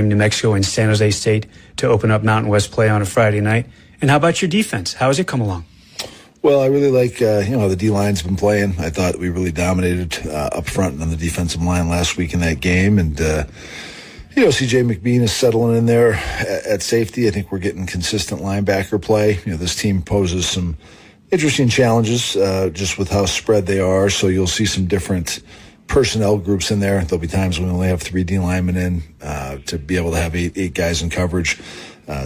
New Mexico and San Jose State to open up Mountain West play on a Friday night. And how about your defense? How has it come along? Well, I really like, the D-line's been playing. I thought we really dominated up front on the defensive line last week in that game. And, C.J. McBean is settling in there at safety. I think we're getting consistent linebacker play. This team poses some interesting challenges just with how spread they are. So you'll see some different personnel groups in there. There'll be times when we only have 3 D linemen in to be able to have eight guys in coverage.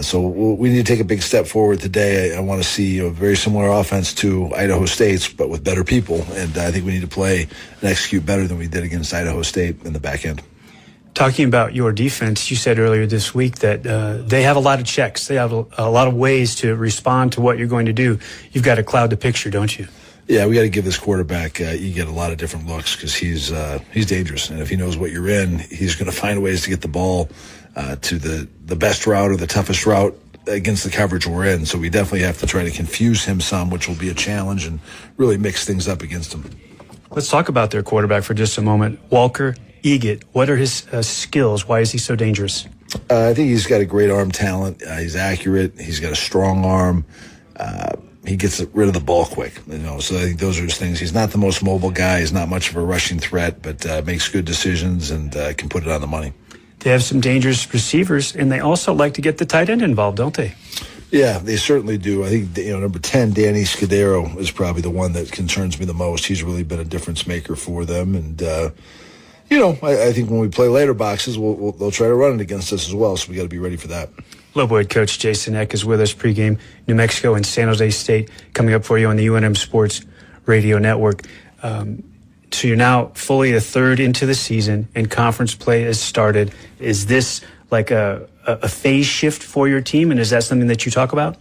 So we need to take a big step forward today. I want to see a very similar offense to Idaho State's, but with better people. And I think we need to play and execute better than we did against Idaho State in the back end. Talking about your defense, you said earlier this week that they have a lot of checks. They have a lot of ways to respond to what you're going to do. You've got to cloud the picture, don't you? Yeah, we got to give this quarterback, you get a lot of different looks because he's dangerous. And if he knows what you're in, he's going to find ways to get the ball to the best route or the toughest route against the coverage we're in. So we definitely have to try to confuse him some, which will be a challenge, and really mix things up against him. Let's talk about their quarterback for just a moment. Walker Eget, what are his skills? Why is he so dangerous? I think he's got a great arm talent. He's accurate. He's got a strong arm. He gets rid of the ball quick, so I think those are his things. He's not the most mobile guy. He's not much of a rushing threat, but makes good decisions and can put it on the money. They have some dangerous receivers, and they also like to get the tight end involved, don't they? Yeah, they certainly do. I think, number 10, Danny Scudero, is probably the one that concerns me the most. He's really been a difference maker for them, and I think when we play later boxes, they'll try to run it against us as well, so we got to be ready for that. Lobo head coach Jason Eck is with us pregame. New Mexico and San Jose State coming up for you on the UNM Sports Radio Network. So you're now fully a third into the season, and conference play has started. Is this like a phase shift for your team, and is that something that you talk about?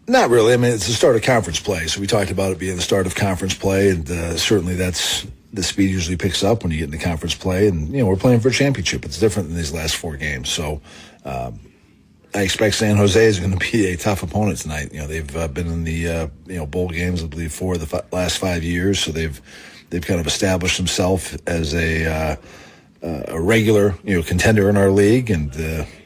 Not really. I mean, it's the start of conference play, so we talked about it being the start of conference play, and certainly that's the speed usually picks up when you get into conference play, and we're playing for a championship. It's different than these last 4 games, so I expect San Jose is going to be a tough opponent tonight. They've been in the bowl games, I believe, 4 of the last 5 years, so they've kind of established themselves as a regular contender in our league, and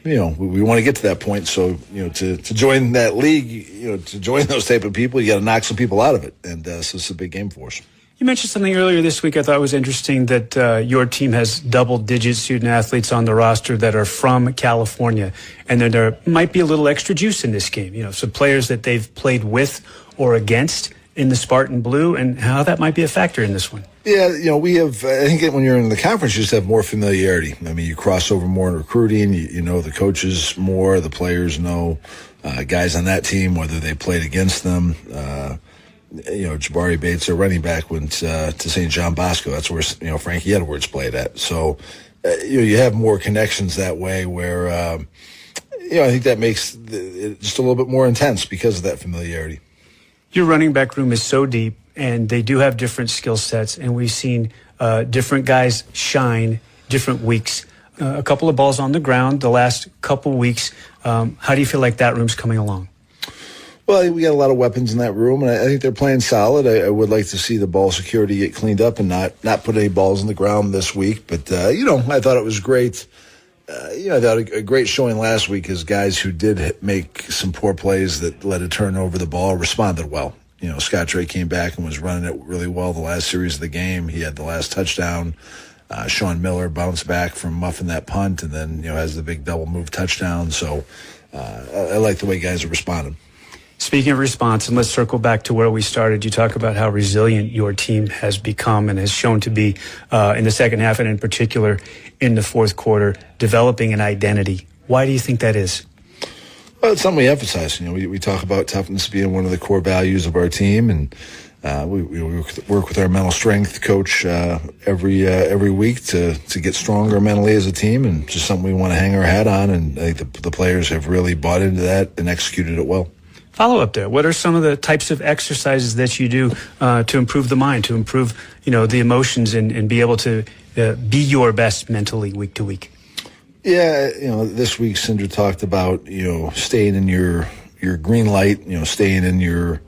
we want to get to that point. So to join that league, to join those type of people, you got to knock some people out of it, and so it's a big game for us. You mentioned something earlier this week I thought was interesting, that your team has double-digit student-athletes on the roster that are from California, and then there might be a little extra juice in this game, some players that they've played with or against in the Spartan Blue, and how that might be a factor in this one. Yeah, we have, I think when you're in the conference, you just have more familiarity. I mean, you cross over more in recruiting, you know the coaches more, the players know guys on that team, whether they played against them. Jabari Bates, their running back, went to St. John Bosco. That's where, Frankie Edwards played at. So, you have more connections that way where, I think that makes it just a little bit more intense because of that familiarity. Your running back room is so deep, and they do have different skill sets, and we've seen different guys shine different weeks. A couple of balls on the ground the last couple weeks. How do you feel like that room's coming along? Well, we got a lot of weapons in that room, and I think they're playing solid. I would like to see the ball security get cleaned up and not put any balls on the ground this week. But, I thought it was great. I thought a great showing last week is guys who did make some poor plays that led to turn over the ball responded well. Scott Drake came back and was running it really well the last series of the game. He had the last touchdown. Sean Miller bounced back from muffing that punt and then, has the big double move touchdown. So I like the way guys are responding. Speaking of response, and let's circle back to where we started, you talk about how resilient your team has become and has shown to be in the second half, and in particular in the fourth quarter, developing an identity. Why do you think that is? Well, it's something we emphasize. We talk about toughness being one of the core values of our team, and we work with our mental strength coach every week to get stronger mentally as a team, and just something we want to hang our hat on. And I think the players have really bought into that and executed it well. Follow up there. What are some of the types of exercises that you do to improve the mind, to improve, the emotions and be able to be your best mentally week to week? Yeah, this week Cinder talked about, staying in your green light, staying in your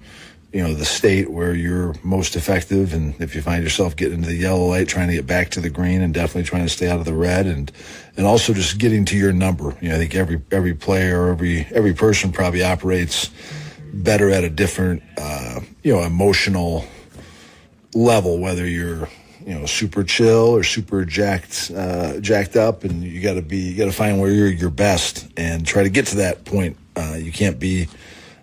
the state where you're most effective. And if you find yourself getting into the yellow light, trying to get back to the green, and definitely trying to stay out of the red, and also just getting to your number. I think every player, every person probably operates better at a different, emotional level, whether you're, super chill or super jacked up, and you got to find where you're your best and try to get to that point. You can't be,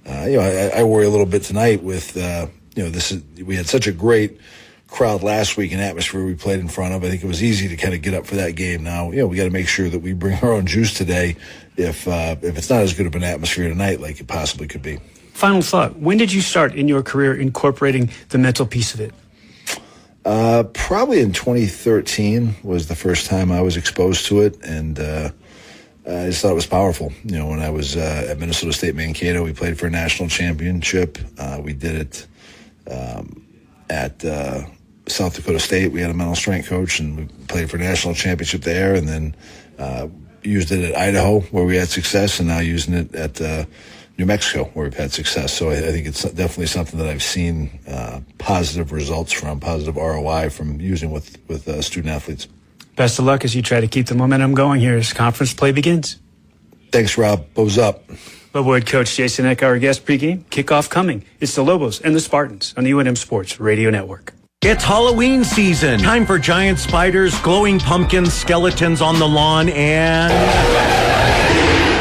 I worry a little bit tonight with, we had such a great crowd last week and atmosphere we played in front of. I think it was easy to kind of get up for that game. Now, we got to make sure that we bring our own juice today if it's not as good of an atmosphere tonight like it possibly could be. Final thought. When did you start in your career incorporating the mental piece of it? Probably in 2013 was the first time I was exposed to it, and I just thought it was powerful. When I was at Minnesota State Mankato, we played for a national championship. We did it at South Dakota State. We had a mental strength coach, and we played for a national championship there, and then used it at Idaho, where we had success, and now using it at New Mexico, where we've had success. So I think it's definitely something that I've seen positive results from, positive ROI from using with student athletes. Best of luck as you try to keep the momentum going here as conference play begins. Thanks, Rob. Bows up. Lobo head coach Jason Eck, our guest pregame. Kickoff coming. It's the Lobos and the Spartans on the UNM Sports Radio Network. It's Halloween season. Time for giant spiders, glowing pumpkins, skeletons on the lawn, and...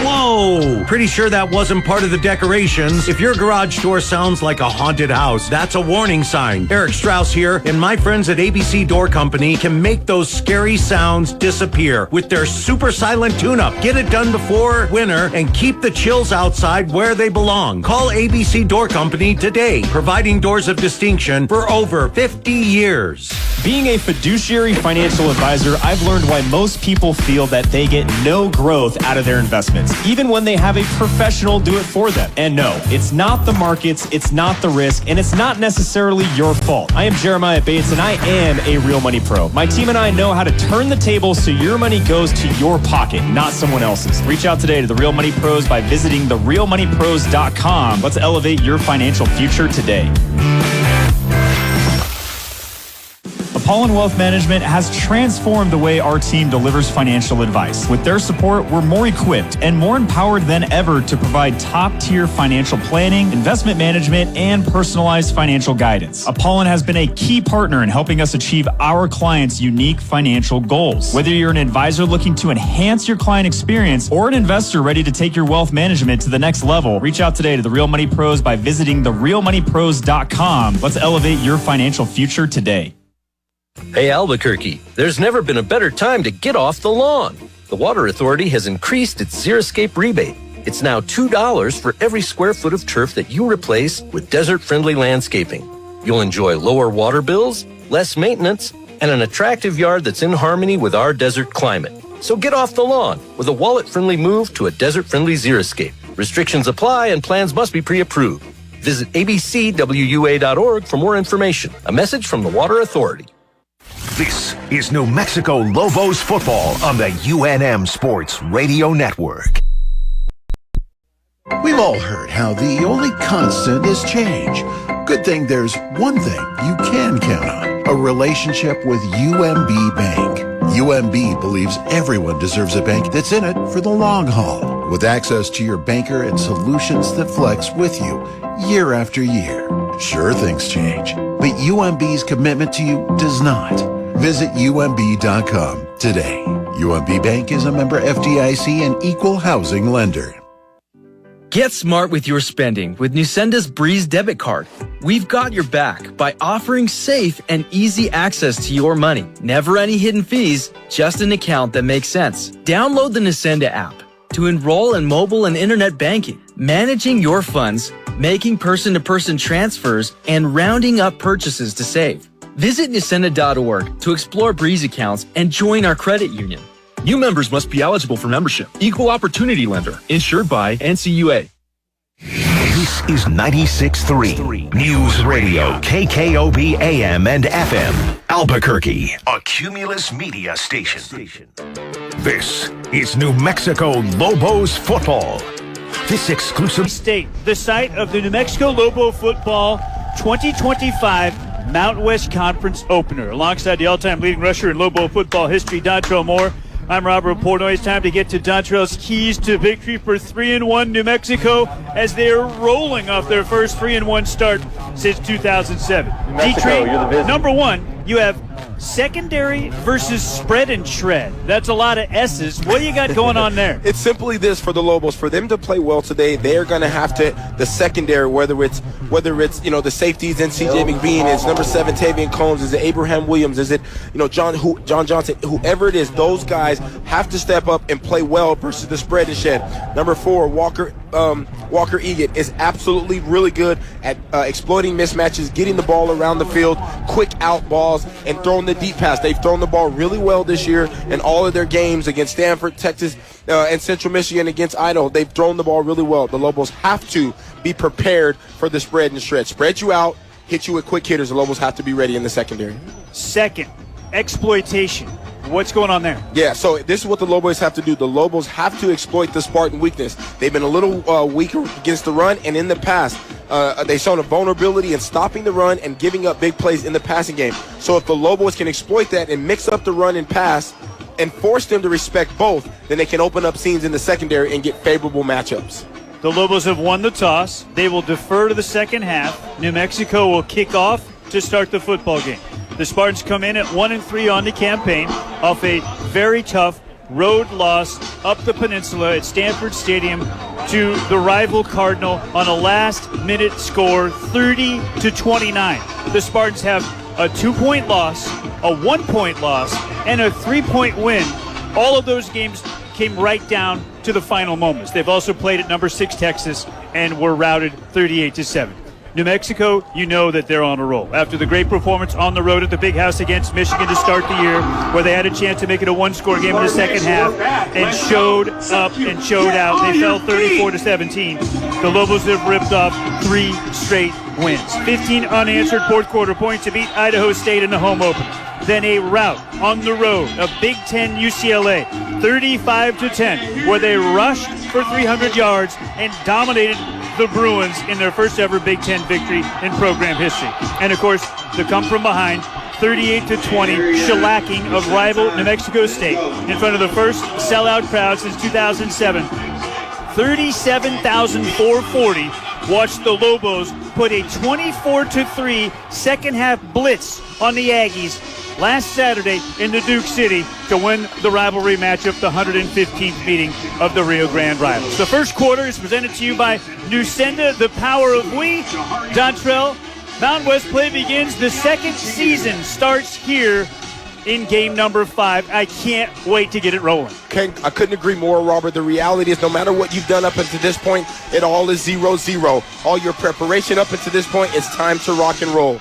Whoa! Pretty sure that wasn't part of the decorations. If your garage door sounds like a haunted house, that's a warning sign. Eric Strauss here, and my friends at ABC Door Company can make those scary sounds disappear with their super silent tune-up. Get it done before winter and keep the chills outside where they belong. Call ABC Door Company today, providing doors of distinction for over 50 years. Being a fiduciary financial advisor, I've learned why most people feel that they get no growth out of their investments, even when they have a professional do it for them. And no, it's not the markets, it's not the risk, and it's not necessarily your fault. I am Jeremiah Bates, and I am a Real Money Pro. My team and I know how to turn the table so your money goes to your pocket, not someone else's. Reach out today to the Real Money Pros by visiting therealmoneypros.com. Let's elevate your financial future today. Apollon Wealth Management has transformed the way our team delivers financial advice. With their support, we're more equipped and more empowered than ever to provide top-tier financial planning, investment management, and personalized financial guidance. Apollon has been a key partner in helping us achieve our clients' unique financial goals. Whether you're an advisor looking to enhance your client experience or an investor ready to take your wealth management to the next level, reach out today to the Real Money Pros by visiting therealmoneypros.com. Let's elevate your financial future today. Hey Albuquerque, there's never been a better time to get off the lawn. The Water Authority has increased its Xeriscape rebate. It's now $2 for every square foot of turf that you replace with desert-friendly landscaping. You'll enjoy lower water bills, less maintenance, and an attractive yard that's in harmony with our desert climate. So get off the lawn with a wallet-friendly move to a desert-friendly Xeriscape. Restrictions apply and plans must be pre-approved. Visit abcwua.org for more information. A message from the Water Authority. This is New Mexico Lobos football on the UNM Sports Radio Network. We've all heard how the only constant is change. Good thing there's one thing you can count on: a relationship with UMB Bank. UMB believes everyone deserves a bank that's in it for the long haul, with access to your banker and solutions that flex with you year after year. Sure, things change, but UMB's commitment to you does not. Visit UMB.com today. UMB Bank is a member FDIC and equal housing lender. Get smart with your spending with Nucenda's Breeze debit card. We've got your back by offering safe and easy access to your money. Never any hidden fees, just an account that makes sense. Download the Nucenda app to enroll in mobile and internet banking, managing your funds, making person-to-person transfers, and rounding up purchases to save. Visit Nucenda.org to explore Breeze accounts and join our credit union. New members must be eligible for membership. Equal opportunity lender. Insured by NCUA. This is 96.3 News Radio, KKOB AM and FM, Albuquerque, a Cumulus Media station. This is New Mexico Lobos football. This exclusive state, the site of the New Mexico Lobo football 2025 Mountain West Conference opener. Alongside the all-time leading rusher in Lobo football history, Dontrell Moore, I'm Robert Portnoy. It's time to get to Dontrell's keys to victory for 3-1 New Mexico as they are rolling off their first 3-1 start since 2007. D-Train, number one, you have secondary versus spread and shred. That's a lot of S's. What do you got going on there? It's simply this for the Lobos. For them to play well today, they're going to have to, the secondary, whether it's the safeties and C.J. McBean, it's number 7 Tavian Combs, is it Abraham Williams, is it John Johnson, whoever it is, those guys have to step up and play well versus the spread and shed. Number 4, Walker Egan is absolutely really good at exploiting mismatches, getting the ball around the field, quick out balls, and throwing the deep pass. They've thrown the ball really well this year in all of their games against Stanford, Texas, and Central Michigan against Idaho. They've thrown the ball really well. The Lobos have to be prepared for the spread and shred. Spread you out, hit you with quick hitters. The Lobos have to be ready in the secondary. Second, exploitation. What's going on there? Yeah, so this is what the Lobos have to do. The Lobos have to exploit the Spartan weakness. They've been a little weaker against the run, and in the past, they've shown a vulnerability in stopping the run and giving up big plays in the passing game. So if the Lobos can exploit that and mix up the run and pass and force them to respect both, then they can open up scenes in the secondary and get favorable matchups. The Lobos have won the toss. They will defer to the second half. New Mexico will kick off to start the football game. The Spartans come in at 1-3 on the campaign off a very tough road loss up the peninsula at Stanford Stadium to the rival Cardinal on a last-minute score, 30-29. The Spartans have a 2-point loss, a 1-point loss, and a 3-point win. All of those games came right down to the final moments. They've also played at number 6 Texas and were routed 38-7. New Mexico, you know that they're on a roll. After the great performance on the road at the Big House against Michigan to start the year, where they had a chance to make it a one-score game in the second half and showed up and showed out. They fell 34-17. The Lobos have ripped off 3 straight wins. 15 unanswered fourth-quarter points to beat Idaho State in the home opener. Then a rout on the road of Big Ten UCLA, 35-10, where they rushed for 300 yards and dominated the Bruins in their first ever Big Ten victory in program history. And of course, the come from behind 38-20 shellacking of rival New Mexico State in front of the first sellout crowd since 2007. 37,440 watched the Lobos put a 24-3 second half blitz on the Aggies last Saturday in the Duke City to win the rivalry matchup, the 115th meeting of the Rio Grande Rivals. The first quarter is presented to you by Nusenda, the power of we. Dontrell, Mountain West play begins. The second season starts here in game number 5. I can't wait to get it rolling. Okay, I couldn't agree more, Robert. The reality is no matter what you've done up until this point, it all is 0-0. All your preparation up until this point, it's time to rock and roll.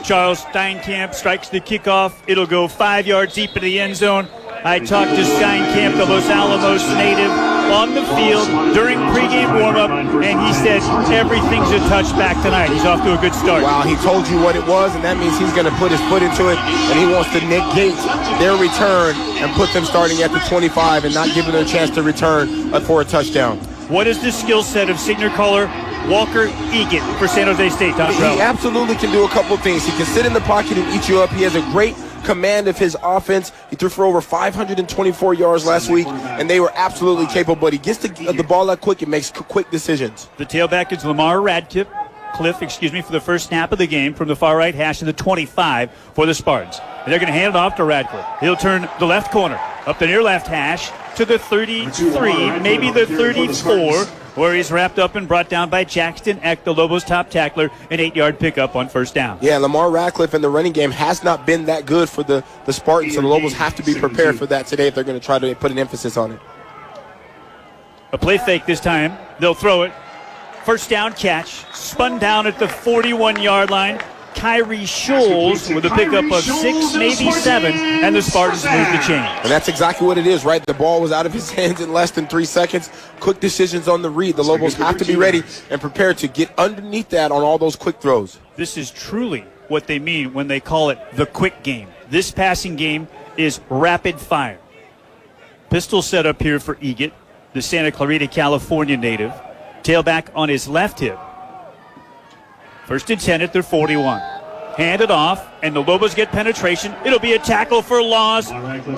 Charles Steinkamp strikes the kickoff. It'll go 5 yards deep into the end zone. I talked to Steinkamp, the Los Alamos native, on the field during pregame warm-up, and he said everything's a touchback tonight. He's off to a good start. Wow, he told you what it was, and that means he's going to put his foot into it, and he wants to negate their return and put them starting at the 25 and not giving them a chance to return for a touchdown. What is the skill set of senior caller Walker Egan for San Jose State, Tom? He absolutely can do a couple of things. He can sit in the pocket and eat you up. He has a great command of his offense. He threw for over 524 yards last week, and they were absolutely capable. But he gets the ball out quick and makes quick decisions. The tailback is Lamar Radcliffe, for the first snap of the game from the far right hash to the 25 for the Spartans. And they're going to hand it off to Radcliffe. He'll turn the left corner up the near left hash to the 33, maybe the 34, where he's wrapped up and brought down by Jackson Eck, the Lobos' top tackler, an 8-yard pickup on first down. Yeah, Lamar Radcliffe in the running game has not been that good for the Spartans, so the Lobos have to be prepared for that today if they're going to try to put an emphasis on it. A play fake this time. They'll throw it. First down catch. Spun down at the 41-yard line. Kyrie Scholes with a pickup of 6, maybe 7, and the Spartans move the chain. And that's exactly what it is, right? The ball was out of his hands in less than 3 seconds. Quick decisions on the read. The Lobos have to be ready and prepared to get underneath that on all those quick throws. This is truly what they mean when they call it the quick game. This passing game is rapid fire. Pistol set up here for Egan, the Santa Clarita, California native. Tailback on his left hip. First and 10 at their 41. Hand it off, and the Lobos get penetration. It'll be a tackle for loss.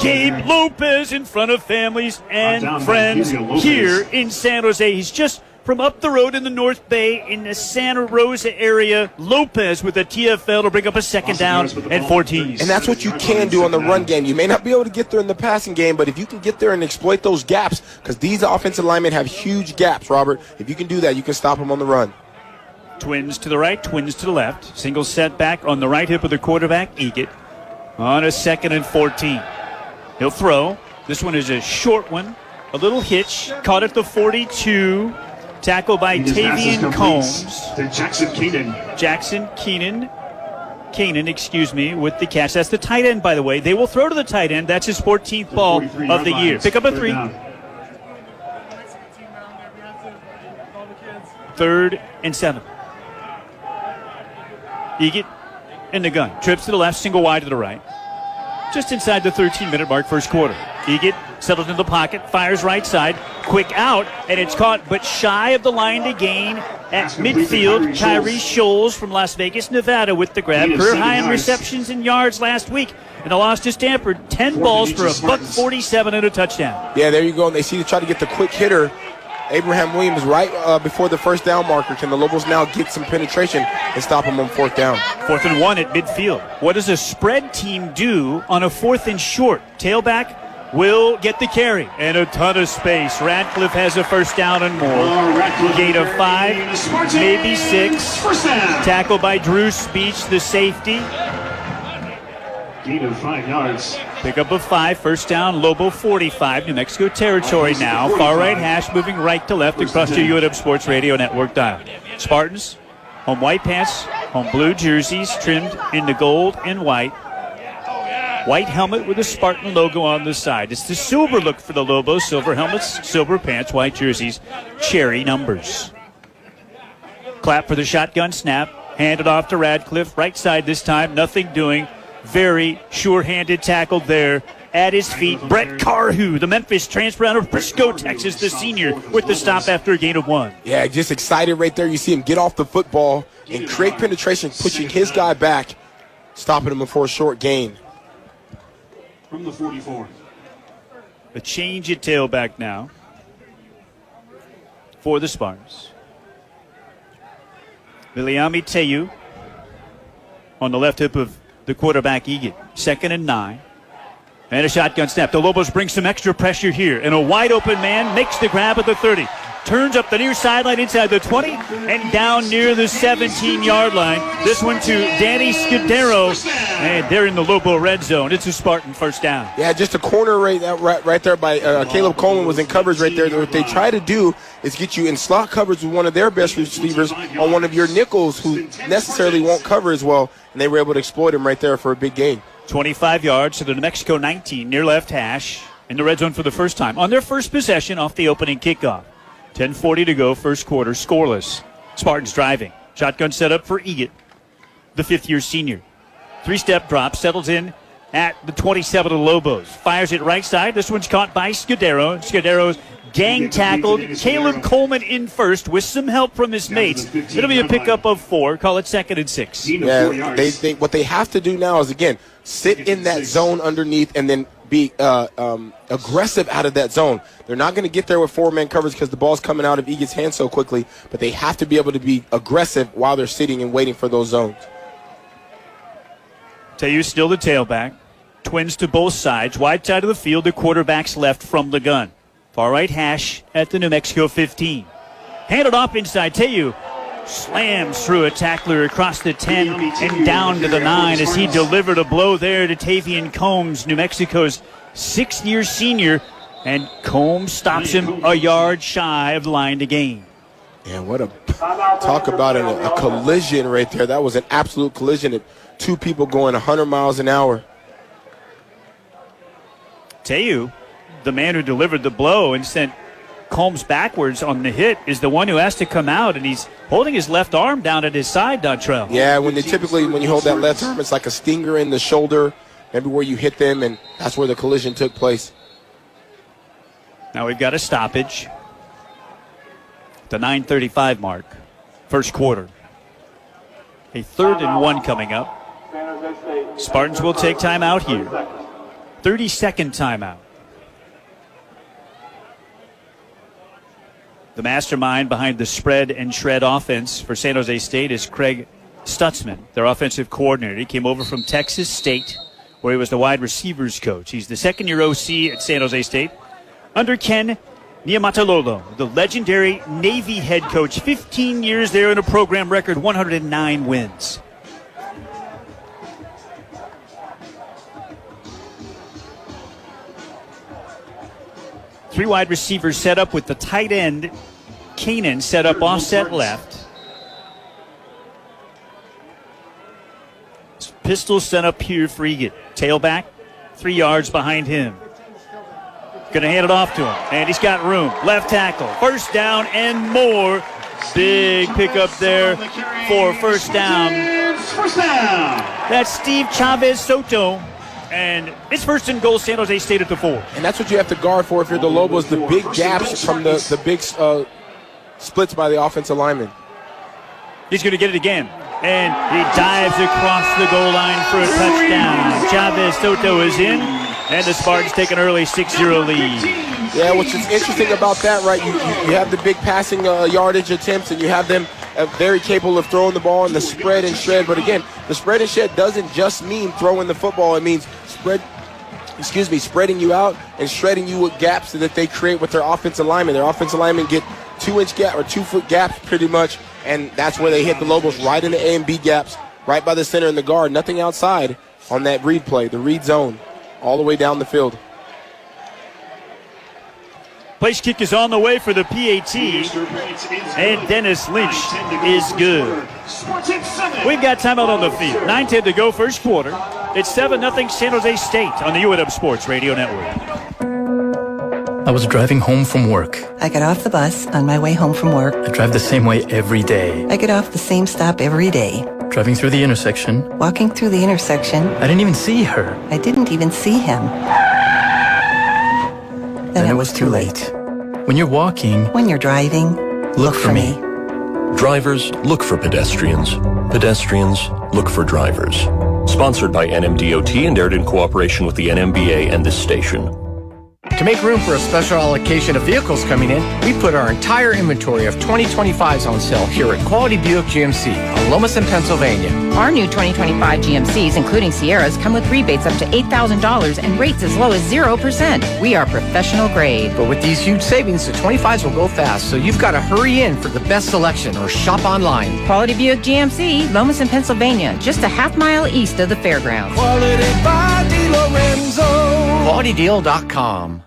Gabe Lopez in front of families and friends here in San Jose. He's just from up the road in the North Bay in the Santa Rosa area. Lopez with a TFL to bring up a second down and 14. And that's what you can do on the run game. You may not be able to get there in the passing game, but if you can get there and exploit those gaps, because these offensive linemen have huge gaps, Robert. If you can do that, you can stop them on the run. Twins to the right, twins to the left. Single setback on the right hip of the quarterback, Egan, on a 2nd and 14. He'll throw. This one is a short one. A little hitch. Caught at the 42. Tackled by Tavian Combs. Jackson Keenan, excuse me, with the catch. That's the tight end, by the way. They will throw to the tight end. That's his 14th ball of the year. Pick up a 3. 3rd and 7. Egan in the gun. Trips to the left, single wide to the right. Just inside the 13-minute mark, first quarter. Egan settles in the pocket, fires right side. Quick out, and it's caught but shy of the line to gain at midfield. Tyree Scholes from Las Vegas, Nevada with the grab. Career high in receptions and yards last week. And the loss to Stanford, 10 balls for a $147 and a touchdown. Yeah, there you go. And they see to try to get the quick hitter. Abraham Williams right before the first down marker. Can the Lobos now get some penetration and stop him on 4th down? 4th and 1 at midfield. What does a spread team do on a 4th and short? Tailback will get the carry and a ton of space. Radcliffe has a first down and more. Gain of 5, maybe 6. Tackle by Drew Speech, the safety. Gain of 5 yards. Pick up a 5, first down, Lobo 45, New Mexico territory now. Far right hash moving right to left across the UNM Sports Radio Network dial. Spartans, home white pants, home blue jerseys trimmed in the gold and white. White helmet with a Spartan logo on the side. It's the silver look for the Lobos. Silver helmets, silver pants, white jerseys, cherry numbers. Clap for the shotgun snap. Hand it off to Radcliffe. Right side this time, nothing doing. Very sure-handed tackle there at his feet. Brett Carhu, the Memphis transfer out of Frisco, Texas, the senior, with the stop after a gain of 1. Yeah, just excited right there. You see him get off the football and create penetration, pushing his guy back, stopping him before a short gain. From the 44. A change at tailback now for the Spartans. Viliami Teyu on the left hip of the quarterback, Egan. 2nd and 9. And a shotgun snap. The Lobos bring some extra pressure here. And a wide open man makes the grab at the 30. Turns up the near sideline inside the 20 and down near the 17-yard line. This one to Danny Scudero. And they're in the Lobo red zone. It's a Spartan first down. Yeah, just a corner right there by Caleb Coleman was in coverage right there. What they try to do is get you in slot coverage with one of their best receivers on one of your nickels who necessarily won't cover as well. And they were able to exploit him right there for a big gain. 25 yards to the New Mexico 19, near left hash, in the red zone for the first time. On their first possession off the opening kickoff. 10:40 to go, first quarter, scoreless. Spartans driving. Shotgun set up for Egan, the fifth-year senior. 3-step drop, settles in at the 27 of the Lobos. Fires it right side. This one's caught by Scudero. Scudero's gang tackled. Caleb Coleman in first with some help from his mates. It'll be a pickup of 4. Call it 2nd and 6. Yeah, what they have to do now is, again, sit in that zone underneath and then be aggressive out of that zone. They're not going to get there with 4-man coverage because the ball's coming out of Egan's hands so quickly, but they have to be able to be aggressive while they're sitting and waiting for those zones. Teyu still the tailback. Twins to both sides. Wide side of the field, the quarterback's left from the gun. Far right hash at the New Mexico 15. Handed off inside. Teyu slams through a tackler across the 10 and down to the 9 as he delivered a blow there to Tavian Combs, New Mexico's 6th-year senior. And Combs stops him a yard shy of the line to gain. Yeah, talk about a collision right there. That was an absolute collision. Two people going 100 miles an hour. Teyu, the man who delivered the blow and sent Combs backwards on the hit, is the one who has to come out, and he's holding his left arm down at his side, Dontrell. Yeah, when you hold that left arm, it's like a stinger in the shoulder, maybe where you hit them, and that's where the collision took place. Now we've got a stoppage. The 9:35 mark, first quarter. A 3rd and 1 coming up. Spartans will take timeout here. 30-second timeout. The mastermind behind the spread and shred offense for San Jose State is Craig Stutzman, their offensive coordinator. He came over from Texas State, where he was the wide receivers coach. He's the second-year OC at San Jose State under Ken Niumatalolo, the legendary Navy head coach. 15 years there in a program record, 109 wins. Three wide receivers set up with the tight end, Kanan, set up offset left. Pistol set up here for Egan. Tailback, 3 yards behind him. Going to hand it off to him, and he's got room. Left tackle, first down and more. Big pickup there for first down. That's Steve Chavez Soto. And it's 1st and goal, San Jose State at the 4. And that's what you have to guard for if you're the Lobos, the big gaps from the big splits by the offensive lineman. He's going to get it again. And he dives across the goal line for a touchdown. Chavez Soto is in, and the Spartans take an early 6-0 lead. Yeah, which is interesting about that, right? You have the big passing yardage attempts, and you have them very capable of throwing the ball in the spread and shred. But again, the spread and shed doesn't just mean throwing the football. It means spreading you out and shredding you with gaps that they create with their offensive linemen. Their offensive linemen get 2-inch gap or 2-foot gaps pretty much, and that's where they hit the Lobos, right in the A and B gaps, right by the center and the guard. Nothing outside on that read play, the read zone, all the way down the field. Place kick is on the way for the PAT, and Dennis Lynch is good. We've got timeout on the field. 9:10 to go, first quarter. It's 7-0 San Jose State on the UNM Sports Radio Network. I was driving home from work. I got off the bus on my way home from work. I drive the same way every day. I get off the same stop every day. Driving through the intersection. Walking through the intersection. I didn't even see her. I didn't even see him. Then it was too late. When you're walking. When you're driving. Look for me. Drivers, look for pedestrians. Pedestrians, look for drivers. Sponsored by NMDOT and aired in cooperation with the NMBA and this station. To make room for a special allocation of vehicles coming in, we put our entire inventory of 2025s on sale here at Quality Buick GMC on Lomas in Pennsylvania. Our new 2025 GMCs, including Sierras, come with rebates up to $8,000 and rates as low as 0%. We are professional grade. But with these huge savings, the 25s will go fast, so you've got to hurry in for the best selection or shop online. Quality Buick GMC, Lomas in Pennsylvania, just a half-mile east of the fairgrounds. Quality by DiLorenzo. QualityDeal.com.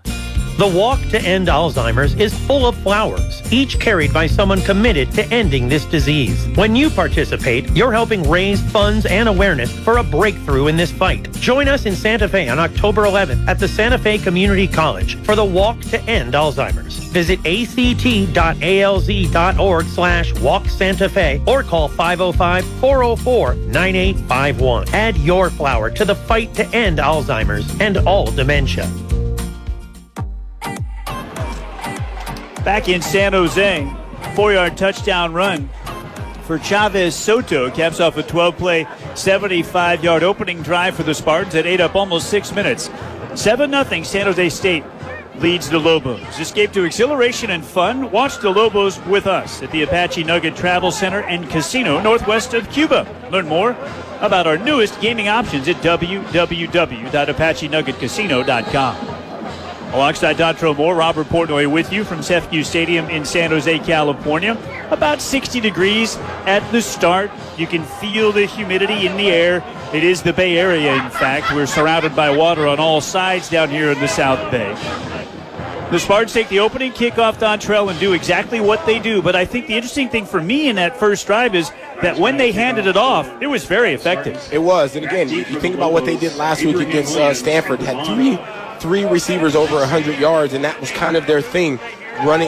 The Walk to End Alzheimer's is full of flowers, each carried by someone committed to ending this disease. When you participate, you're helping raise funds and awareness for a breakthrough in this fight. Join us in Santa Fe on October 11th at the Santa Fe Community College for the Walk to End Alzheimer's. Visit act.alz.org/walksanta or call 505-404-9851. Add your flower to the fight to end Alzheimer's and all dementia. Back in San Jose, 4-yard touchdown run for Chavez Soto. Caps off a 12-play, 75-yard opening drive for the Spartans that ate up almost 6 minutes. 7-0 San Jose State leads the Lobos. Escape to exhilaration and fun. Watch the Lobos with us at the Apache Nugget Travel Center and Casino northwest of Cuba. Learn more about our newest gaming options at www.apachenuggetcasino.com. Alongside Dontrell Moore, Robert Portnoy with you from Sefcu Stadium in San Jose, California. About 60 degrees at the start. You can feel the humidity in the air. It is the Bay Area, in fact. We're surrounded by water on all sides down here in the South Bay. The Spartans take the opening kickoff, Dontrell, and do exactly what they do. But I think the interesting thing for me in that first drive is that when they handed it off, it was very effective. It was. And again, you think about what they did last week against Stanford. Had three receivers over 100 yards, and that was kind of their thing, running,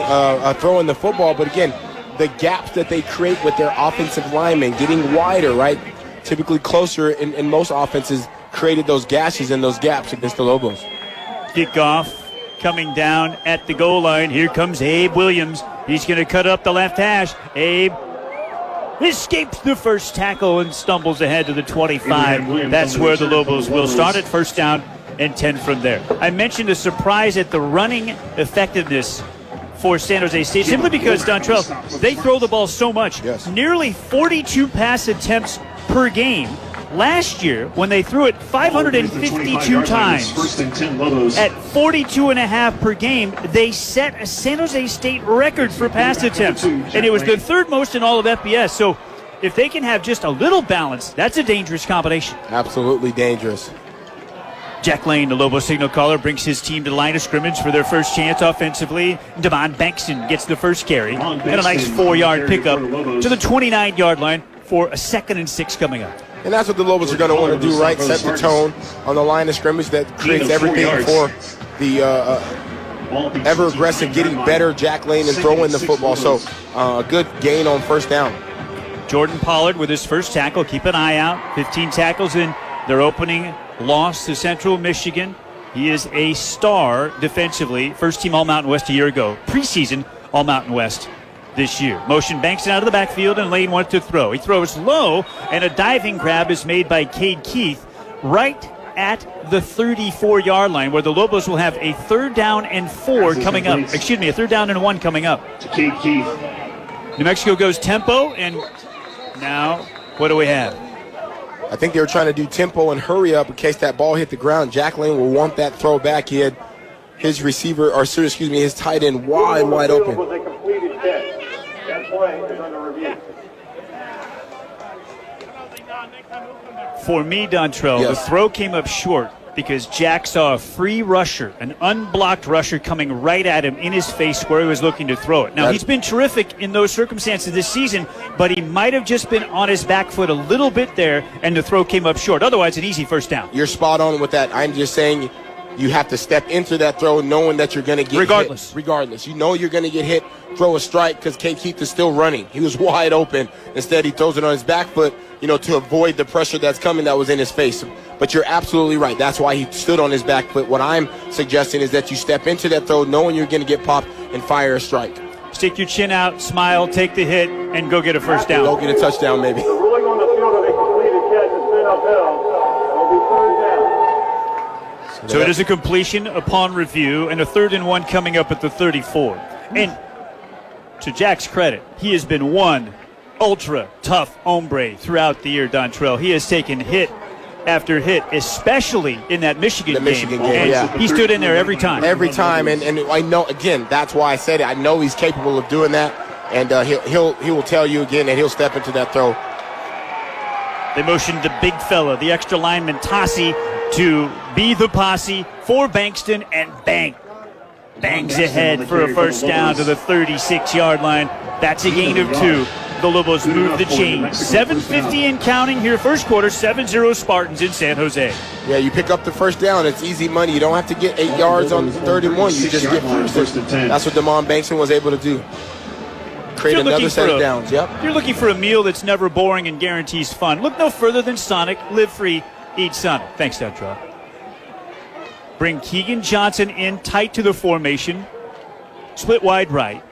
throwing the football. But again, the gaps that they create with their offensive linemen, getting wider, right? Typically closer in most offenses, created those gashes and those gaps against the Lobos. Kickoff coming down at the goal line. Here comes Abe Williams. He's going to cut up the left hash. Abe escapes the first tackle and stumbles ahead to the 25. That's where the Lobos will start at first down and 10 from there. I mentioned a surprise at the running effectiveness for San Jose State, simply because, Dontrell, they throw the ball so much. Yes. Nearly 42 pass attempts per game. Last year, when they threw it 552 times at 42.5 per game, they set a San Jose State record for pass attempts, and it was the third most in all of FBS. So if they can have just a little balance, that's a dangerous combination. Absolutely dangerous. Jack Lane, the Lobo signal caller, brings his team to the line of scrimmage for their first chance offensively. Devon Bankston gets the first carry and a nice 4-yard pickup to the 29-yard line for a 2nd and 6 coming up. And that's what the Lobos are going to want to do, right? Set the tone on the line of scrimmage that creates everything for the ever-aggressive, getting better Jack Lane and throwing the football. So a good gain on first down. Jordan Pollard with his first tackle. Keep an eye out. 15 tackles in their opening loss to Central Michigan. He is a star defensively. First team All-Mountain West a year ago. Preseason All-Mountain West this year. Motion Bankston out of the backfield, and Lane wants to throw. He throws low, and a diving grab is made by Cade Keith right at the 34-yard line, where the Lobos will have a 3rd down and 4 coming up. Excuse me, a 3rd down and 1 coming up. Cade Keith. New Mexico goes tempo, and now what do we have? I think they were trying to do tempo and hurry up in case that ball hit the ground. Jack Lane will want that throw back. He had his receiver, or excuse me, his tight end wide open. Was a completed catch. That play is under review. For me, Dontrell, Yes. the throw came up short because Jack saw a free rusher, an unblocked rusher coming right at him in his face where he was looking to throw it. Now, he's been terrific in those circumstances this season, but he might have just been on his back foot a little bit there, and the throw came up short. Otherwise, an easy first down. You're spot on with that. I'm just saying you have to step into that throw knowing that you're going to get hit. Regardless. You know you're going to get hit. Throw a strike because Cade Keith is still running. He was wide open. Instead, he throws it on his back foot, to avoid the pressure that's coming that was in his face. But you're absolutely right. That's why he stood on his back foot. What I'm suggesting is that you step into that throw knowing you're going to get popped and fire a strike. Stick your chin out, smile, take the hit, and go get a first down. Go get a touchdown, maybe. The ruling on the field of a completed catch has been upheld. Will be 3rd down. So it is a completion upon review, and a 3rd and 1 coming up at the 34. And to Jack's credit, he has been one ultra tough hombre throughout the year, Dontrell. He has taken hit after hit, especially in that Michigan game. And he stood in there every time. Every time, and I know, again, that's why I said it. I know he's capable of doing that, and he will tell you again that he'll step into that throw. They motioned the big fella, the extra lineman Tassi, to be the posse for Bankston, and bangs ahead for a first down to the 36-yard line. That's a gain of 2. The Lobos move the chain. 7:50 and counting here, first quarter, 7-0 Spartans in San Jose. Yeah, you pick up the first down. It's easy money. You don't have to get 8 yards on 3rd and 1. You just get first and 10. That's what Devon Bankston was able to do. Create another set of downs. Yep. You're looking for a meal that's never boring and guarantees fun. Look no further than Sonic. Live free, eat Sonic. Thanks, Dontrell. Bring Keegan Johnson in tight to the formation. Split wide right.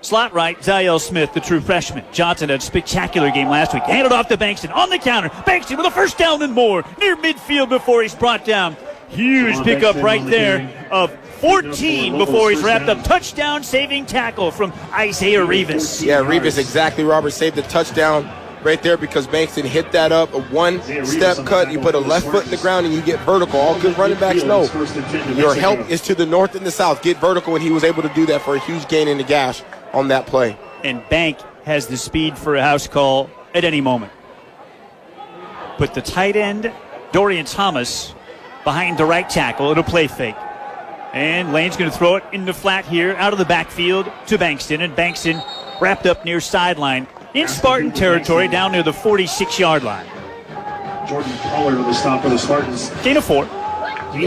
Slot right, Ziel Smith, the true freshman. Johnson had a spectacular game last week. Handed off to Bankston on the counter. Bankston with a first down and more. Near midfield before he's brought down. Huge pickup right there of 14 before he's wrapped up. Touchdown saving tackle from Isaiah Rivas. Yeah, Rivas, exactly, Robert. Saved the touchdown right there because Bankston hit that up. A one-step cut. You put a left foot in the ground and you get vertical. All good running backs know your help is to the north and the south. Get vertical, and he was able to do that for a huge gain in the gash on that play. And Bank has the speed for a house call at any moment. Put the tight end, Dorian Thomas, behind the right tackle. It'll play fake. And Lane's going to throw it in the flat here, out of the backfield to Bankston. And Bankston wrapped up near sideline in Spartan territory, down near the 46-yard line. Jordan Pollard with the stop for the Spartans. Gain of 4.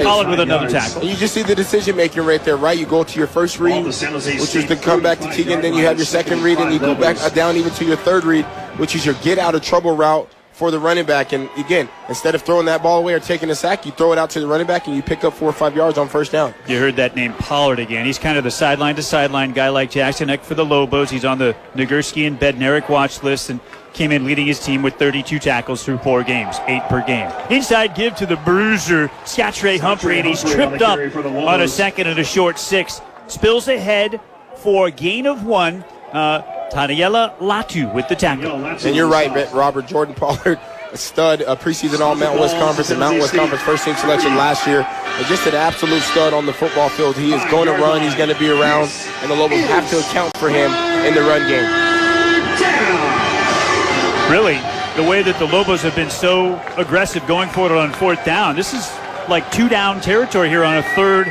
Pollard with another tackle. And you just see the decision-making right there, right? You go to your first read, which is to come back to Keegan. Then you have your second read, and you go back down even to your third read, which is your get-out-of-trouble route for the running back. And again, instead of throwing that ball away or taking a sack, you throw it out to the running back and you pick up 4 or 5 yards on first down. You heard that name, Pollard, again. He's kind of the sideline-to-sideline guy like Jackson Eck for the Lobos. He's on the Nagurski and Bednarik watch list and came in leading his team with 32 tackles through 4 games, 8 per game. Inside give to the bruiser, Scattray Humphrey, and he's tripped up on a second and a short 6. Spills ahead for a gain of 1. Taniela Latu with the tackle. And you're right, Robert. Jordan Pollard, a stud, a preseason All-Mountain West Conference and Mountain West Conference first-team selection last year. And just an absolute stud on the football field. He is going to run. He's going to be around. And the Lobos have to account for him in the run game. Really, the way that the Lobos have been so aggressive going for it on 4th down, this is like 2-down territory here on a 3rd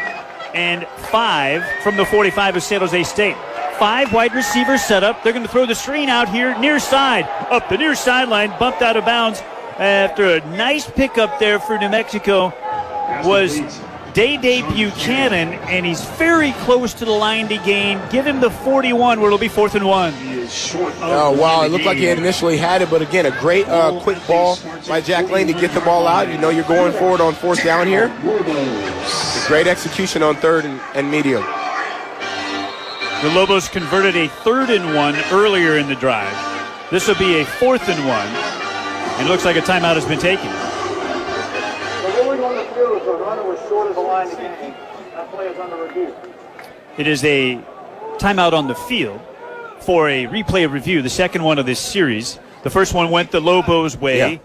and 5 from the 45 of San Jose State. 5 wide receivers set up. They're going to throw the screen out here near side. Up the near sideline, bumped out of bounds after a nice pickup there for New Mexico was Day Buchanan, and he's very close to the line to gain. Give him the 41 where it'll be 4th and 1. Oh, wow. It looked like he had initially had it, but again, a great quick ball by Jack Lane to get the ball out. You know you're going forward on 4th down here. Great execution on 3rd and medium. The Lobos converted a 3rd and 1 earlier in the drive. This will be a 4th and 1. And it looks like a timeout has been taken. The ruling on the field is the runner was short of the line to gain. That play is under review. It is a timeout on the field for a replay review, the second one of this series. The first one went the Lobos' way. Yeah.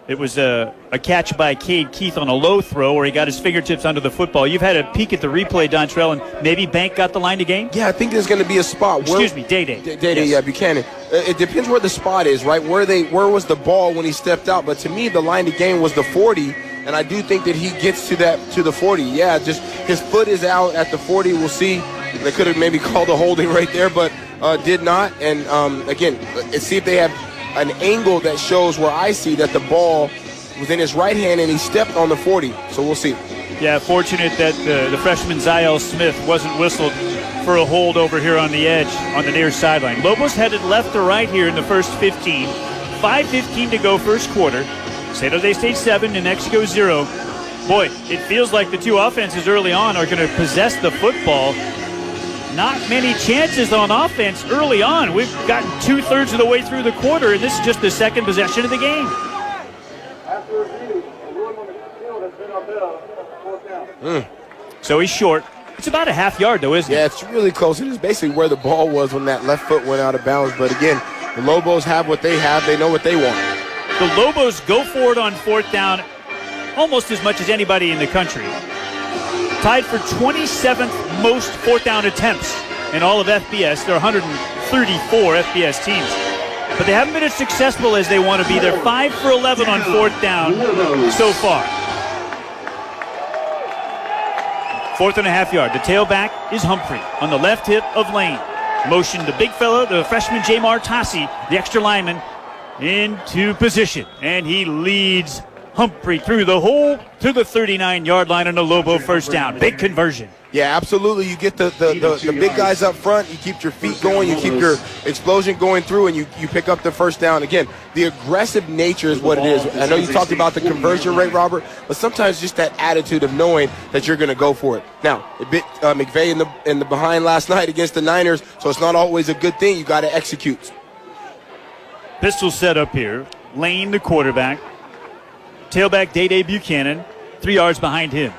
It was a catch by Cade Keith on a low throw where he got his fingertips under the football. You've had a peek at the replay, Dontrell, and maybe Bank got the line to gain? Yeah, I think there's going to be a spot. Excuse me, Day. Yes. Yeah, Buchanan. It depends where the spot is, right? Where was the ball when he stepped out? But to me, the line to gain was the 40, and I do think that he gets to the 40. Yeah, just his foot is out at the 40. We'll see. They could have maybe called a holding right there, but did not. And again, let's see if they have an angle that shows where I see that the ball was in his right hand and he stepped on the 40. So we'll see. Yeah, fortunate that the freshman Ziel Smith wasn't whistled for a hold over here on the edge on the near sideline. Lobos headed left to right here in the first 15. 5:15 to go first quarter. San Jose State 7, New Mexico 0. Boy, it feels like the two offenses early on are going to possess the football. Not many chances on offense early on. We've gotten 2/3 of the way through the quarter, and this is just the second possession of the game. After review, the ruling on the field has been upheld. 4th down. So he's short. It's about a half yard, though, isn't it? Yeah, it's really close. It is basically where the ball was when that left foot went out of bounds. But again, the Lobos have what they have. They know what they want. The Lobos go for it on 4th down almost as much as anybody in the country. Tied for 27th most 4th down attempts in all of FBS. There are 134 FBS teams. But they haven't been as successful as they want to be. They're 5 for 11 on 4th down so far. 4th and a half yard. The tailback is Humphrey on the left hip of Lane. Motion the big fella, the freshman Jamar Tassi, the extra lineman, into position. And he leads Humphrey through the hole to the 39-yard line on a Lobo first down. Big conversion. Yeah, absolutely. You get the big guys up front. You keep your feet going. You keep your explosion going through, and you pick up the first down. Again, the aggressive nature is what it is. I know you talked about the conversion rate, Robert, but sometimes just that attitude of knowing that you're going to go for it. Now, a bit McVay in the behind last night against the Niners, so it's not always a good thing. You got to execute. Pistol set up here. Lane, the quarterback. Tailback Day Buchanan, 3 yards behind him.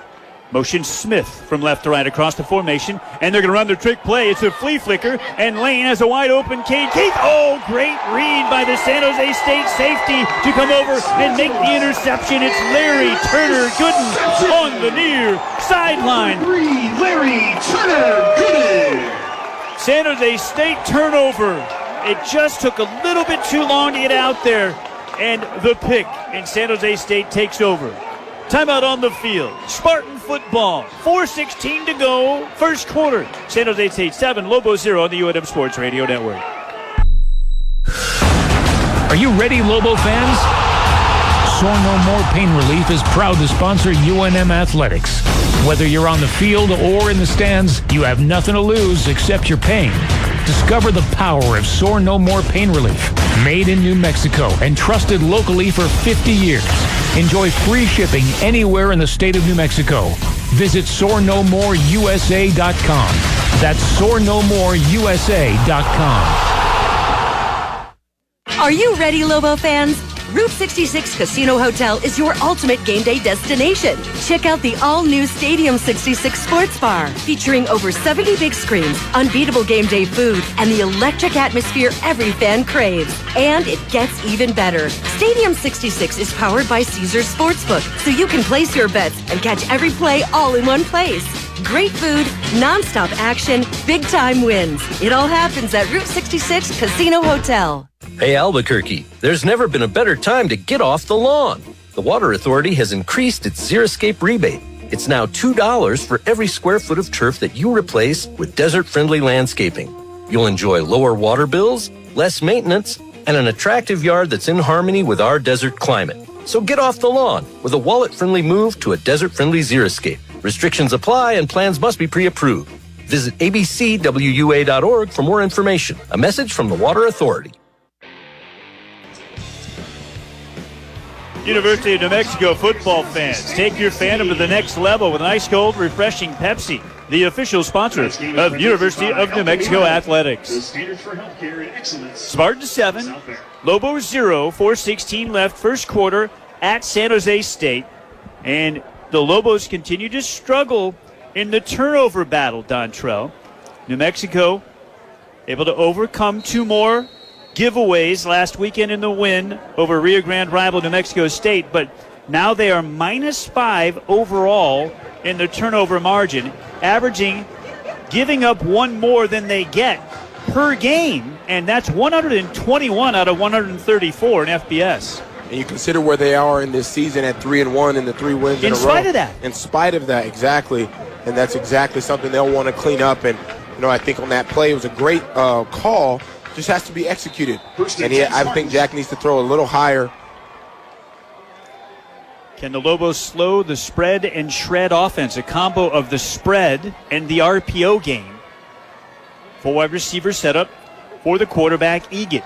Motion Smith from left to right across the formation, and they're going to run their trick play. It's a flea flicker, and Lane has a wide open Cade Keith. Oh, great read by the San Jose State safety to come over and make the interception. It's Larry Turner Gooden on the near sideline. Larry Turner Gooden. San Jose State turnover. It just took a little bit too long to get out there, and the pick, and San Jose State takes over. Timeout on the field. Spartan football. 4:16 to go. First quarter. San Jose State 7, Lobo 0 on the UNM Sports Radio Network. Are you ready, Lobo fans? Sore No More Pain Relief is proud to sponsor UNM Athletics. Whether you're on the field or in the stands, you have nothing to lose except your pain. Discover the power of Sore No More Pain Relief. Made in New Mexico and trusted locally for 50 years. Enjoy free shipping anywhere in the state of New Mexico. Visit SoreNoMoreUSA.com. That's SoreNoMoreUSA.com. Are you ready, Lobo fans? Route 66 Casino Hotel is your ultimate game day destination. Check out the all-new Stadium 66 Sports Bar, featuring over 70 big screens, unbeatable game day food, and the electric atmosphere every fan craves. And it gets even better. Stadium 66 is powered by Caesars Sportsbook, so you can place your bets and catch every play all in one place. Great food, non-stop action, big-time wins. It all happens at Route 66 Casino Hotel. Hey, Albuquerque, there's never been a better time to get off the lawn. The Water Authority has increased its Zero-Escape rebate. It's now $2 for every square foot of turf that you replace with desert-friendly landscaping. You'll enjoy lower water bills, less maintenance, and an attractive yard that's in harmony with our desert climate. So get off the lawn with a wallet-friendly move to a desert-friendly Zero-Escape. Restrictions apply and plans must be pre-approved. Visit abcwua.org for more information. A message from the Water Authority. University of New Mexico football fans, take your fandom to the next level with an ice cold, refreshing Pepsi, the official sponsor of University of New Mexico athletics. Spartans 7, Lobos 0, 4:16 left, first quarter at San Jose State, and the Lobos continue to struggle in the turnover battle, Dontrell. New Mexico able to overcome two more giveaways last weekend in the win over Rio Grande rival New Mexico State, but now they are -5 overall in the turnover margin, giving up one more than they get per game, and that's 121 out of 134 in FBS. And you consider where they are in this season at 3-1 and the 3 wins in a row. In spite of that. In spite of that, exactly. And that's exactly something they'll want to clean up. And, I think on that play, it was a great call. Just has to be executed. And I think Jack needs to throw a little higher. Can the Lobos slow the spread and shred offense? A combo of the spread and the RPO game. 4 wide receiver setup for the quarterback, Egan.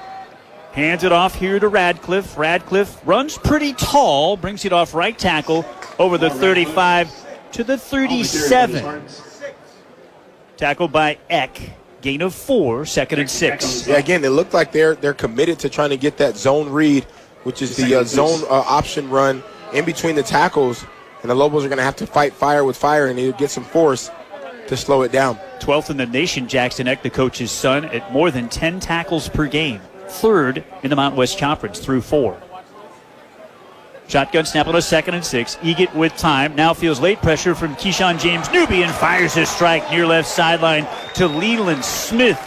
Hands it off here to Radcliffe. Radcliffe runs pretty tall, brings it off right tackle over the 35 to the 37. Tackled by Eck. Gain of 4, 2nd and 6. Yeah, again, it looked like they're committed to trying to get that zone read, which is the zone option run in between the tackles. And the Lobos are going to have to fight fire with fire and either get some force to slow it down. 12th in the nation, Jackson Eck, the coach's son, at more than 10 tackles per game. 3rd in the Mountain West Conference through 4. Shotgun snap on a 2nd and 6. Egan with time. Now feels late pressure from Keyshawn James Newby and fires a strike near left sideline to Leland Smith.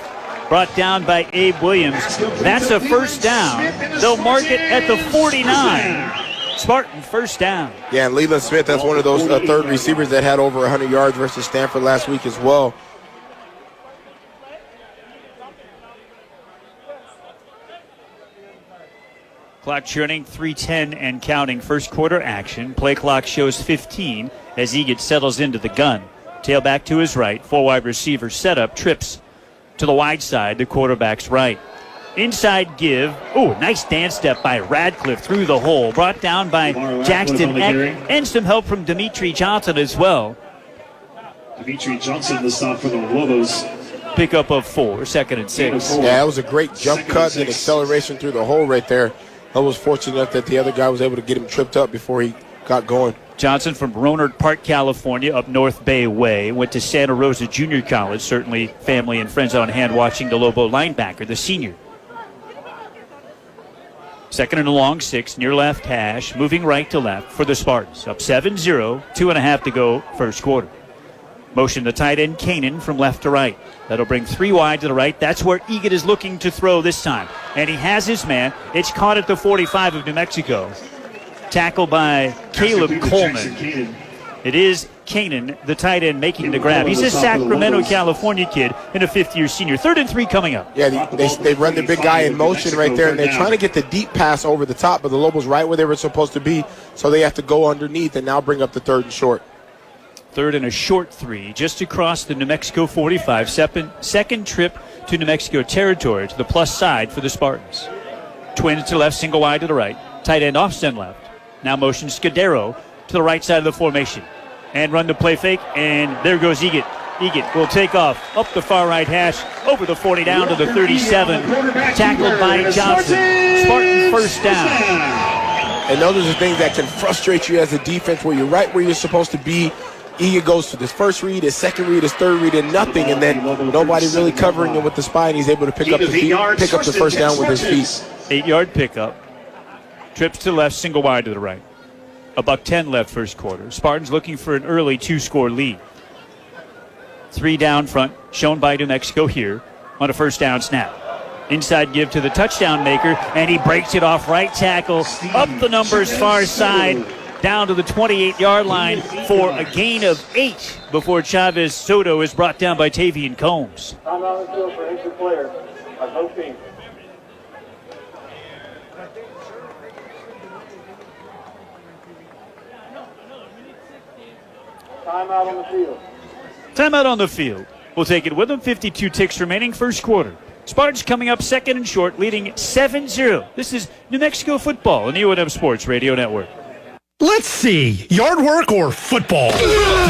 Brought down by Abe Williams. That's a first down. They'll mark it at the 49. Spartan first down. Yeah, and Leland Smith, that's one of those third receivers that had over 100 yards versus Stanford last week as well. Clock churning, 3:10 and counting. First quarter action. Play clock shows 15 as Egan settles into the gun. Tailback to his right. 4 wide receiver setup. Trips to the wide side. The quarterback's right. Inside give. Oh, nice dance step by Radcliffe through the hole. Brought down by Jackson Eck. And some help from Dimitri Johnson as well. Dimitri Johnson, the stop for the Lobos. Pickup of 4, 2nd and 6. Yeah, that was a great jump cut and acceleration through the hole right there. I was fortunate enough that the other guy was able to get him tripped up before he got going. Johnson from Rohnert Park, California, up North Bay Way. Went to Santa Rosa Junior College. Certainly family and friends on hand watching the Lobo linebacker, the senior. 2nd and a long, 6, near left hash. Moving right to left for the Spartans. Up 7-0, 2.5 to go, first quarter. Motion the tight end, Kanan, from left to right. That'll bring 3 wide to the right. That's where Egan is looking to throw this time. And he has his man. It's caught at the 45 of New Mexico. Tackled by Caleb Coleman. It is Kanan, the tight end, making the grab. He's a Sacramento, California kid and a fifth-year senior. 3rd and 3 coming up. Yeah, they run the big guy in motion right there, and they're trying to get the deep pass over the top, but the Lobos right where they were supposed to be, so they have to go underneath and now bring up the 3rd and short. 3rd and a short 3, just across the New Mexico 45. Second trip to New Mexico territory to the plus side for the Spartans. Twins to left, single wide to the right. Tight end off send left. Now motion Scudero to the right side of the formation. And run the play fake, and there goes Egan. Egan will take off up the far right hash, over the 40 down to the 37. Tackled by Johnson. Spartan first down. And those are the things that can frustrate you as a defense, where you're right where you're supposed to be. Egan goes to this first read, his second read, his third read, and nothing, and then nobody really covering him with the spy, and he's able to pick up the first down with his feet. 8-yard pickup. Trips to the left, single wide to the right. $1:10 left first quarter. Spartans looking for an early 2-score lead. 3 down front, shown by New Mexico here on a first down snap. Inside give to the touchdown maker, and he breaks it off right tackle, up the numbers far side, down to the 28-yard line for a gain of 8 before Chavez Soto is brought down by Tavian Combs. Time out the field for extra player by both teams. Timeout on the field. Timeout on the field. We'll take it with them. 52 ticks remaining first quarter. Spartans coming up 2nd and short, leading 7-0. This is New Mexico football on the UNM Sports Radio Network. Let's see, yard work or football?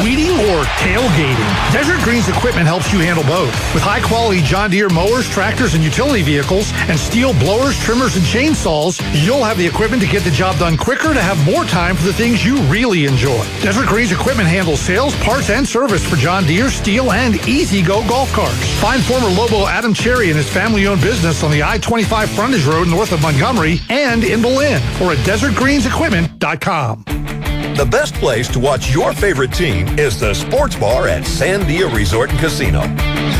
Weeding or tailgating? Desert Green's equipment helps you handle both. With high-quality John Deere mowers, tractors, and utility vehicles, and steel blowers, trimmers, and chainsaws, you'll have the equipment to get the job done quicker to have more time for the things you really enjoy. Desert Green's equipment handles sales, parts, and service for John Deere, Steel, and Easy Go golf carts. Find former Lobo Adam Cherry and his family-owned business on the I-25 frontage road north of Montgomery and in Berlin, or at desertgreensequipment.com. The best place to watch your favorite team is the sports bar at Sandia Resort and Casino.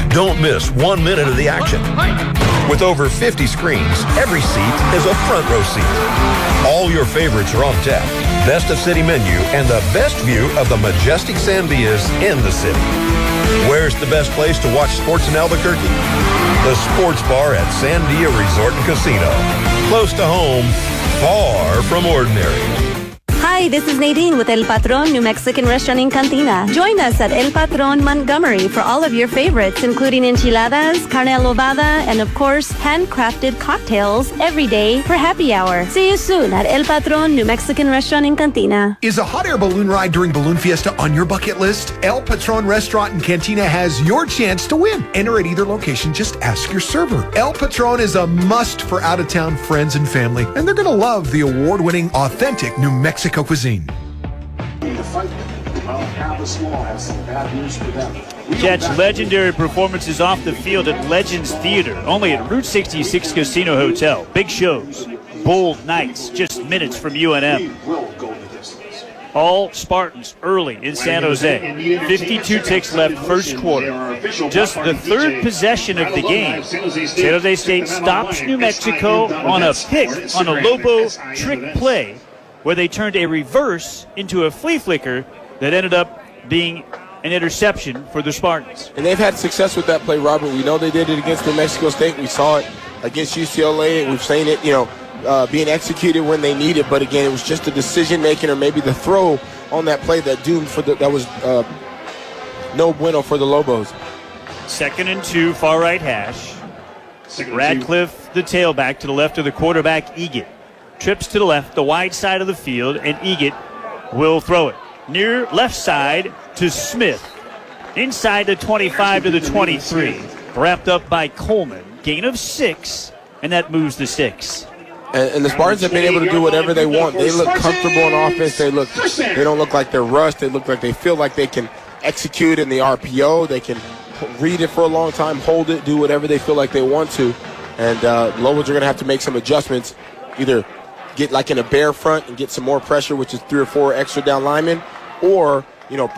Don't miss 1 minute of the action. With over 50 screens, every seat is a front row seat. All your favorites are on tap. Best of city menu and the best view of the majestic Sandias in the city. Where's the best place to watch sports in Albuquerque? The sports bar at Sandia Resort and Casino. Close to home, far from ordinary. Hi, this is Nadine with El Patron New Mexican Restaurant in Cantina. Join us at El Patron Montgomery for all of your favorites, including enchiladas, carne adobada, and of course, handcrafted cocktails every day for happy hour. See you soon at El Patron New Mexican Restaurant in Cantina. Is a hot air balloon ride during Balloon Fiesta on your bucket list? El Patron Restaurant in Cantina has your chance to win. Enter at either location, just ask your server. El Patron is a must for out-of-town friends and family, and they're going to love the award-winning, authentic New Mexico cuisine. Catch legendary performances off the field at Legends Theater, only at Route 66 Casino Hotel. Big shows, bold nights, just minutes from UNM. All Spartans early in San Jose. 52 ticks left first quarter. Just the third possession of the game. San Jose State stops New Mexico on a pick, on a Lobo trick play, where they turned a reverse into a flea flicker that ended up being an interception for the Spartans. And they've had success with that play, Robert. We know they did it against New Mexico State. We saw it against UCLA. We've seen it, being executed when they need it. But again, it was just the decision-making or maybe the throw on that play that doomed that was no bueno for the Lobos. 2nd and 2, far right hash. Radcliffe, the tailback, to the left of the quarterback, Egan. Trips to the left, the wide side of the field, and Egan will throw it. Near left side to Smith. Inside the 25 to the 23. Wrapped up by Coleman. Gain of 6, and that moves the 6. And the Spartans have been able to do whatever they want. They look comfortable on offense. They don't look like they're rushed. They look like they feel like they can execute in the RPO. They can read it for a long time, hold it, do whatever they feel like they want to. And Lobos are going to have to make some adjustments, either get like in a bear front and get some more pressure, which is 3 or 4 extra down linemen, or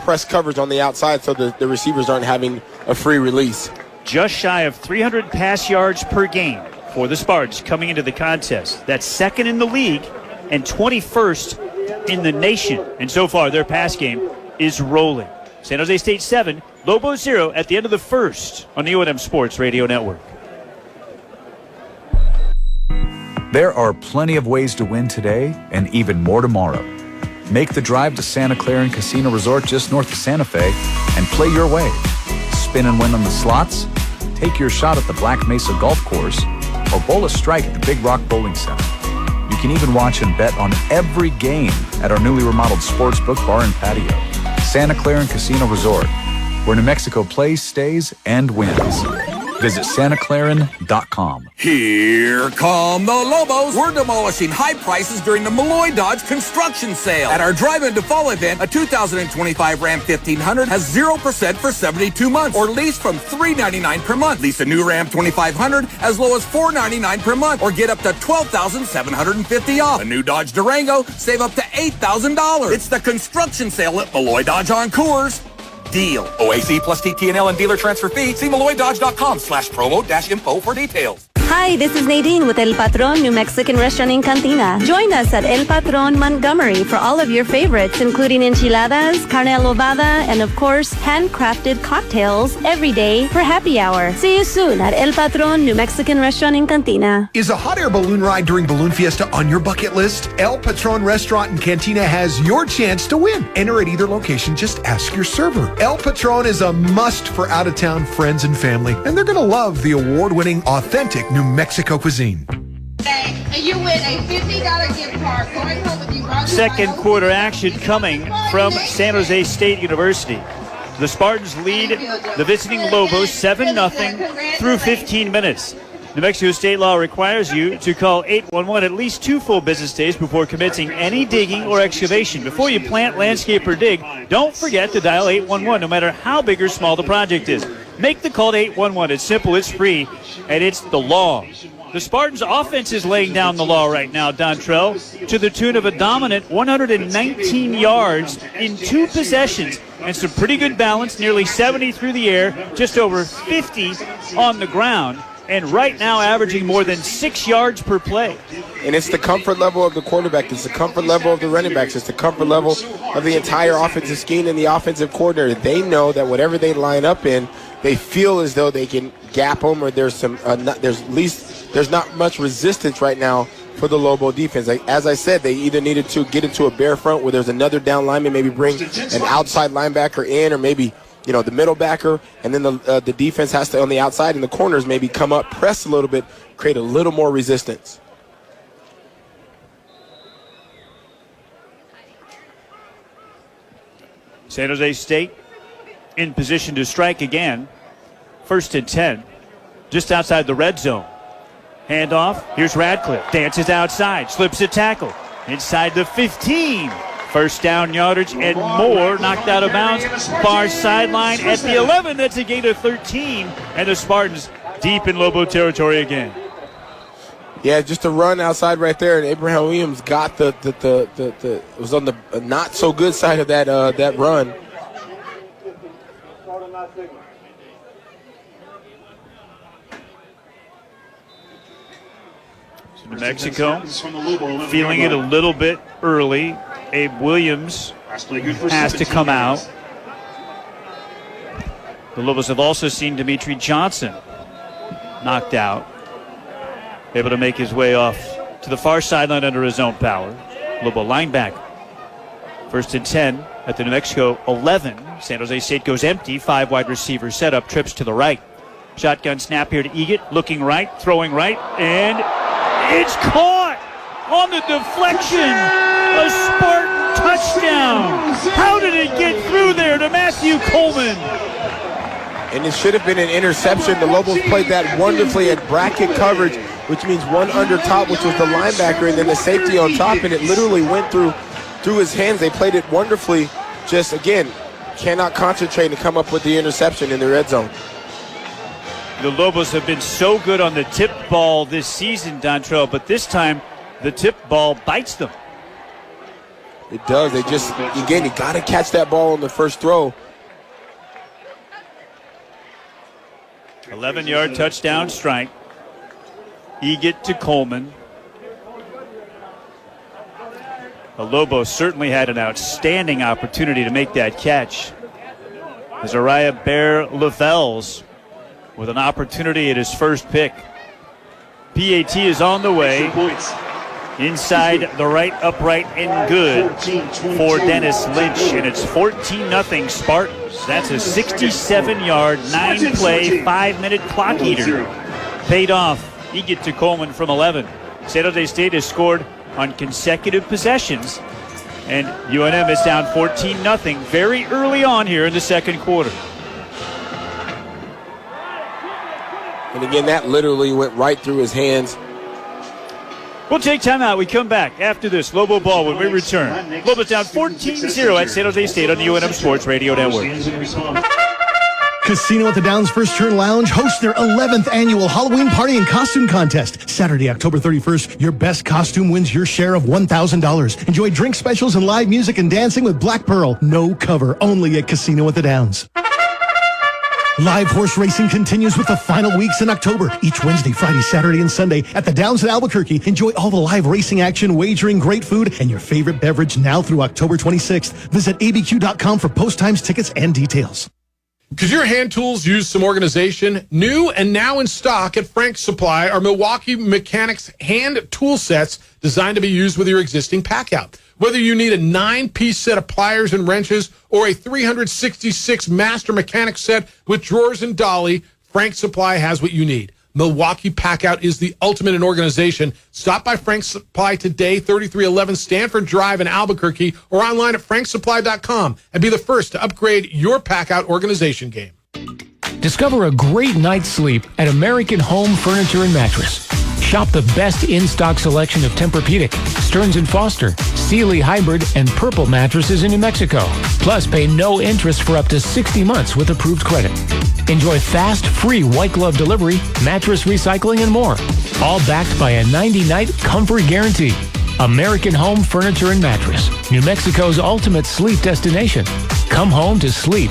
press coverage on the outside so the receivers aren't having a free release. Just shy of 300 pass yards per game for the Spartans coming into the contest. That's 2nd in the league and 21st in the nation. And so far, their pass game is rolling. San Jose State 7, Lobos 0 at the end of the first on the UNM Sports Radio Network. There are plenty of ways to win today and even more tomorrow. Make the drive to Santa Clara Casino Resort just north of Santa Fe and play your way. Spin and win on the slots, take your shot at the Black Mesa Golf Course, or bowl a strike at the Big Rock Bowling Center. You can even watch and bet on every game at our newly remodeled sportsbook bar and patio. Santa Clara Casino Resort, where New Mexico plays, stays, and wins. Visit SantaClaran.com. Here come the Lobos. We're demolishing high prices during the Malloy Dodge construction sale. At our drive-in to fall event, a 2025 Ram 1500 has 0% for 72 months or lease from $399 per month. Lease a new Ram 2500 as low as $499 per month or get up to $12,750 off. A new Dodge Durango, save up to $8,000. It's the construction sale at Malloy Dodge on Coors. Deal. OAC plus TTNL and dealer transfer fee. See MalloyDodge.com/promo-info for details. Hi, this is Nadine with El Patron New Mexican Restaurant in Cantina. Join us at El Patron Montgomery for all of your favorites, including enchiladas, carne adobada, and of course, handcrafted cocktails every day for happy hour. See you soon at El Patron New Mexican Restaurant in Cantina. Is a hot air balloon ride during Balloon Fiesta on your bucket list? El Patron Restaurant and Cantina has your chance to win. Enter at either location, just ask your server. El Patron is a must for out-of-town friends and family, and they're going to love the award-winning, authentic New Mexico cuisine. And you win a $50 gift card going home with you. Second quarter action coming from San Jose State University. The Spartans lead the visiting Lobos 7-0 through 15 minutes. New Mexico state law requires you to call 811 at least 2 full business days before commencing any digging or excavation. Before you plant, landscape, or dig, don't forget to dial 811 no matter how big or small the project is. Make the call to 811. It's simple, it's free, and it's the law. The Spartans' offense is laying down the law right now, Dontrell, to the tune of a dominant 119 yards in 2 possessions and some pretty good balance, nearly 70 through the air, just over 50 on the ground, and right now averaging more than 6 yards per play. And it's the comfort level of the quarterback. It's the comfort level of the running backs. It's the comfort level of the entire offensive scheme and the offensive coordinator. They know that whatever they line up in, they feel as though they can gap them, or there's not much resistance right now for the Lobo defense. Like, as I said, they either needed to get into a bare front where there's another down lineman, maybe bring an outside linebacker in, or maybe the middle backer, and then the defense has to, on the outside and the corners, maybe come up, press a little bit, create a little more resistance. San Jose State in position to strike again. 1st and 10, just outside the red zone. Handoff, here's Radcliffe, dances outside, slips a tackle, inside the 15. First down yardage and more, knocked out of bounds. Far sideline at the 11. That's a gain of 13. And the Spartans deep in Lobo territory again. Yeah, just a run outside right there, and Abraham Williams got the was on the not so good side of that run. So New Mexico feeling it a little bit early. Abe Williams has to come out. The Lobos have also seen Dimitri Johnson knocked out. Able to make his way off to the far sideline under his own power. Lobo linebacker. 1st and 10 at the New Mexico 11. San Jose State goes empty. 5 wide receivers set up, trips to the right. Shotgun snap here to Egan. Looking right, throwing right, and it's caught on the deflection. A Spartan touchdown. How did it get through there to Matthew Coleman? And it should have been an interception. The Lobos played that wonderfully at bracket coverage, which means one under top, which was the linebacker, and then the safety on top, and it literally went through his hands. They played it wonderfully. Just, again, cannot concentrate and come up with the interception in the red zone. The Lobos have been so good on the tip ball this season, Dontrell, but this time the tip ball bites them. It does. They just, again, you got to catch that ball on the first throw. 11-yard touchdown strike. Egan to Coleman. The Lobos certainly had an outstanding opportunity to make that catch. Azariah Bear-Lavelles with an opportunity at his first pick. PAT is on the way. Inside the right upright and good for Dennis Lynch, and it's 14-0 Spartans. That's a 67-yard, 9-play, 5-minute clock eater. Paid off. He gets to Coleman from 11. San Jose State has scored on consecutive possessions, and UNM is down 14-0 very early on here in the second quarter. And again, that literally went right through his hands. We'll take time out. We come back after this Lobo ball when we return. Lobos down 14-0 at San Jose State on the UNM Sports Radio Network. Casino at the Downs First Turn Lounge hosts their 11th annual Halloween Party and Costume Contest. Saturday, October 31st, your best costume wins your share of $1,000. Enjoy drink specials and live music and dancing with Black Pearl. No cover, only at Casino at the Downs. Live horse racing continues with the final weeks in October. Each Wednesday, Friday, Saturday, and Sunday at the Downs at Albuquerque. Enjoy all the live racing action, wagering, great food, and your favorite beverage now through October 26th. Visit abq.com for post times, tickets, and details. Because your hand tools use some organization, new and now in stock at Frank's Supply are Milwaukee Mechanics hand tool sets designed to be used with your existing pack-out. Whether you need a 9-piece set of pliers and wrenches or a 366 master mechanic set with drawers and dolly, Frank's Supply has what you need. Milwaukee Packout is the ultimate in organization. Stop by Frank's Supply today, 3311 Stanford Drive in Albuquerque, or online at franksupply.com and be the first to upgrade your Packout organization game. Discover a great night's sleep at American Home Furniture and Mattress. Shop the best in-stock selection of Tempur-Pedic, Stearns & Foster, Sealy Hybrid, and Purple mattresses in New Mexico. Plus, pay no interest for up to 60 months with approved credit. Enjoy fast, free white glove delivery, mattress recycling, and more. All backed by a 90-night comfort guarantee. American Home Furniture and Mattress, New Mexico's ultimate sleep destination. Come home to sleep.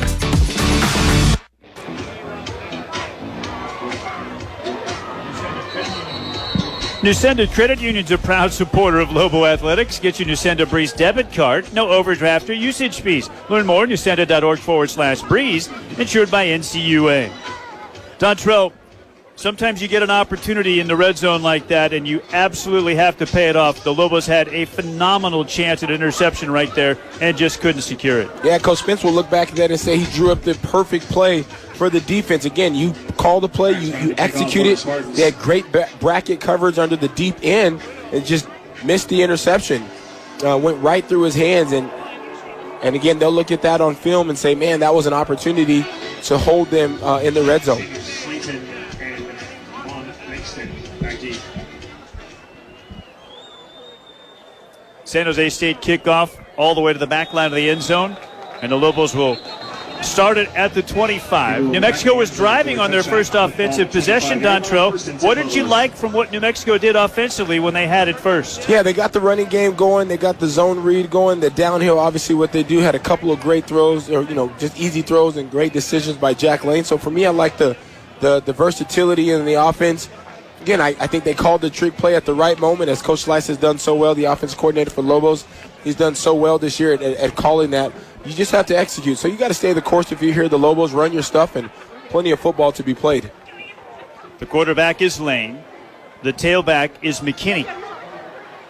Nusenda Credit Union's a proud supporter of Lobo Athletics. Get your Nusenda Breeze debit card. No overdraft or usage fees. Learn more at nusenda.org/breeze. Insured by NCUA. Dontrell, sometimes you get an opportunity in the red zone like that, and you absolutely have to pay it off. The Lobos had a phenomenal chance at interception right there and just couldn't secure it. Yeah, Coach Spence will look back at that and say he drew up the perfect play for the defense. Again, you call the play, you execute it. They had great bracket coverage under the deep end and just missed the interception. Went right through his hands. And again, they'll look at that on film and say, man, that was an opportunity to hold them in the red zone. San Jose State kickoff all the way to the back line of the end zone, and the Lobos will start it at the 25. New Mexico was driving on their first offensive possession, Dontrell. What did you like from what New Mexico did offensively when they had it first? Yeah, they got the running game going. They got the zone read going. The downhill, obviously, what they do, had a couple of great throws, or, just easy throws and great decisions by Jack Lane. So for me, I like the versatility in the offense. Again, I think they called the trick play at the right moment, as Coach Slice has done so well, the offense coordinator for Lobos. He's done so well this year at calling that. You just have to execute. So you got to stay the course if you hear the Lobos, run your stuff, and plenty of football to be played. The quarterback is Lane. The tailback is McKinney.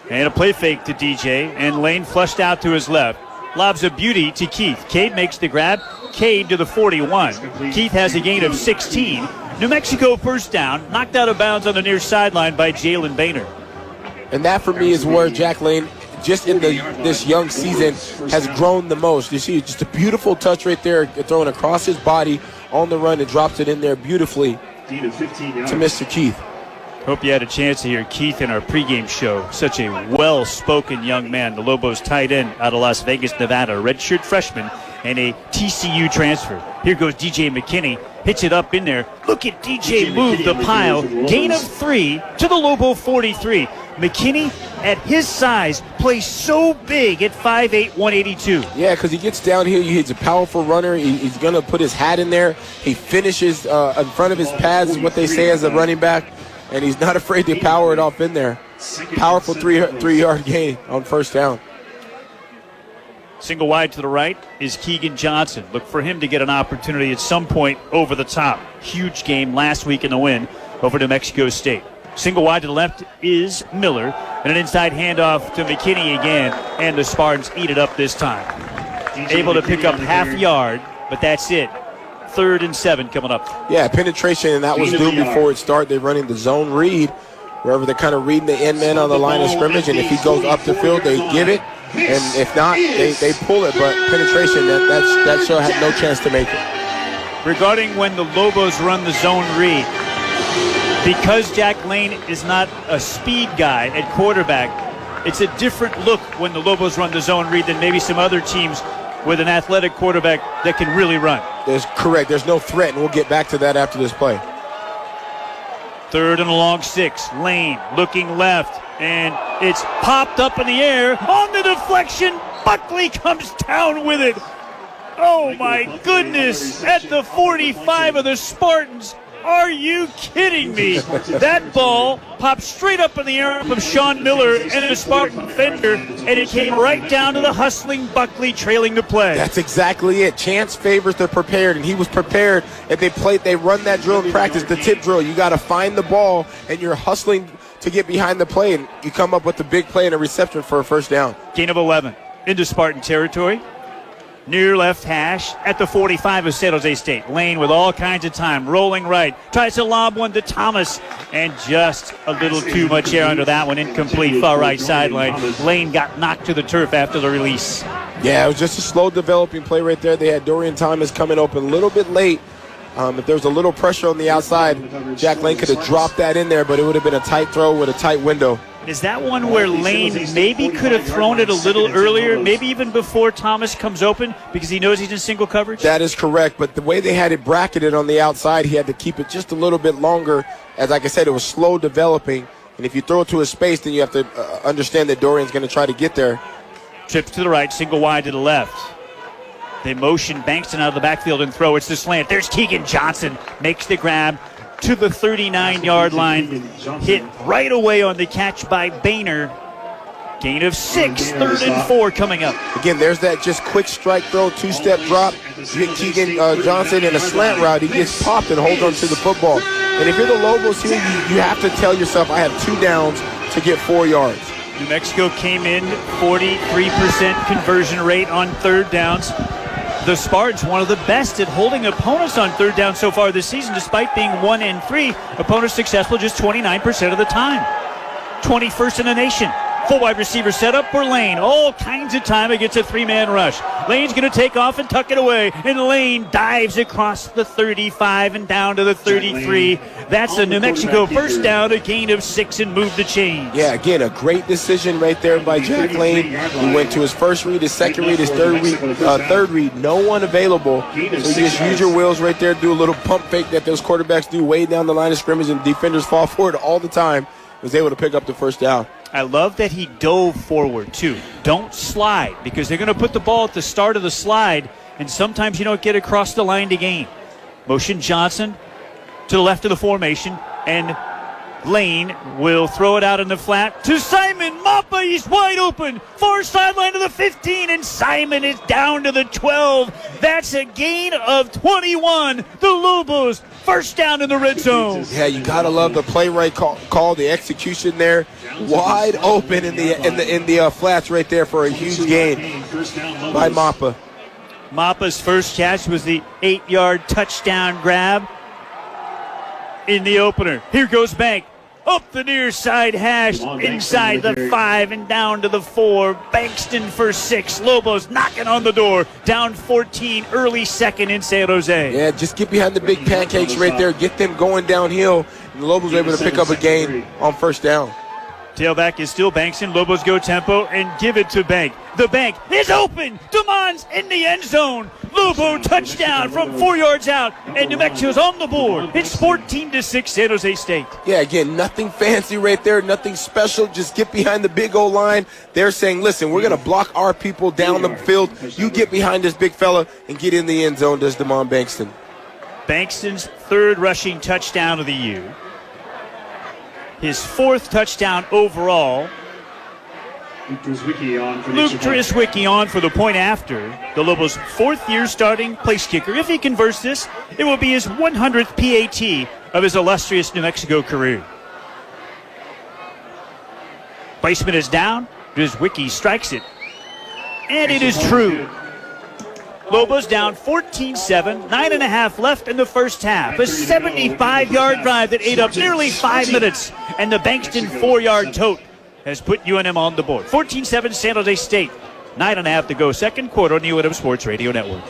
And a play fake to DJ, and Lane flushed out to his left. Lobs a beauty to Keith. Cade makes the grab. Cade to the 41. Keith has a gain of 16. New Mexico first down, knocked out of bounds on the near sideline by Jalen Boehner. And that, for me, is where Jack Lane, just in this young season, has grown the most. You see just a beautiful touch right there, thrown across his body on the run and drops it in there beautifully to Mr. Keith. Hope you had a chance to hear Keith in our pregame show. Such a well-spoken young man. The Lobos tight end out of Las Vegas, Nevada, redshirt freshman and a TCU transfer. Here goes DJ McKinney. Hits it up in there. Look at DJ move the pile. Gain of 3 to the Lobo 43. McKinney, at his size, plays so big at 5'8", 182. Yeah, because he gets down here. He's a powerful runner. He's going to put his hat in there. He finishes in front of his pads, is what they say as a running back. And he's not afraid to power it off in there. Powerful 3-yard gain on first down. Single wide to the right is Keegan Johnson. Look for him to get an opportunity at some point over the top. Huge game last week in the win over New Mexico State. Single wide to the left is Miller. And an inside handoff to McKinney again. And the Spartans eat it up this time. Able to pick up half yard, but that's it. 3rd and 7 coming up. Yeah, penetration, and that was due before it started. They're running the zone read, wherever they're kind of reading the end man on the line of scrimmage, and if he goes up the field, they give it, and if not, they pull it. But penetration, that show had no chance to make it. Regarding when the Lobos run the zone read, because Jack Lane is not a speed guy at quarterback, it's a different look when the Lobos run the zone read than maybe some other teams with an athletic quarterback that can really run. That's correct. There's no threat, and we'll get back to that after this play. 3rd and a long 6. Lane looking left, and it's popped up in the air on the deflection. Buckley comes down with it. Oh my goodness, at the 45 of the Spartans. Are you kidding me? That ball popped straight up in the air from Sean Miller and the Spartan defender, and it came right down to the hustling Buckley trailing the play. That's exactly it. Chance favors the prepared, and he was prepared. If they run that drill in practice, the tip drill. You got to find the ball, and you're hustling to get behind the play, and you come up with a big play and a reception for a first down. Gain of 11 into Spartan territory. Near left hash at the 45 of San Jose State. Lane with all kinds of time, rolling right, tries to lob one to Thomas, and just a little too much air under that one. Incomplete, far right sideline. Lane got knocked to the turf after the release. Yeah, it was just a slow developing play right there. They had Dorian Thomas coming open a little bit late. If there was a little pressure on the outside, Jack Lane could have dropped that in there, but it would have been a tight throw with a tight window. Is that one where Lane maybe could have thrown it a little earlier, maybe even before Thomas comes open because he knows he's in single coverage? That is correct, but the way they had it bracketed on the outside, he had to keep it just a little bit longer. As like I said, it was slow developing, and if you throw it to a space, then you have to understand that Dorian's going to try to get there. Trips to the right, single wide to the left. They motion Bankston out of the backfield and throw. It's the slant. There's Keegan Johnson, makes the grab to the 39-yard line. Hit right away on the catch by Boehner. Gain of 6, 3rd and 4 coming up. Again, there's that just quick strike throw, 2-step drop. You get Keegan Johnson in a slant route. He gets popped and holds on to the football. And if you're the Lobos here, you have to tell yourself, I have 2 downs to get 4 yards. New Mexico came in 43% conversion rate on 3rd downs. The Spartans, one of the best at holding opponents on 3rd down so far this season, despite being 1-3. Opponents successful just 29% of the time. 21st in the nation. Full wide receiver setup for Lane. All kinds of time against a 3-man rush. Lane's going to take off and tuck it away. And Lane dives across the 35 and down to the 33. That's a New Mexico first down, a gain of 6 and move the chains. Yeah, again, a great decision right there by Jack Lane. He went to his first read, his second read, his third read. No one available. So you just use your wheels right there, do a little pump fake that those quarterbacks do way down the line of scrimmage, and defenders fall for it all the time. Was able to pick up the first down. I love that he dove forward, too. Don't slide, because they're going to put the ball at the start of the slide, and sometimes you don't get across the line to gain. Motion Johnson to the left of the formation, and Lane will throw it out in the flat to Simon Mappa. He's wide open. Far sideline to the 15, and Simon is down to the 12. That's a gain of 21. The Lobos first down in the red zone. Yeah, you gotta love the play right call, the execution there, wide open in the flats right there for a huge gain by Mappa. Mappa's first catch was the 8-yard touchdown grab in the opener. Here goes Bank. Up the near side hash, inside the 5 and down to the 4. Bankston for 6. Lobos knocking on the door. Down 14, early second in San Jose. Yeah, just get behind the big pancakes right there. Get them going downhill. And the Lobos are able to pick up a gain on first down. Tailback is still Bankston. Lobos go tempo and give it to Bank. The Bank is open. Demond's in the end zone. Lobo touchdown from 4 yards out. And New Mexico's on the board. It's 14-6 San Jose State. Yeah, again, nothing fancy right there. Nothing special. Just get behind the big old line. They're saying, listen, we're going to block our people down the field. You get behind this big fella and get in the end zone, does Demond Bankston. Bankston's 3rd rushing touchdown of the year. His 4th touchdown overall. Luke Driswicki on for the point after. The Lobos' fourth-year starting place kicker. If he converts this, it will be his 100th PAT of his illustrious New Mexico career. Placement is down. Driswicki strikes it. And it is true. Lobos down 14-7, 9.5 left in the first half. A 75-yard drive that ate up nearly 5 minutes. And the Bankston 4-yard tote has put UNM on the board. 14-7 San Jose State. 9.5 to go. Second quarter on the UNM Sports Radio Network.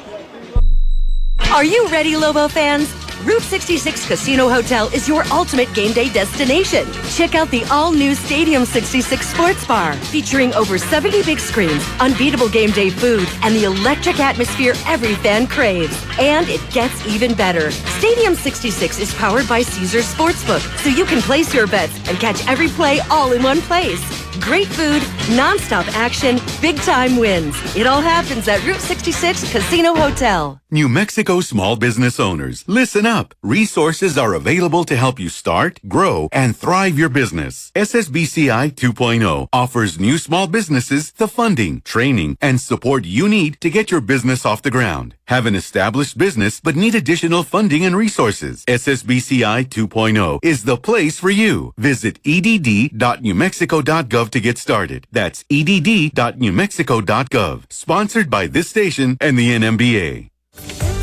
Are you ready, Lobo fans? Route 66 Casino Hotel is your ultimate game day destination. Check out the all-new Stadium 66 Sports Bar, featuring over 70 big screens, unbeatable game day food, and the electric atmosphere every fan craves. And it gets even better. Stadium 66 is powered by Caesars Sportsbook, so you can place your bets and catch every play all in one place. Great food, non-stop action, big-time wins. It all happens at Route 66 Casino Hotel. New Mexico small business owners, listen up. Resources are available to help you start, grow, and thrive your business. SSBCI 2.0 offers new small businesses the funding, training, and support you need to get your business off the ground. Have an established business but need additional funding and resources? SSBCI 2.0 is the place for you. Visit edd.newmexico.gov to get started. That's edd.newmexico.gov. Sponsored by this station and the NMBA.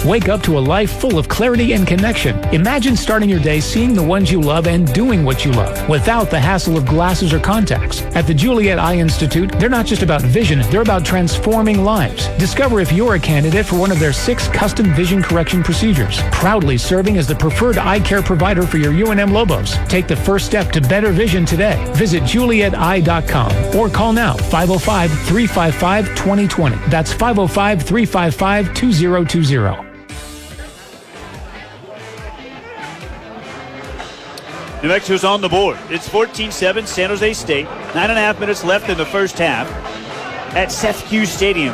Wake up to a life full of clarity and connection. Imagine starting your day seeing the ones you love and doing what you love without the hassle of glasses or contacts. At the Juliet Eye Institute, they're not just about vision, they're about transforming lives. Discover if you're a candidate for one of their 6 custom vision correction procedures. Proudly serving as the preferred eye care provider for your UNM Lobos. Take the first step to better vision today. Visit julieteye.com or call now 505-355-2020. That's 505-355-2020. New Mexico's on the board. It's 14-7 San Jose State. 9.5 minutes left in the first half at Seth Hughes Stadium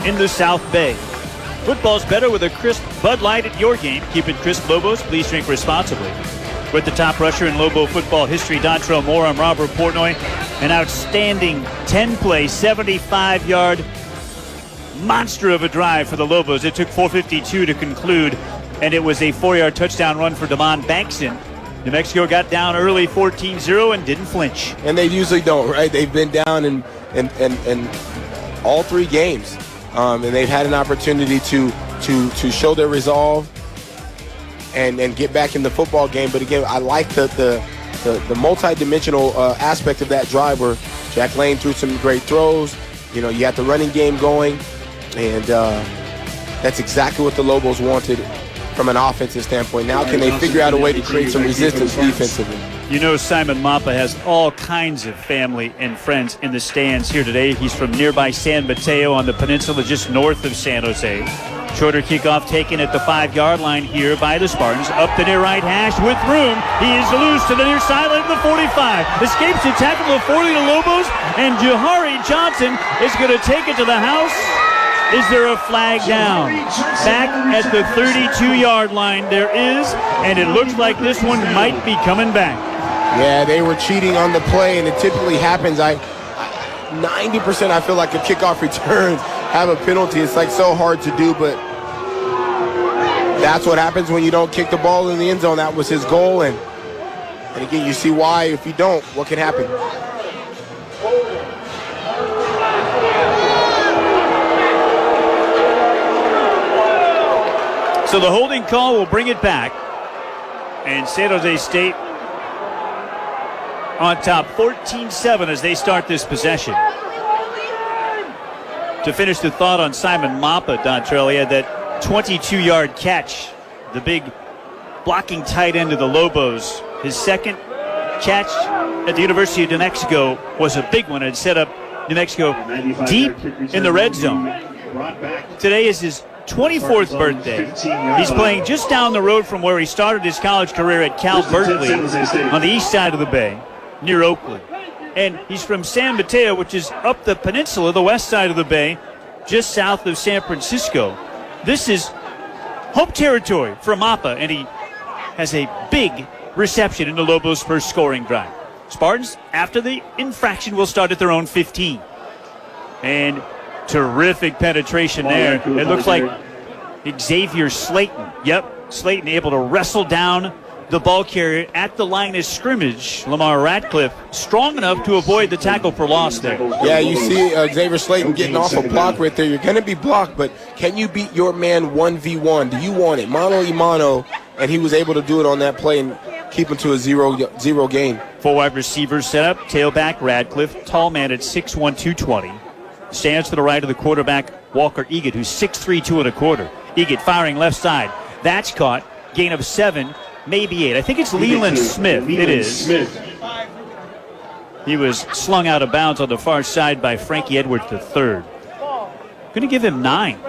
in the South Bay. Football's better with a crisp Bud Light at your game. Keep it crisp, Lobos. Please drink responsibly. With the top rusher in Lobo football history, Dontrell Moore, I'm Robert Portnoy. An outstanding 10-play, 75-yard monster of a drive for the Lobos. It took 4:52 to conclude, and it was a 4-yard touchdown run for Damon Bankston. New Mexico got down early 14-0 and didn't flinch. And they usually don't, right? They've been down in all 3 games. And they've had an opportunity to show their resolve and get back in the football game. But again, I like the multi-dimensional aspect of that drive where Jack Lane threw some great throws. You know, you had the running game going. And that's exactly what the Lobos wanted from an offensive standpoint. Now can they figure out a way to create some resistance defensively? You know Simon Mappa has all kinds of family and friends in the stands here today. He's from nearby San Mateo on the peninsula just north of San Jose. Shorter kickoff taken at the 5-yard line here by the Spartans. Up the near right hash with room. He is loose to the near sideline of the 45. Escapes the tackle of 40 to Lobos, and Jahari Johnson is going to take it to the house. Is there a flag down? Back at the 32-yard line there is, and it looks like this one might be coming back. Yeah, they were cheating on the play, and it typically happens. 90% I feel like if kickoff returns have a penalty. It's like so hard to do, but that's what happens when you don't kick the ball in the end zone. That was his goal, and again, you see why if you don't, what can happen. So the holding call will bring it back. And San Jose State on top 14-7 as they start this possession. To finish the thought on Simon Mappa, Dontrell, he had that 22-yard catch. The big blocking tight end of the Lobos. His second catch at the University of New Mexico was a big one. It set up New Mexico deep in the red zone. Today is his 24th birthday. He's playing just down the road from where he started his college career at Cal Berkeley on the east side of the bay, near Oakland. And he's from San Mateo, which is up the peninsula, the west side of the bay, just south of San Francisco. This is home territory for Mappa, and he has a big reception in the Lobos' first scoring drive. Spartans, after the infraction, will start at their own 15. And terrific penetration there. It looks like Xavier Slayton. Yep, Slayton able to wrestle down the ball carrier at the line of scrimmage. Lamar Ratcliffe strong enough to avoid the tackle for loss there. Yeah, you see Xavier Slayton getting off a block right there. You're going to be blocked, but can you beat your man 1v1? Do you want it? Mano y mano, and he was able to do it on that play and keep him to a zero gain. 4 wide receivers set up. Tailback Radcliffe, tall man at 6'1", 220. Stands to the right of the quarterback, Walker Egan, who's 6'3", 2.25. Egan firing left side. That's caught. Gain of 7, maybe 8. I think it's Leland Smith. It is. He was slung out of bounds on the far side by Frankie Edwards III. Going to give him 9.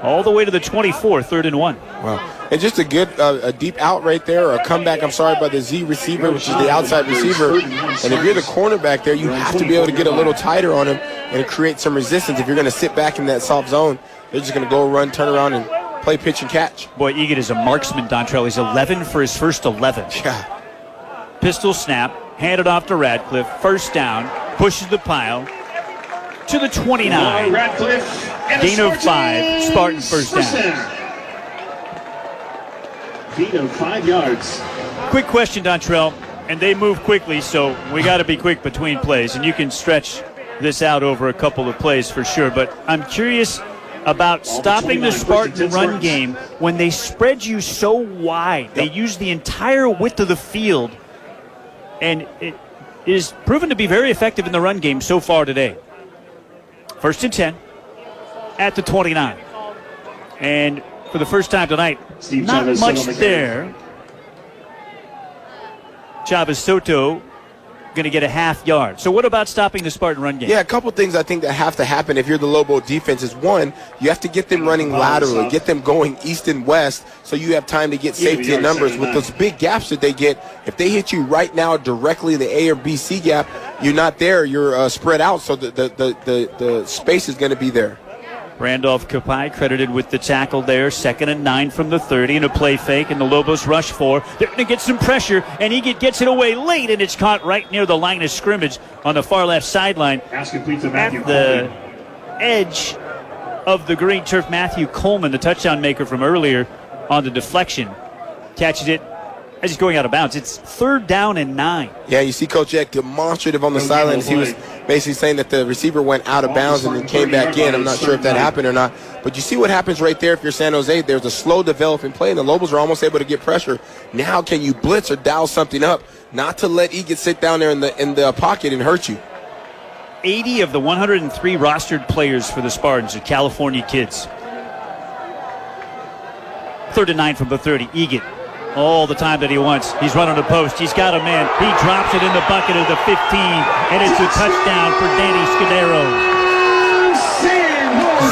All the way to the 24, 3rd and 1. Wow. And just a good a deep out right there, or a comeback, by the Z receiver, which is the outside receiver. And if you're the cornerback there, you have to be able to get a little tighter on him and create some resistance. If you're going to sit back in that soft zone, they're just going to go run, turn around, and play pitch and catch. Boy, Egan is a marksman, Dontrell. He's 11 for his first 11. Yeah. Pistol snap, handed off to Radcliffe. First down, pushes the pile to the 29. Gain of 5, Spartan first down. Gain of 5 yards. Quick question, Dontrell, and they move quickly, so we got to be quick between plays, and you can stretch this out over a couple of plays for sure, but I'm curious about stopping the Spartan run game when they spread you so wide. They use the entire width of the field, and it is proven to be very effective in the run game so far today. 1st and 10 at the 29. And for the first time tonight, not much there. Chavez Soto going to get a half yard. So what about stopping the Spartan run game? Yeah, a couple things I think that have to happen if you're the Lobo defense is, one, you have to get them running laterally, get them going east and west so you have time to get safety in numbers. With those big gaps that they get, if they hit you right now directly in the A or B, C gap, you're not there. You're spread out, so the space is going to be there. Randolph Kapai credited with the tackle there. 2nd and 9 from the 30 and a play fake, and the Lobos rush 4. They're going to get some pressure, and Egan gets it away late, and it's caught right near the line of scrimmage on the far left sideline. At the edge of the green turf, Matthew Coleman, the touchdown maker from earlier, on the deflection, catches it as he's going out of bounds. It's 3rd down and 9. Yeah, you see Coach Eck demonstrative on the sidelines. He was basically saying that the receiver went out of bounds and then came back in. I'm not sure if that happened or not. But you see what happens right there if you're San Jose. There's a slow developing play, and the Lobos are almost able to get pressure. Now can you blitz or dial something up, not to let Egan sit down there in the pocket and hurt you. 80 of the 103 rostered players for the Spartans are California kids. 3rd and 9 from the 30. Egan. All the time that he wants. He's running the post. He's got a man. He drops it in the bucket of the 15, and it's a touchdown for Danny Scudero.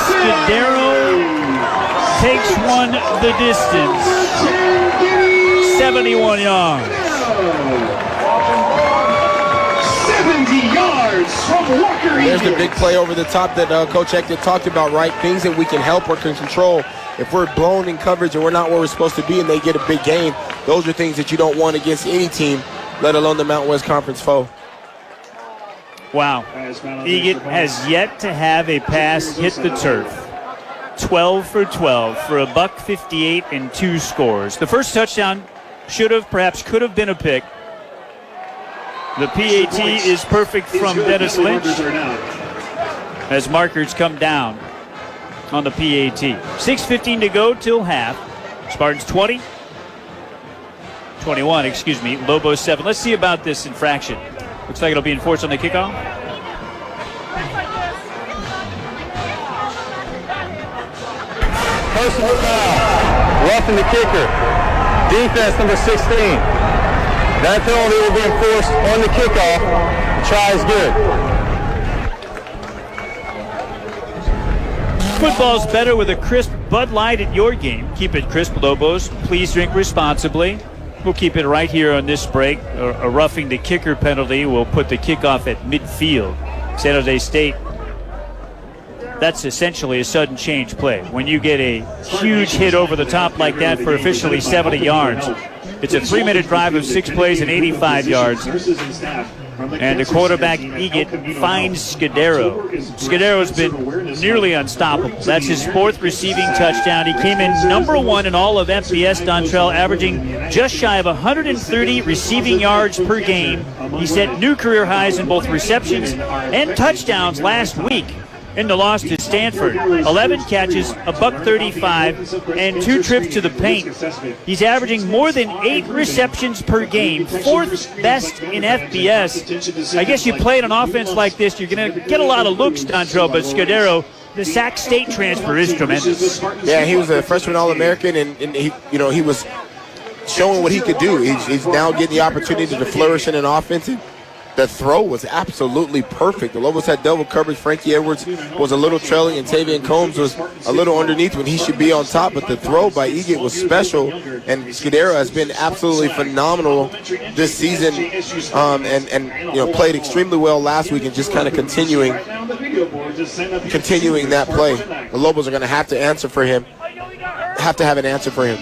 Scudero takes one the distance. 71 yards. 70 yards from Walker. There's the big play over the top that Coach Hector talked about, right? Things that we can help or can control. If we're blown in coverage and we're not where we're supposed to be and they get a big gain, those are things that you don't want against any team, let alone the Mountain West Conference foe. Wow. Egan has yet to have a pass hit the turf. 12 for 12 for a $158 and 2 scores. The first touchdown perhaps could have been a pick. The PAT is perfect from Dennis Lynch as markers come down on the PAT. 6:15 to go till half. Spartans 20. 21, Lobos 7. Let's see about this infraction. Looks like it'll be enforced on the kickoff. Personal foul. Roughing the kicker. Defense number 16. That penalty will be enforced on the kickoff. The try is good. Football's better with a crisp Bud Light at your game. Keep it crisp, Lobos. Please drink responsibly. We'll keep it right here on this break. A roughing the kicker penalty will put the kickoff at midfield. San Jose State That's essentially a sudden change play. When you get a huge hit over the top like that for officially 70 yards, it's a 3-minute drive of 6 plays and 85 yards. And the quarterback, Egit, finds Scudero. Scudero's been nearly unstoppable. That's his 4th receiving touchdown. He came in number 1 in all of FBS, Dontrell, averaging just shy of 130 receiving yards per game. He set new career highs in both receptions and touchdowns last week in the loss to Stanford. 11 catches, $135, and 2 trips to the paint. He's averaging more than 8 receptions per game, 4th best in FBS. I guess you play an offense like this, you're going to get a lot of looks, Dontrell, but Scudero, the Sac State transfer, is tremendous. Yeah, he was a freshman All-American, and he was showing what he could do. He's now getting the opportunity to flourish in an offense. The throw was absolutely perfect. The Lobos had double coverage. Frankie Edwards was a little trailing, and Tavian Combs was a little underneath when he should be on top. But the throw by Egit was special, and Scudero has been absolutely phenomenal this season, and played extremely well last week, and just kind of continuing that play. The Lobos are going to have to answer for him. Have to have an answer for him.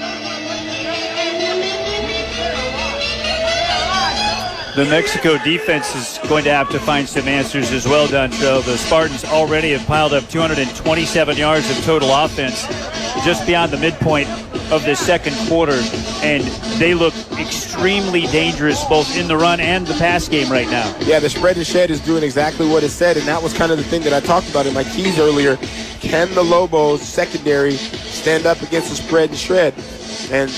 The Mexico defense is going to have to find some answers as well, Dontrell. The Spartans already have piled up 227 yards of total offense just beyond the midpoint of the second quarter, and they look extremely dangerous both in the run and the pass game right now. Yeah, the spread and shed is doing exactly what it said, and that was kind of the thing that I talked about in my keys earlier. Can the Lobos secondary stand up against the spread and shred? And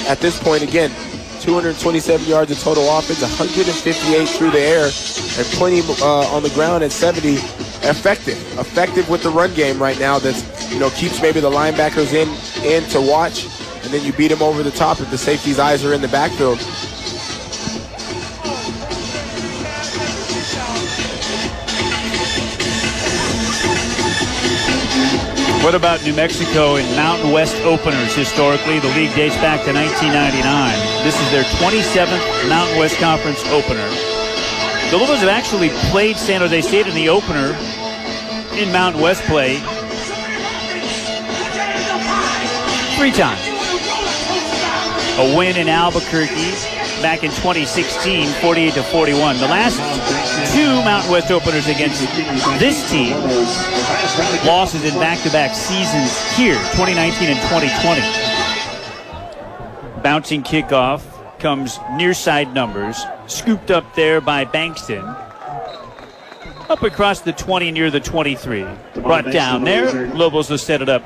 at this point, again, 227 yards of total offense, 158 through the air, and plenty on the ground at 70. Effective with the run game right now. That keeps maybe the linebackers in to watch, and then you beat them over the top if the safety's eyes are in the backfield. What about New Mexico in Mountain West openers historically? The league dates back to 1999. This is their 27th Mountain West Conference opener. The Lobos have actually played San Jose State in the opener in Mountain West play 3 times. A win in Albuquerque back in 2016, 48-41. The last 2 Mountain West openers against this team, losses in back-to-back seasons here, 2019 and 2020. Bouncing kickoff comes near side numbers, scooped up there by Bankston. Up across the 20 near the 23. Brought down there. Lobos will set it up.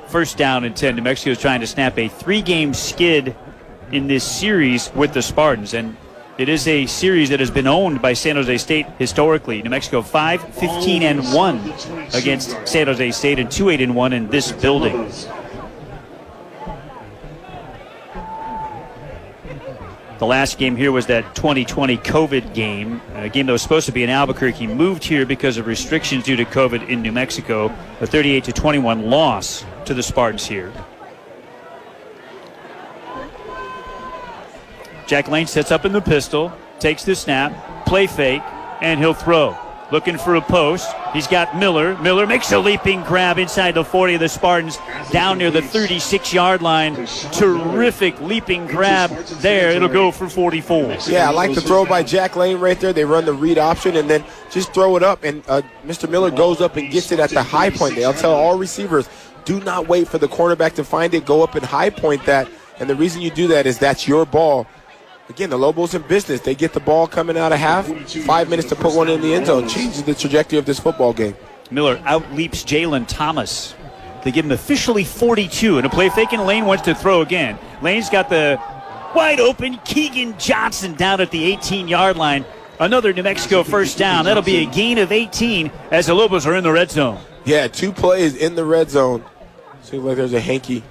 First down and 10. New Mexico is trying to snap a 3-game skid in this series with the Spartans, and it is a series that has been owned by San Jose State historically. New Mexico 5-15-1 against San Jose State and 2-8-1 in this building. The last game here was that 2020 COVID game, a game that was supposed to be in Albuquerque, moved here because of restrictions due to COVID in New Mexico. A 38-21 loss to the Spartans here. Jack Lane sets up in the pistol, takes the snap, play fake, and he'll throw. Looking for a post. He's got Miller. Miller makes a leaping grab inside the 40 of the Spartans, down near the 36-yard line. Terrific leaping grab there. It'll go for 44. Yeah, I like the throw by Jack Lane right there. They run the read option and then just throw it up. And Mr. Miller goes up and gets it at the high point. They'll tell all receivers, do not wait for the cornerback to find it. Go up and high point that. And the reason you do that is that's your ball. Again, the Lobos in business. They get the ball coming out of half. 5 minutes to put one in the end zone. Changes the trajectory of this football game. Miller out-leaps Jalen Thomas. They give him officially 42. And a play fake, and Lane wants to throw again. Lane's got the wide-open Keegan Johnson down at the 18-yard line. Another New Mexico first down. That'll be a gain of 18 as the Lobos are in the red zone. Yeah, 2 plays in the red zone. Seems like there's a hanky.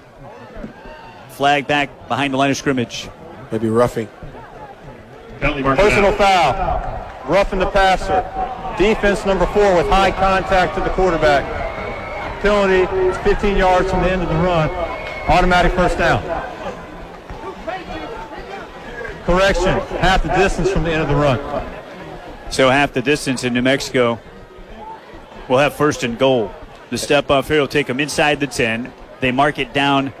Flag back behind the line of scrimmage. Maybe roughing. Personal foul. Roughing the passer. Defense number 4 with high contact to the quarterback. Penalty is 15 yards from the end of the run. Automatic first down. Correction, half the distance from the end of the run. So half the distance in New Mexico will have first and goal. The step off here will take them inside the 10. They mark it down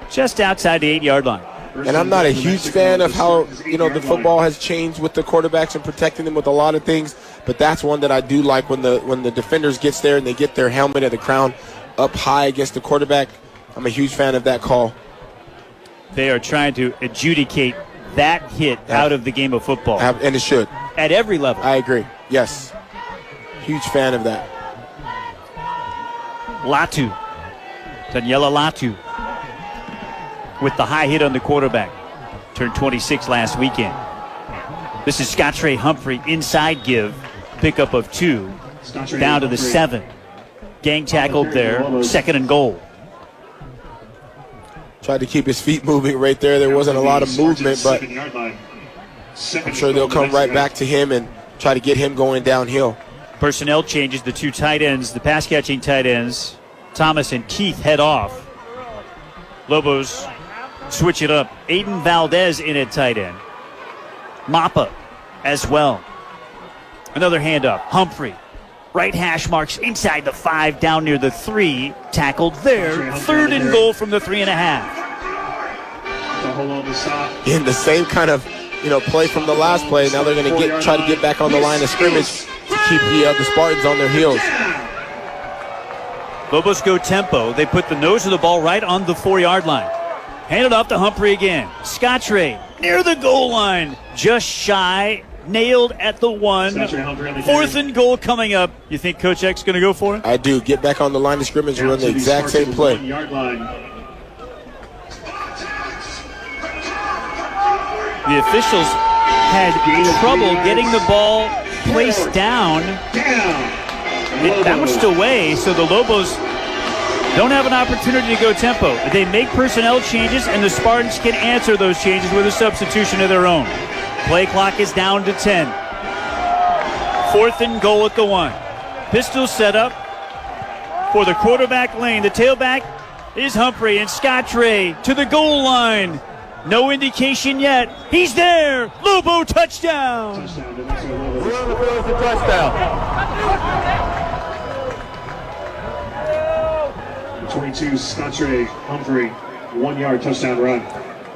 just outside the 8-yard line. And I'm not a huge fan of how, the football has changed with the quarterbacks and protecting them with a lot of things. But that's one that I do like when the defenders gets there and they get their helmet and the crown up high against the quarterback. I'm a huge fan of that call. They are trying to adjudicate that hit out of the game of football. And it should. At every level. I agree. Yes. Huge fan of that. Latu. Daniela Latu. With the high hit on the quarterback. Turned 26 last weekend. This is Scottre Humphrey. Inside give. Pickup of 2. Down to the 7. Gang tackled there. 2nd and goal. Tried to keep his feet moving right there. There wasn't a lot of movement, but I'm sure they'll come right back to him and try to get him going downhill. Personnel changes. The 2 tight ends, the pass-catching tight ends, Thomas and Keith, head off. Lobos switch it up. Aiden Valdez in at tight end. Mappa as well. Another handoff. Humphrey. Right hash marks inside the 5, down near the 3. Tackled there. 3rd and goal from the 3.5. In the same kind of, play from the last play. Now they're going to try to get back on the line of scrimmage to keep the Spartans on their heels. Lobos go tempo. They put the nose of the ball right on the 4-yard line. Hand it off to Humphrey again. Scottre near the goal line. Just shy. Nailed at the 1. 4th and goal coming up. You think Coach X going to go for it? I do. Get back on the line of scrimmage and run the exact same play. The officials had trouble getting the ball placed down. It bounced away, so the Lobos don't have an opportunity to go tempo. They make personnel changes, and the Spartans can answer those changes with a substitution of their own. Play clock is down to 10. 4th and goal at the 1. Pistol set up for the quarterback lane. The tailback is Humphrey, and Scottre to the goal line. No indication yet. He's there. Lobo touchdown. Touchdown. 22, Scottre Humphrey, 1-yard touchdown run.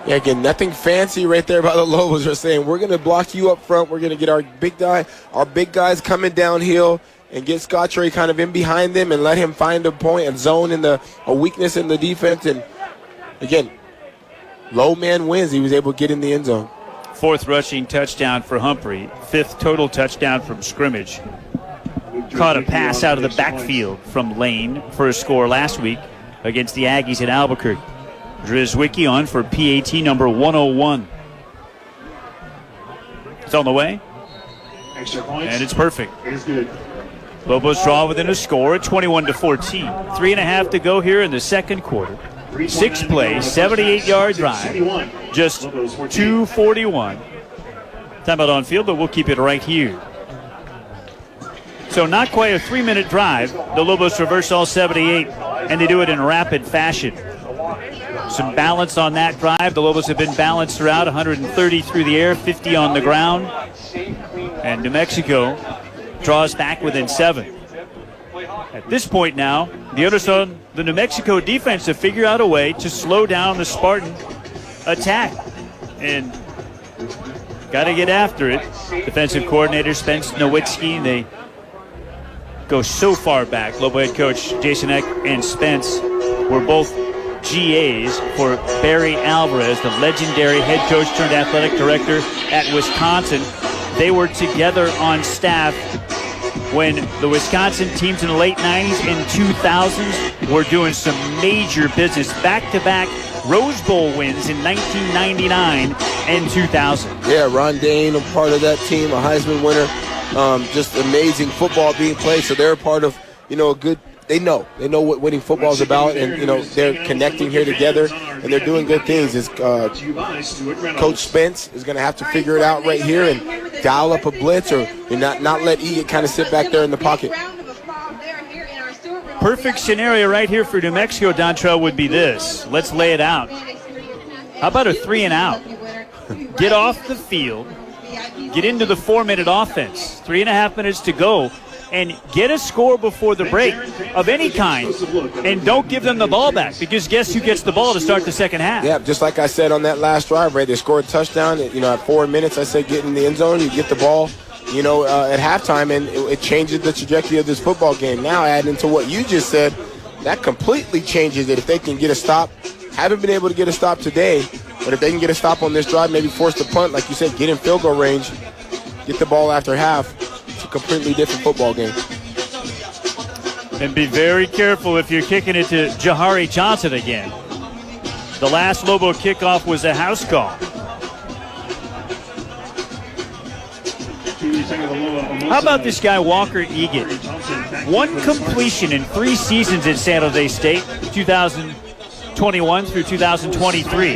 Yeah, again, nothing fancy right there by the Lobos. They're saying, we're going to block you up front. We're going to get our big guys coming downhill and get Scottre kind of in behind them and let him find a point and zone in a weakness in the defense. And, again, low man wins. He was able to get in the end zone. 4th rushing touchdown for Humphrey. 5th total touchdown from scrimmage. Caught a pass out of the backfield from Lane for a score last week against the Aggies in Albuquerque. Drizwicki on for PAT number 101. It's on the way. Extra points. And it's perfect. It's good. Lobos draw within a score at 21-14. 3.5 to go here in the second quarter. 6 plays, 78-yard drive. Just 2:41. Timeout on field, but we'll keep it right here. So not quite a 3-minute drive. The Lobos traverse all 78, and they do it in rapid fashion. Some balance on that drive. The Lobos have been balanced throughout, 130 through the air, 50 on the ground. And New Mexico draws back within 7. At this point now, the onus on the New Mexico defense to figure out a way to slow down the Spartan attack. And got to get after it. Defensive coordinator Spence Nowitzki, they go so far back. Lobo head coach Jason Eck and Spence were both GAs for Barry Alvarez, the legendary head coach turned athletic director at Wisconsin. They were together on staff when the Wisconsin teams in the late 90s and 2000s were doing some major business. Back-to-back Rose Bowl wins in 1999 and 2000. Yeah, Ron Dane, a part of that team, a Heisman winner. Just amazing football being played. So they're a part of, a good. They know what winning football is about, and they're connecting here together, and they're doing good things. Coach Spence is going to have to figure it out right here and dial up a blitz, or not let Egan kind of sit back there in the pocket. Perfect scenario right here for New Mexico, Dontrell, would be this. Let's lay it out. How about a 3 and out? Get off the field, get into the 4-minute offense. 3.5 minutes to go. and get a score before the break of any kind, and don't give them the ball back, because guess who gets the ball to start the second half? Yeah, just like I said on that last drive, right? They scored a touchdown. At 4 minutes, I said get in the end zone, you get the ball, at halftime, and it changes the trajectory of this football game. Now, adding to what you just said, that completely changes it. If they can get a stop, haven't been able to get a stop today, but if they can get a stop on this drive, maybe force the punt, like you said, get in field goal range, get the ball after half, it's a completely different football game. And be very careful if you're kicking it to Jahari Johnson again. The last Lobo kickoff was a house call. How about this guy, Walker Egan? 1 completion in 3 seasons at San Jose State, 2021 through 2023.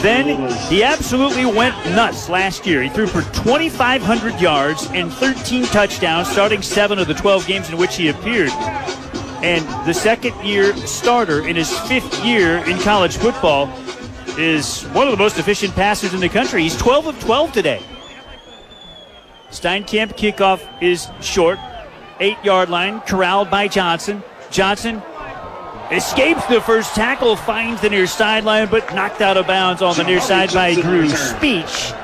Then he absolutely went nuts last year. He threw for 2,500 yards and 13 touchdowns, starting 7 of the 12 games in which he appeared. And the second-year starter in his 5th year in college football is one of the most efficient passers in the country. He's 12 of 12 today. Steinkamp kickoff is short, 8-yard line, corralled by Johnson. Johnson escapes the first tackle, finds the near sideline, but knocked out of bounds on the near side by Drew Speech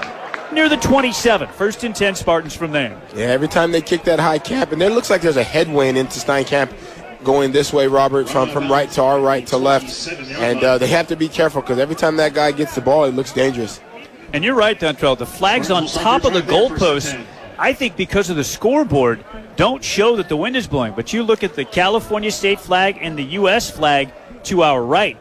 near the 27. 1st and 10 Spartans from there. Yeah, every time they kick that high cap, and there looks like there's a headwind into Steinkamp going this way, Robert, from right to our right to left. And they have to be careful, because every time that guy gets the ball, it looks dangerous. And you're right, Dontrell. The flags on top of the goalpost, I think because of the scoreboard, don't show that the wind is blowing. But you look at the California state flag and the U.S. flag to our right.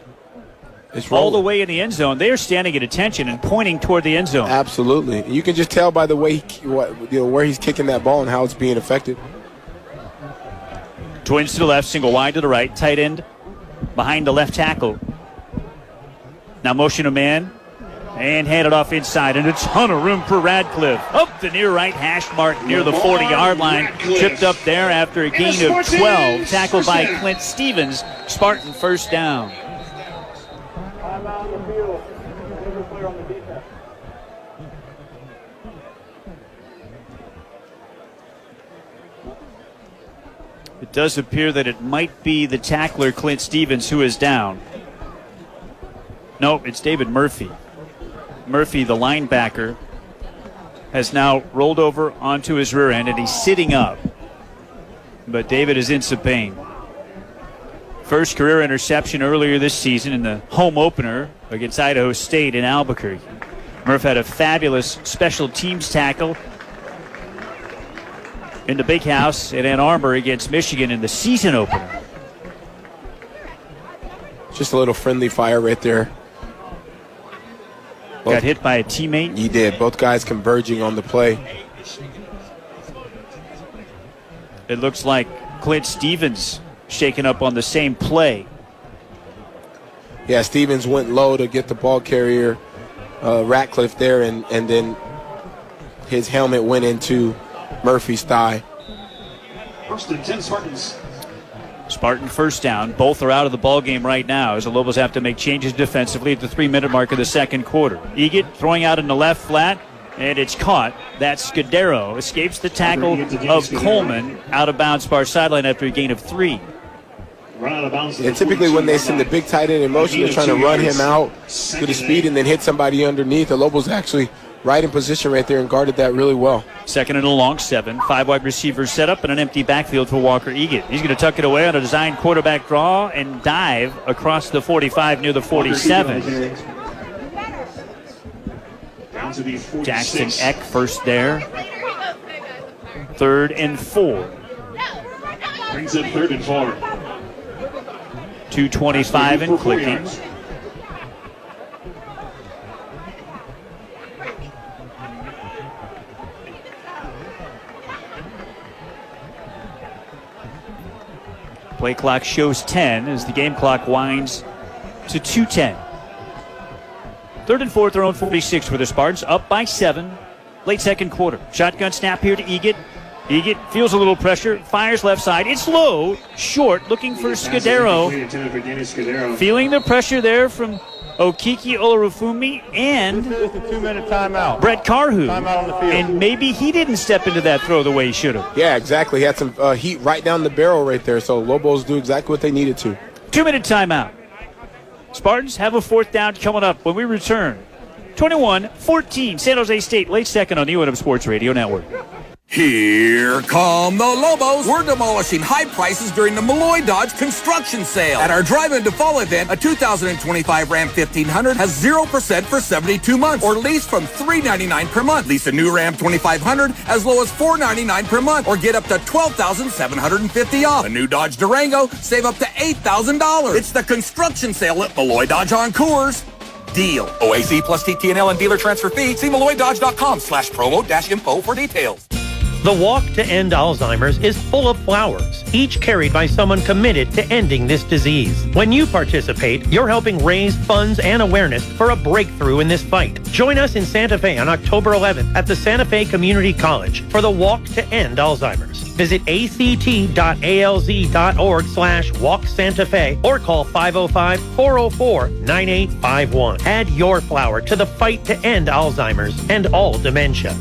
It's all the way in the end zone. They are standing at attention and pointing toward the end zone. Absolutely. You can just tell by the way where he's kicking that ball and how it's being affected. Twins to the left, single wide to the right. Tight end behind the left tackle. Now motion a man. And hand it off inside, and a ton of room for Radcliffe. Up the near right hash mark near the 40-yard line. Tripped up there after a gain of 12. Tackled by Clint Stevens. Spartan first down. It does appear that it might be the tackler, Clint Stevens, who is down. Nope, it's David Murphy. Murphy, the linebacker, has now rolled over onto his rear end, and he's sitting up. But David is in some pain. First career interception earlier this season in the home opener against Idaho State in Albuquerque. Murph had a fabulous special teams tackle in the big house at Ann Arbor against Michigan in the season opener. Just a little friendly fire right there. Got hit by a teammate. He did. Both guys converging on the play. It looks like Clint Stevens shaken up on the same play. Yeah, Stevens went low to get the ball carrier, Ratcliffe there, and then his helmet went into Murphy's thigh. 1st and 10 Spartans. Spartan first down. Both are out of the ball game right now as the Lobos have to make changes defensively at the 3-minute mark of the second quarter. Egan throwing out in the left flat, and it's caught. That's Scudero. Escapes the tackle of Coleman out of bounds far sideline after a gain of 3. And typically when they send the big tight end in motion, they're trying to run him out to the speed and then hit somebody underneath. The Lobos actually right in position right there and guarded that really well. 2nd and a long 7. 5 wide receivers set up and an empty backfield for Walker Egan. He's going to tuck it away on a designed quarterback draw and dive across the 45 near the 47. Jackson Eck first there. 3rd and 4. Brings up 3rd and 4. 2:25 and clicking. Play clock shows 10 as the game clock winds to 2:10. 3rd and 4, their own 46 for the Spartans, up by 7. Late second quarter. Shotgun snap here to Egan. Egan feels a little pressure, fires left side. It's low, short, looking for Scudero. Feeling the pressure there from Okiki Olorufumi and This is a 2-minute timeout. Brett Carhu. Timeout on the field. And maybe he didn't step into that throw the way he should have. Yeah, exactly. He had some heat right down the barrel right there. So Lobos do exactly what they needed to. 2-minute timeout. Spartans have a 4th down coming up when we return. 21-14, San Jose State, late second on the UNM Sports Radio Network. Here come the Lobos. We're demolishing high prices during the Malloy Dodge construction sale. At our drive-in to fall event, a 2025 Ram 1500 has 0% for 72 months or lease from $399 per month. Lease a new Ram 2500 as low as $499 per month or get up to $12,750 off. A new Dodge Durango, save up to $8,000. It's the construction sale at Malloy Dodge on Coors. Deal. OAC plus TTNL and dealer transfer fee. See MalloyDodge.com/promo-info for details. The Walk to End Alzheimer's is full of flowers, each carried by someone committed to ending this disease. When you participate, you're helping raise funds and awareness for a breakthrough in this fight. Join us in Santa Fe on October 11th at the Santa Fe Community College for the Walk to End Alzheimer's. Visit act.alz.org/walksantafe or call 505-404-9851. Add your flower to the fight to end Alzheimer's and all dementia.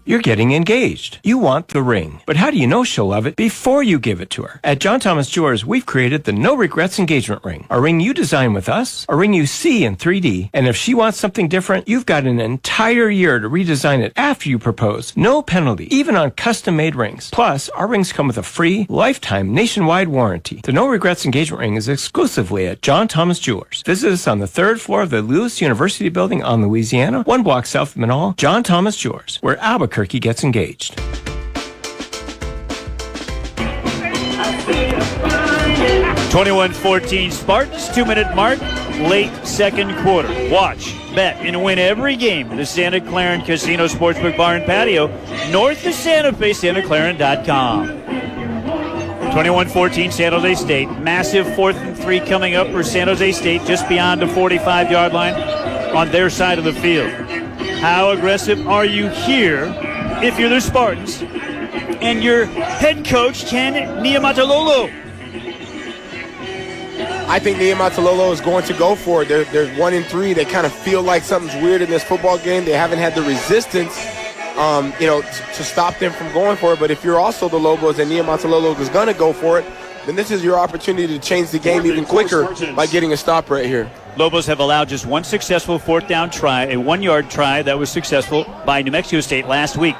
You're getting engaged. You want the ring. But how do you know she'll love it before you give it to her? At John Thomas Jewelers, we've created the No Regrets engagement ring. A ring you design with us, a ring you see in 3D. And if she wants something different, you've got an entire year to redesign it after you propose. No penalty, even on custom-made rings. Plus, our rings come with a free, lifetime, nationwide warranty. The No Regrets engagement ring is exclusively at John Thomas Jewelers. Visit us on the 3rd floor of the Lewis University building on Louisiana, 1 block south of Manal. John Thomas Jewelers, where Albuquerque gets engaged. 21-14 Spartans, 2-minute mark, late second quarter. Watch, bet, and win every game at the Santa Clara Casino Sportsbook Bar and Patio, north of Santa Fe, SantaClara.com. 21-14 San Jose State. Massive 4th and 3 coming up for San Jose State just beyond the 45-yard line on their side of the field. How aggressive are you here if you're the Spartans and your head coach, Ken Niumatalolo? I think Niumatalolo is going to go for it. They're 1-3. They kind of feel like something's weird in this football game. They haven't had the resistance, to stop them from going for it. But if you're also the Lobos and Niumatalolo is going to go for it, then this is your opportunity to change the game even quicker by getting a stop right here. Lobos have allowed just one successful 4th down try, a 1-yard try that was successful by New Mexico State last week.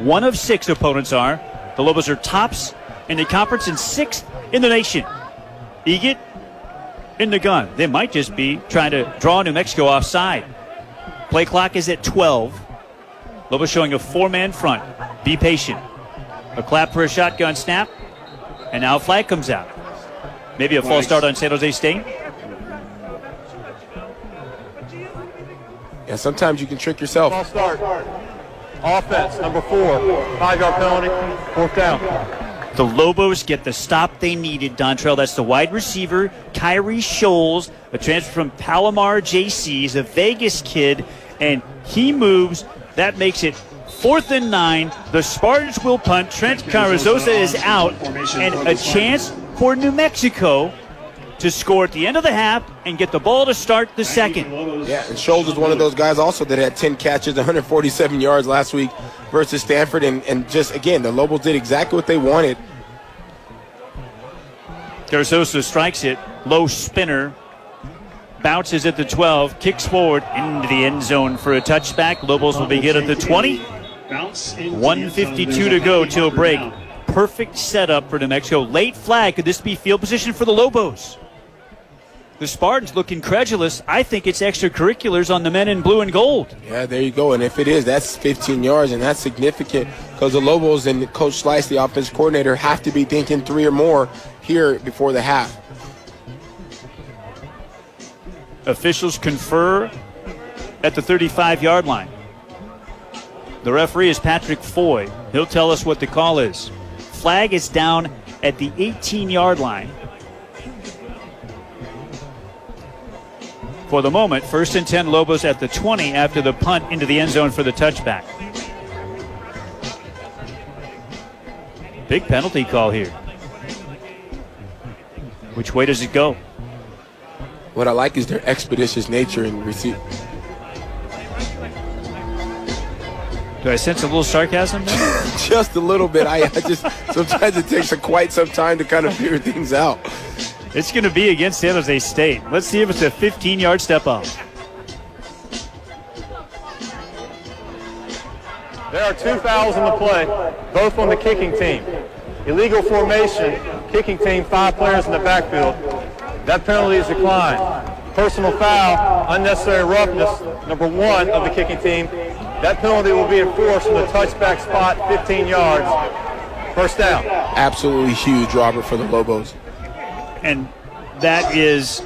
1 of 6 opponents are. The Lobos are tops in the conference and 6th in the nation. Egan in the gun. They might just be trying to draw New Mexico offside. Play clock is at 12. Lobos showing a 4-man front. Be patient. A clap for a shotgun snap. And now a flag comes out. Maybe a false start on San Jose State. Yeah, sometimes you can trick yourself. False start. Offense, number 4. 5-yard penalty. 4th down. The Lobos get the stop they needed, Dontrell. That's the wide receiver, Kyrie Scholes, a transfer from Palomar JC. He's a Vegas kid, and he moves. That makes it 4th and 9. The Spartans will punt. Trent Carrizosa is out, and a chance for New Mexico to score at the end of the half and get the ball to start the second. Yeah, and Scholes is one of those guys also that had 10 catches, 147 yards last week versus Stanford. And just, again, the Lobos did exactly what they wanted. Carrizosa strikes it. Low spinner. Bounces at the 12. Kicks forward into the end zone for a touchback. Lobos will be hit at the 20. 1:52 to go till break. Perfect setup for New Mexico. Late flag. Could this be field position for the Lobos? The Spartans look incredulous. I think it's extracurriculars on the men in blue and gold. Yeah, there you go. And if it is, that's 15 yards, and that's significant because the Lobos and Coach Slice, the offensive coordinator, have to be thinking 3 or more here before the half. Officials confer at the 35-yard line. The referee is Patrick Foy. He'll tell us what the call is. Flag is down at the 18-yard line. For the moment, 1st and 10 Lobos at the 20 after the punt into the end zone for the touchback. Big penalty call here. Which way does it go? what I like is their expeditious nature in receive. Do I sense a little sarcasm there? Just a little bit. I just sometimes it takes quite some time to kind of figure things out. It's going to be against San Jose State. Let's see if it's a 15-yard step up. There are 2 fouls in the play, both on the kicking team. Illegal formation, kicking team, 5 players in the backfield. That penalty is declined. Personal foul, unnecessary roughness, number 1 of the kicking team. That penalty will be enforced from the touchback spot, 15 yards. First down. Absolutely huge, Robert, for the Lobos. And that is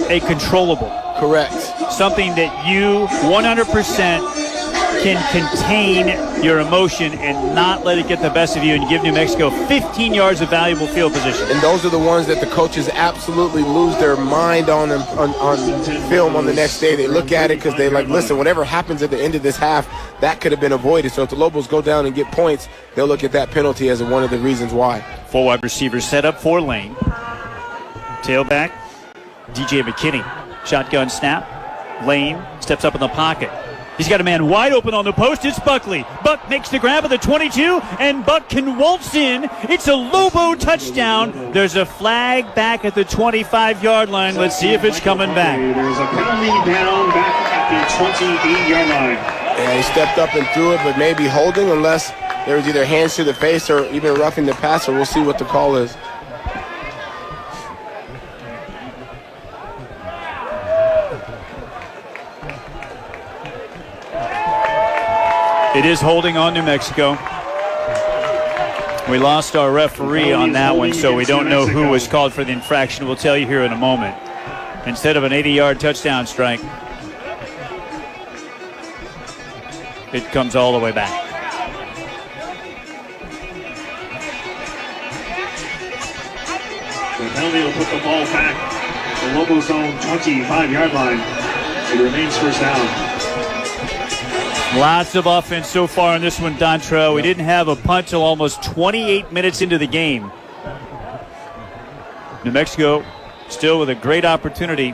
a controllable. Correct. Something that you 100% can contain your emotion and not let it get the best of you and give New Mexico 15 yards of valuable field position. And those are the ones that the coaches absolutely lose their mind on film on the next day. They look at it because they like, listen, whatever happens at the end of this half, that could have been avoided. So if the Lobos go down and get points, they'll look at that penalty as one of the reasons why. 4 wide receivers set up for Lane. Tailback, DJ McKinney. Shotgun snap. Lane steps up in the pocket. He's got a man wide open on the post. It's Buckley. Buck makes the grab at the 22, and Buck can waltz in. It's a Lobo touchdown. There's a flag back at the 25-yard line. Let's see if it's coming back. There's a penalty down back at the 28-yard line. Yeah, he stepped up and threw it, but maybe holding unless there was either hands to the face or even roughing the passer. We'll see what the call is. It is holding on New Mexico. We lost our referee on that one, so we don't know who was called for the infraction. We'll tell you here in a moment. Instead of an 80-yard touchdown strike, it comes all the way back. The penalty will put the ball back at the Lobo zone 25-yard line. It remains first down. Lots of offense so far in this one, Dontrell. We didn't have a punt till almost 28 minutes into the game. New Mexico still with a great opportunity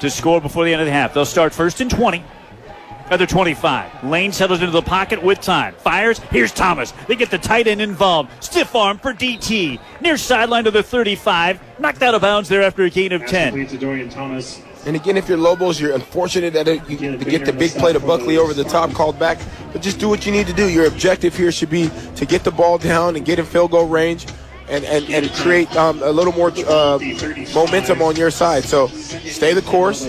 to score before the end of the half. They'll start first and 20 at the 25. Lane settles into the pocket with time. Fires. Here's Thomas. They get the tight end involved. Stiff arm for DT. Near sideline to the 35. Knocked out of bounds there after a gain of 10. To Dorian Thomas. And again, if you're Lobos, you're unfortunate that you get the big play to Buckley over the top called back. But just do what you need to do. Your objective here should be to get the ball down and get in field goal range and create a little more momentum on your side. So stay the course,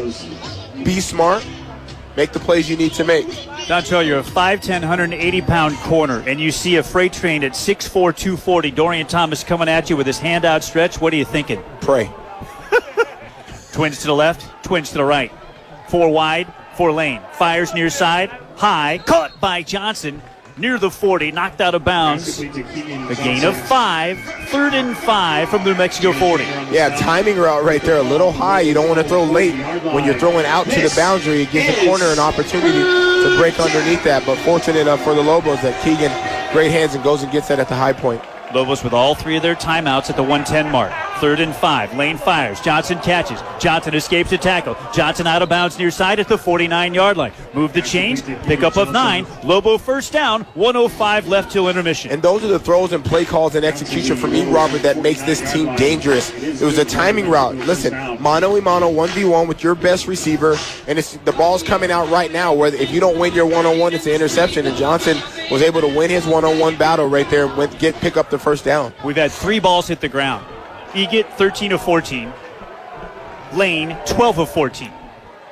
be smart, make the plays you need to make. Dontrell, you're a 5'10", 180-pound corner, and you see a freight train at 6'4", 240. Dorian Thomas coming at you with his hand outstretched. What are you thinking? Pray. Twins to the left, twins to the right. 4 wide, 4 lane. Fires near side, high, caught by Johnson. Near the 40, knocked out of bounds. A gain of 5, 3rd and 5 from the New Mexico 40. Yeah, timing route right there, a little high. You don't want to throw late. When you're throwing out to the boundary, it gives the corner an opportunity to break underneath that. But fortunate enough for the Lobos that Keegan, great hands, and goes and gets that at the high point. Lobos with all 3 of their timeouts at the 110 mark. 3rd and 5. Lane fires. Johnson catches. Johnson escapes a tackle. Johnson out of bounds near side at the 49-yard line. Move the chains. Pickup of 9. Lobo first down. 1:05 left till intermission. And those are the throws and play calls and execution from E. Robert that makes this team dangerous. It was a timing route. Listen, mano-a-mano, 1v1 with your best receiver, and the ball's coming out right now where if you don't win your one-on-one, it's an interception, and Johnson was able to win his one-on-one battle right there and pick up the first down. We've had 3 balls hit the ground. Eget, 13 of 14. Lane, 12 of 14.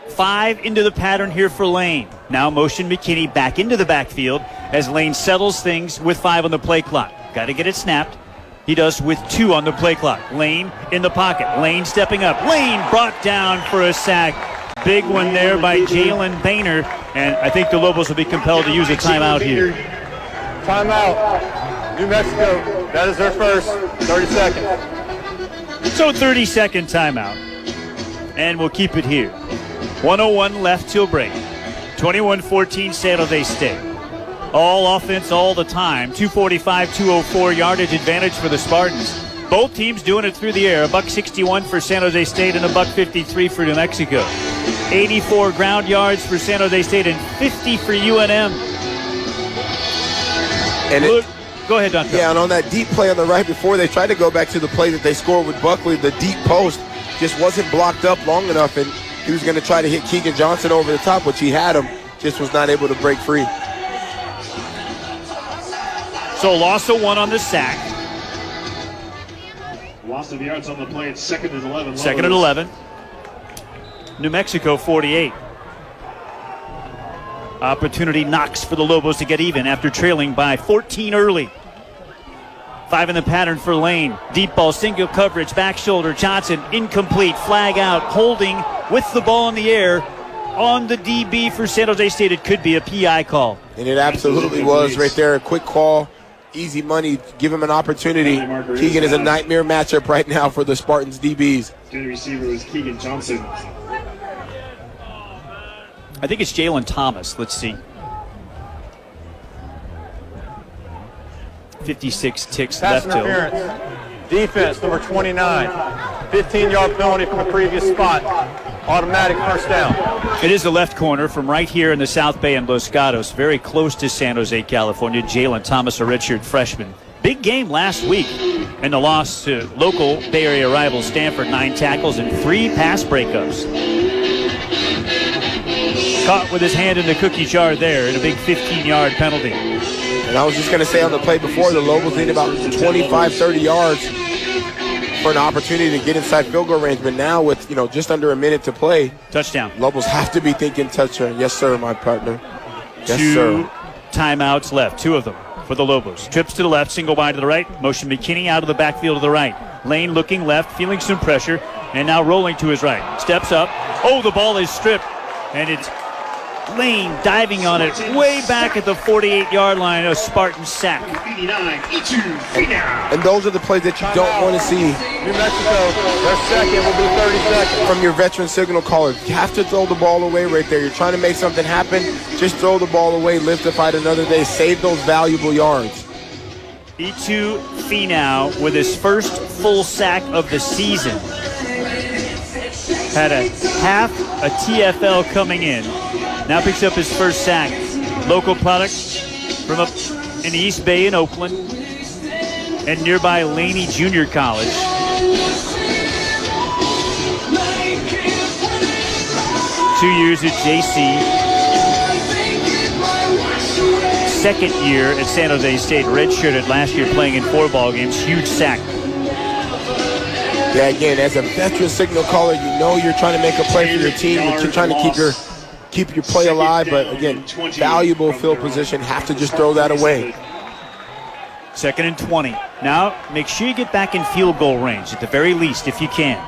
5 into the pattern here for Lane. Now motion McKinney back into the backfield as Lane settles things with 5 on the play clock. Got to get it snapped. He does with 2 on the play clock. Lane in the pocket. Lane stepping up. Lane brought down for a sack. Big one there by Jalen Boehner. And I think the Lobos will be compelled to use a timeout here. Timeout. New Mexico. That is their first. 30 seconds. So 30-second timeout. And we'll keep it here. 1:01 left till break. 21-14 San Jose State. All offense all the time. 245, 204 yardage advantage for the Spartans. Both teams doing it through the air. $161 for San Jose State and $153 for New Mexico. 84 ground yards for San Jose State and 50 for UNM. And go ahead, Don. Yeah, and on that deep play on the right before they tried to go back to the play that they scored with Buckley, the deep post just wasn't blocked up long enough, and he was going to try to hit Keegan Johnson over the top, which he had him, just was not able to break free. So loss of 1 on the sack. Loss of yards on the play. It's 2nd and 11. Second and 11. New Mexico 48. Opportunity knocks for the Lobos to get even after trailing by 14 early. 5 in the pattern for Lane. Deep ball, single coverage, back shoulder. Johnson, incomplete, flag out, holding with the ball in the air on the DB for San Jose State. It could be a PI call. And it absolutely was right there. A quick call, easy money, give him an opportunity. Keegan is a nightmare matchup right now for the Spartans DBs. The receiver was Keegan Johnson. I think it's Jalen Thomas. Let's see. 56 ticks Pass left. interference. Defense, number 29. 15-yard penalty from the previous spot. Automatic first down. It is the left corner from right here in the South Bay in Los Gatos, very close to San Jose, California. Jalen Thomas, a redshirt freshman. Big game last week, and the loss to local Bay Area rival Stanford, 9 tackles and 3 pass breakups. Caught with his hand in the cookie jar there, and a big 15-yard penalty. And I was just going to say on the play before, the Lobos need about 25, 30 yards for an opportunity to get inside field goal range. But now with, just under a minute to play. Touchdown. Lobos have to be thinking touchdown. Yes, sir, my partner. Yes, 2 sir. timeouts left, 2 of them for the Lobos. Trips to the left, single wide to the right. Motion McKinney out of the backfield to the right. Lane looking left, feeling some pressure, and now rolling to his right. Steps up. Oh, the ball is stripped, and it's Lane diving on it way back at the 48-yard line. A Spartan sack. And those are the plays that you don't want to see. New Mexico, their second will be 30 seconds. From your veteran signal caller, you have to throw the ball away right there. You're trying to make something happen. Just throw the ball away, live to fight another day, save those valuable yards. Itu Finau with his first full sack of the season. Had a half a TFL coming in. Now picks up his first sack. Local product from up in the East Bay in Oakland and nearby Laney Junior College. Two years at JC. Second year at San Jose State. Redshirted last year playing in 4 ball games. Huge sack. Yeah, again, as a veteran signal caller, you're trying to make a play for your team. You're trying to keep your play alive, but again, valuable field position. Have to just throw that away. 2nd and 20. Now, make sure you get back in field goal range, at the very least, if you can.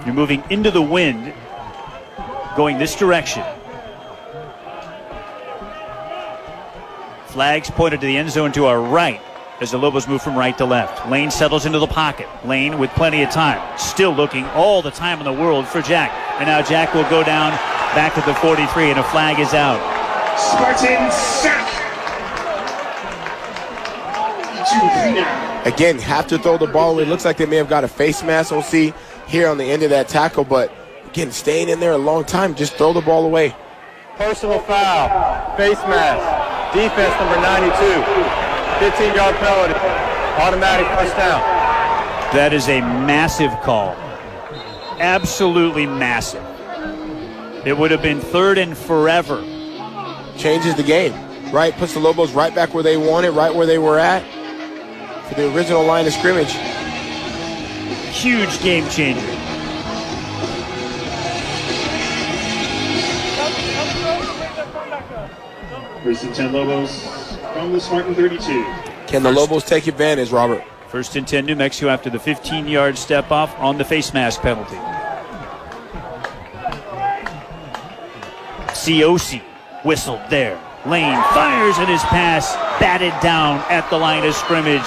You're moving into the wind, going this direction. Flags pointed to the end zone to our right as the Lobos move from right to left. Lane settles into the pocket. Lane with plenty of time. Still looking all the time in the world for Jack. And now Jack will go down back at the 43, and a flag is out. Spartan sack. Again, have to throw the ball away. It looks like they may have got a face mask, we'll see here on the end of that tackle, but again, staying in there a long time, just throw the ball away. Personal foul, face mask, defense number 92, 15-yard penalty, automatic first down. That is a massive call. Absolutely massive. It would have been 3rd and forever. Changes the game, right? Puts the Lobos right back where they wanted, right where they were at for the original line of scrimmage. Huge game changer. First and 10 Lobos from the Spartan 32. Can the Lobos take advantage, Robert? 1st and 10 New Mexico after the 15-yard step off on the face mask penalty. COC whistled there. Lane fires and his pass batted down at the line of scrimmage.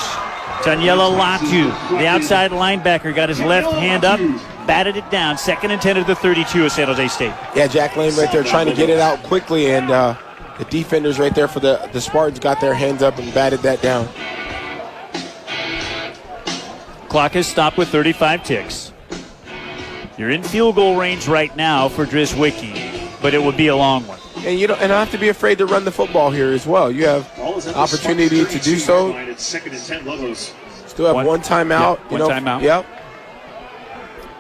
Daniela Latu, the outside linebacker, got his left hand up, batted it down. 2nd and 10 at the 32 of San Jose State. Yeah, Jack Lane right there trying to get it out quickly, and the defenders right there for the Spartans got their hands up and batted that down. Clock has stopped with 35 ticks. You're in field goal range right now for Drizwicki, but it would be a long one. And you don't have to be afraid to run the football here as well. You have opportunity to do so. Still have one timeout. Yep, one timeout. Yep.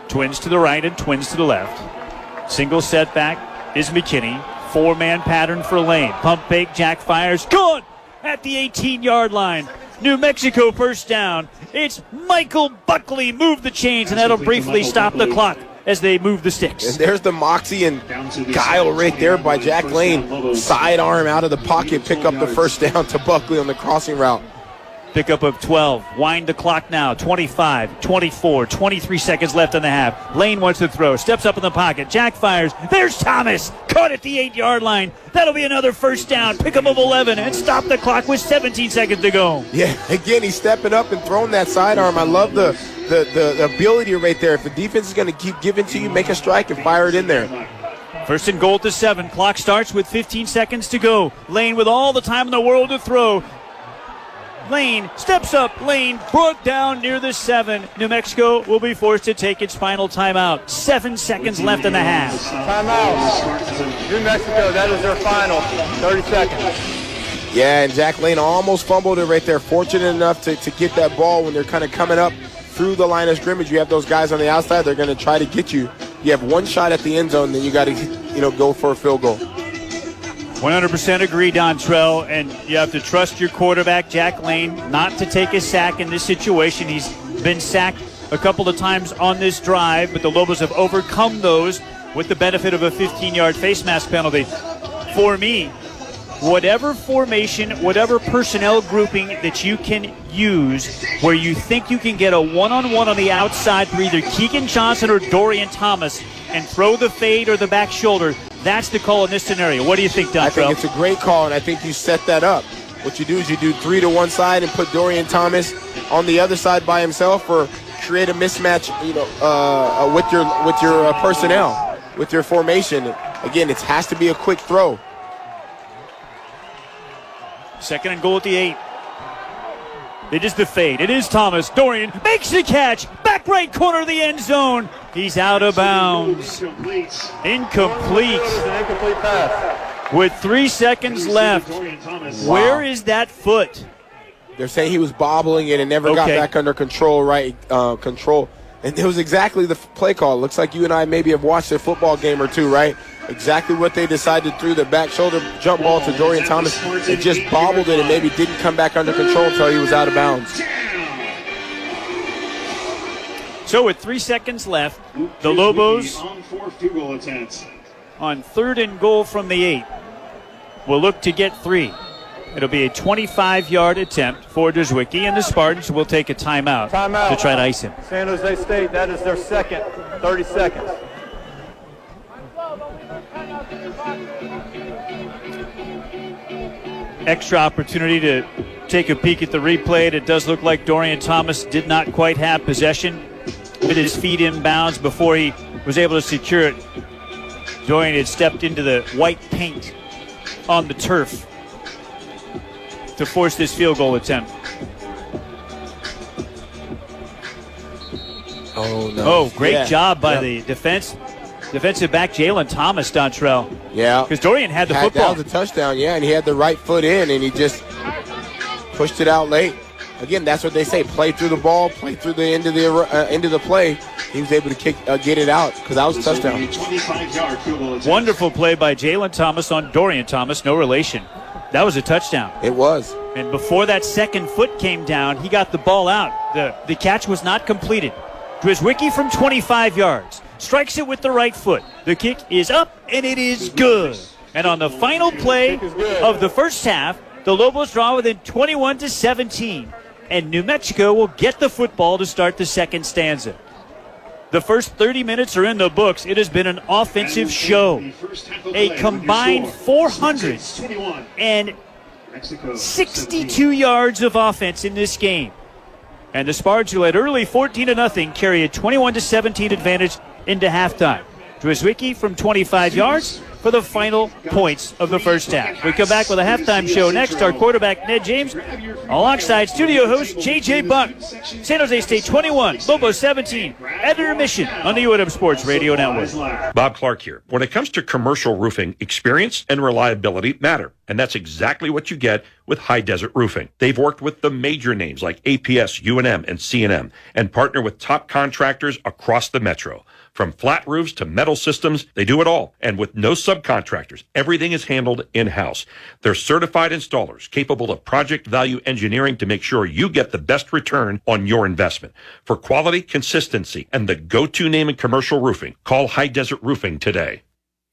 Twins to the right and twins to the left. Single setback is McKinney. 4-man pattern for Lane. Pump fake, Jack fires. Good! At the 18-yard line. New Mexico first down. It's Michael Buckley. Move the chains, and that'll briefly stop the clock as they move the sticks. And there's the moxie and guile right there by Jack Lane. Sidearm out of the pocket, pick up the first down to Buckley on the crossing route. Pickup of 12. Wind the clock now. 25, 24, 23 seconds left in the half. Lane wants to throw. Steps up in the pocket. Jack fires. There's Thomas. Caught at the 8-yard line. That'll be another first down. Pickup of 11 and stop the clock with 17 seconds to go. Yeah, again, he's stepping up and throwing that sidearm. I love the ability right there. If the defense is going to keep giving to you, make a strike and fire it in there. First and goal to 7. Clock starts with 15 seconds to go. Lane with all the time in the world to throw. Lane steps up. Lane brought down near the 7. New Mexico will be forced to take its final timeout. 7 seconds left in the half. Timeout. New Mexico, that is their final. 30 seconds. Yeah, and Jack Lane almost fumbled it right there. Fortunate enough to get that ball when they're kind of coming up through the line of scrimmage. You have those guys on the outside. They're going to try to get you. You have one shot at the end zone, then you got to go for a field goal. 100% agree, Dontrell, and you have to trust your quarterback, Jack Lane, not to take a sack in this situation. He's been sacked a couple of times on this drive, but the Lobos have overcome those with the benefit of a 15-yard face mask penalty. For me, whatever formation, whatever personnel grouping that you can use where you think you can get a one-on-one on the outside for either Keegan Johnson or Dorian Thomas and throw the fade or the back shoulder, that's the call in this scenario. What do you think, Dontrell? I think it's a great call, and I think you set that up. What you do is you do 3 to one side and put Dorian Thomas on the other side by himself, or create a mismatch, with your personnel, with your formation. Again, it has to be a quick throw. Second and goal at the 8. It is the fade. It is Thomas. Dorian makes the catch. Back right corner of the end zone. He's out of bounds. Incomplete. Incomplete pass. With 3 seconds left. Where is that foot? They're saying he was bobbling it and never got back under control, right? Control. And it was exactly the play call. Looks like you and I maybe have watched a football game or two, right? Exactly what they decided through the back shoulder jump ball to Dorian Thomas. It just bobbled it and maybe didn't come back under control until he was out of bounds. So with 3 seconds left, the Lobos on 3rd and goal from the 8 will look to get 3. It'll be a 25-yard attempt for Drizwicki, and the Spartans will take a timeout to try to ice him. San Jose State, that is their second. 30 seconds. Extra opportunity to take a peek at the replay. It does look like Dorian Thomas did not quite have possession with his feet inbounds before he was able to secure it. Dorian had stepped into the white paint on the turf to force this field goal attempt. Oh, no. Oh, great job by the defensive back, Jalen Thomas, Dontrell. Yeah. Because Dorian had the football. That was a touchdown, and he had the right foot in, and he just pushed it out late. Again, that's what they say. Play through the ball, play through the end of the play. He was able to get it out because that was a touchdown. Wonderful play by Jalen Thomas on Dorian Thomas, no relation. That was a touchdown. It was. And before that second foot came down, he got the ball out. The catch was not completed. Drizwicki from 25 yards. Strikes it with the right foot. The kick is up, and it is good. And on the final play of the first half, the Lobos draw within 21-17. And New Mexico will get the football to start the second stanza. The first 30 minutes are in the books. It has been an offensive show. A combined 462 yards of offense in this game. And the Spartans, who led early 14-0, carry a 21-17 advantage into halftime. Drizwicki from 25 yards, for the final points of the first half. We come back with a halftime show next. Our quarterback, Ned James, alongside studio host J.J. Buck. San Jose State 21, Lobos 17, at intermission on the UNM Sports Radio Network. Bob Clark here. When it comes to commercial roofing, experience and reliability matter. And that's exactly what you get with High Desert Roofing. They've worked with the major names like APS, UNM, and C&M, and partner with top contractors across the metro. From flat roofs to metal systems, they do it all. And with no subcontractors, everything is handled in-house. They're certified installers capable of project value engineering to make sure you get the best return on your investment. For quality, consistency, and the go-to name in commercial roofing, call High Desert Roofing today.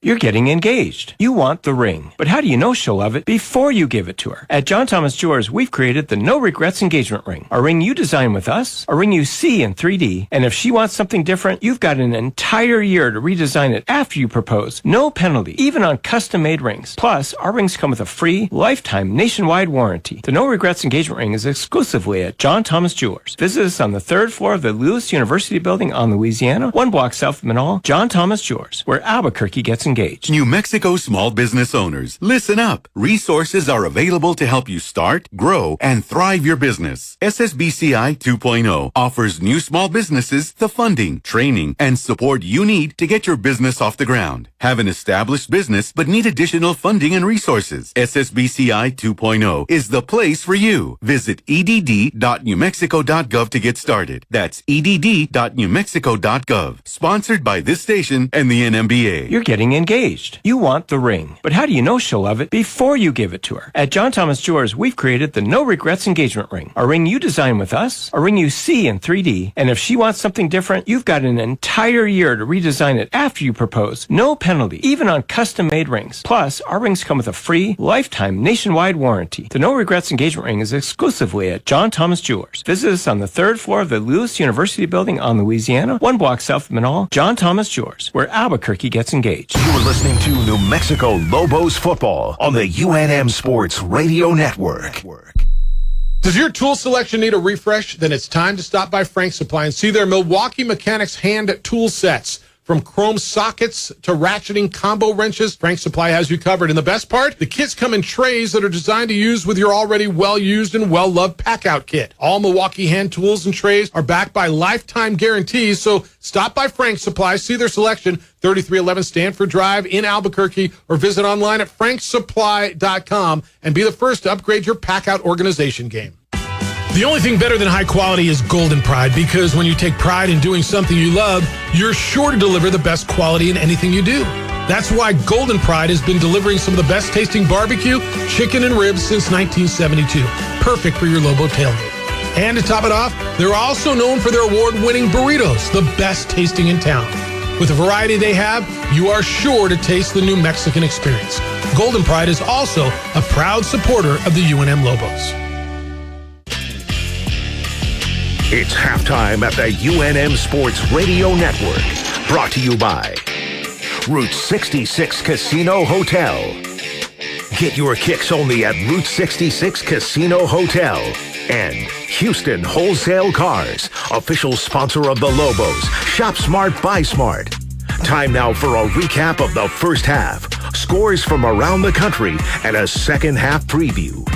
You're getting engaged. You want the ring. But how do you know she'll love it before you give it to her? At John Thomas Jewelers, we've created the No Regrets engagement ring. A ring you design with us, a ring you see in 3D, and if she wants something different, you've got an entire year to redesign it after you propose. No penalty, even on custom-made rings. Plus, our rings come with a free, lifetime, nationwide warranty. The No Regrets engagement ring is exclusively at John Thomas Jewelers. Visit us on the 3rd floor of the Lewis University building on Louisiana, 1 block south of Manal. John Thomas Jewelers, where Albuquerque gets engaged. New Mexico small business owners, listen up. Resources are available to help you start, grow, and thrive your business. SSBCI 2.0 offers new small businesses the funding, training, and support you need to get your business off the ground. Have an established business but need additional funding and resources? SSBCI 2.0 is the place for you. Visit edd.newmexico.gov to get started. That's edd.newmexico.gov. Sponsored by this station and the NMBA. You're getting engaged. You want the ring. But how do you know she'll love it before you give it to her? At John Thomas Jewelers, we've created the No Regrets engagement ring. A ring you design with us, a ring you see in 3D, and if she wants something different, you've got an entire year to redesign it after you propose. No penalty, even on custom-made rings. Plus, our rings come with a free, lifetime, nationwide warranty. The No Regrets engagement ring is exclusively at John Thomas Jewelers. Visit us on the 3rd floor of the Lewis University building on Louisiana, 1 block south of Manal. John Thomas Jewelers, where Albuquerque gets engaged. You're listening to New Mexico Lobos football on the UNM Sports Radio Network. Does your tool selection need a refresh? Then it's time to stop by Frank's Supply and see their Milwaukee Mechanics hand tool sets. From chrome sockets to ratcheting combo wrenches, Frank's Supply has you covered. And the best part? The kits come in trays that are designed to use with your already well-used and well-loved pack-out kit. All Milwaukee hand tools and trays are backed by lifetime guarantees, so stop by Frank's Supply, see their selection, 3311 Stanford Drive in Albuquerque, or visit online at franksupply.com and be the first to upgrade your pack-out organization game. The only thing better than high quality is Golden Pride, because when you take pride in doing something you love, you're sure to deliver the best quality in anything you do. That's why Golden Pride has been delivering some of the best tasting barbecue, chicken, and ribs since 1972. Perfect for your Lobo tailgate. And to top it off, they're also known for their award-winning burritos, the best tasting in town. With the variety they have, you are sure to taste the New Mexican experience. Golden Pride is also a proud supporter of the UNM Lobos. It's halftime at the UNM Sports Radio Network. Brought to you by Route 66 Casino Hotel. Get your kicks only at Route 66 Casino Hotel. And Houston Wholesale Cars, official sponsor of the Lobos. Shop smart, buy smart. Time now for a recap of the first half, scores from around the country, and a second half preview.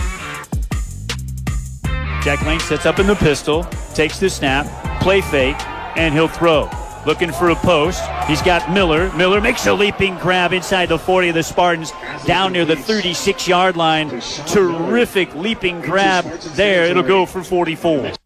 Jack Lane sets up in the pistol, takes the snap, play fake, and he'll throw. Looking for a post. He's got Miller. Miller makes a leaping grab inside the 40 of the Spartans, down near the 36-yard line. Terrific leaping grab there. It'll go for 44. Well,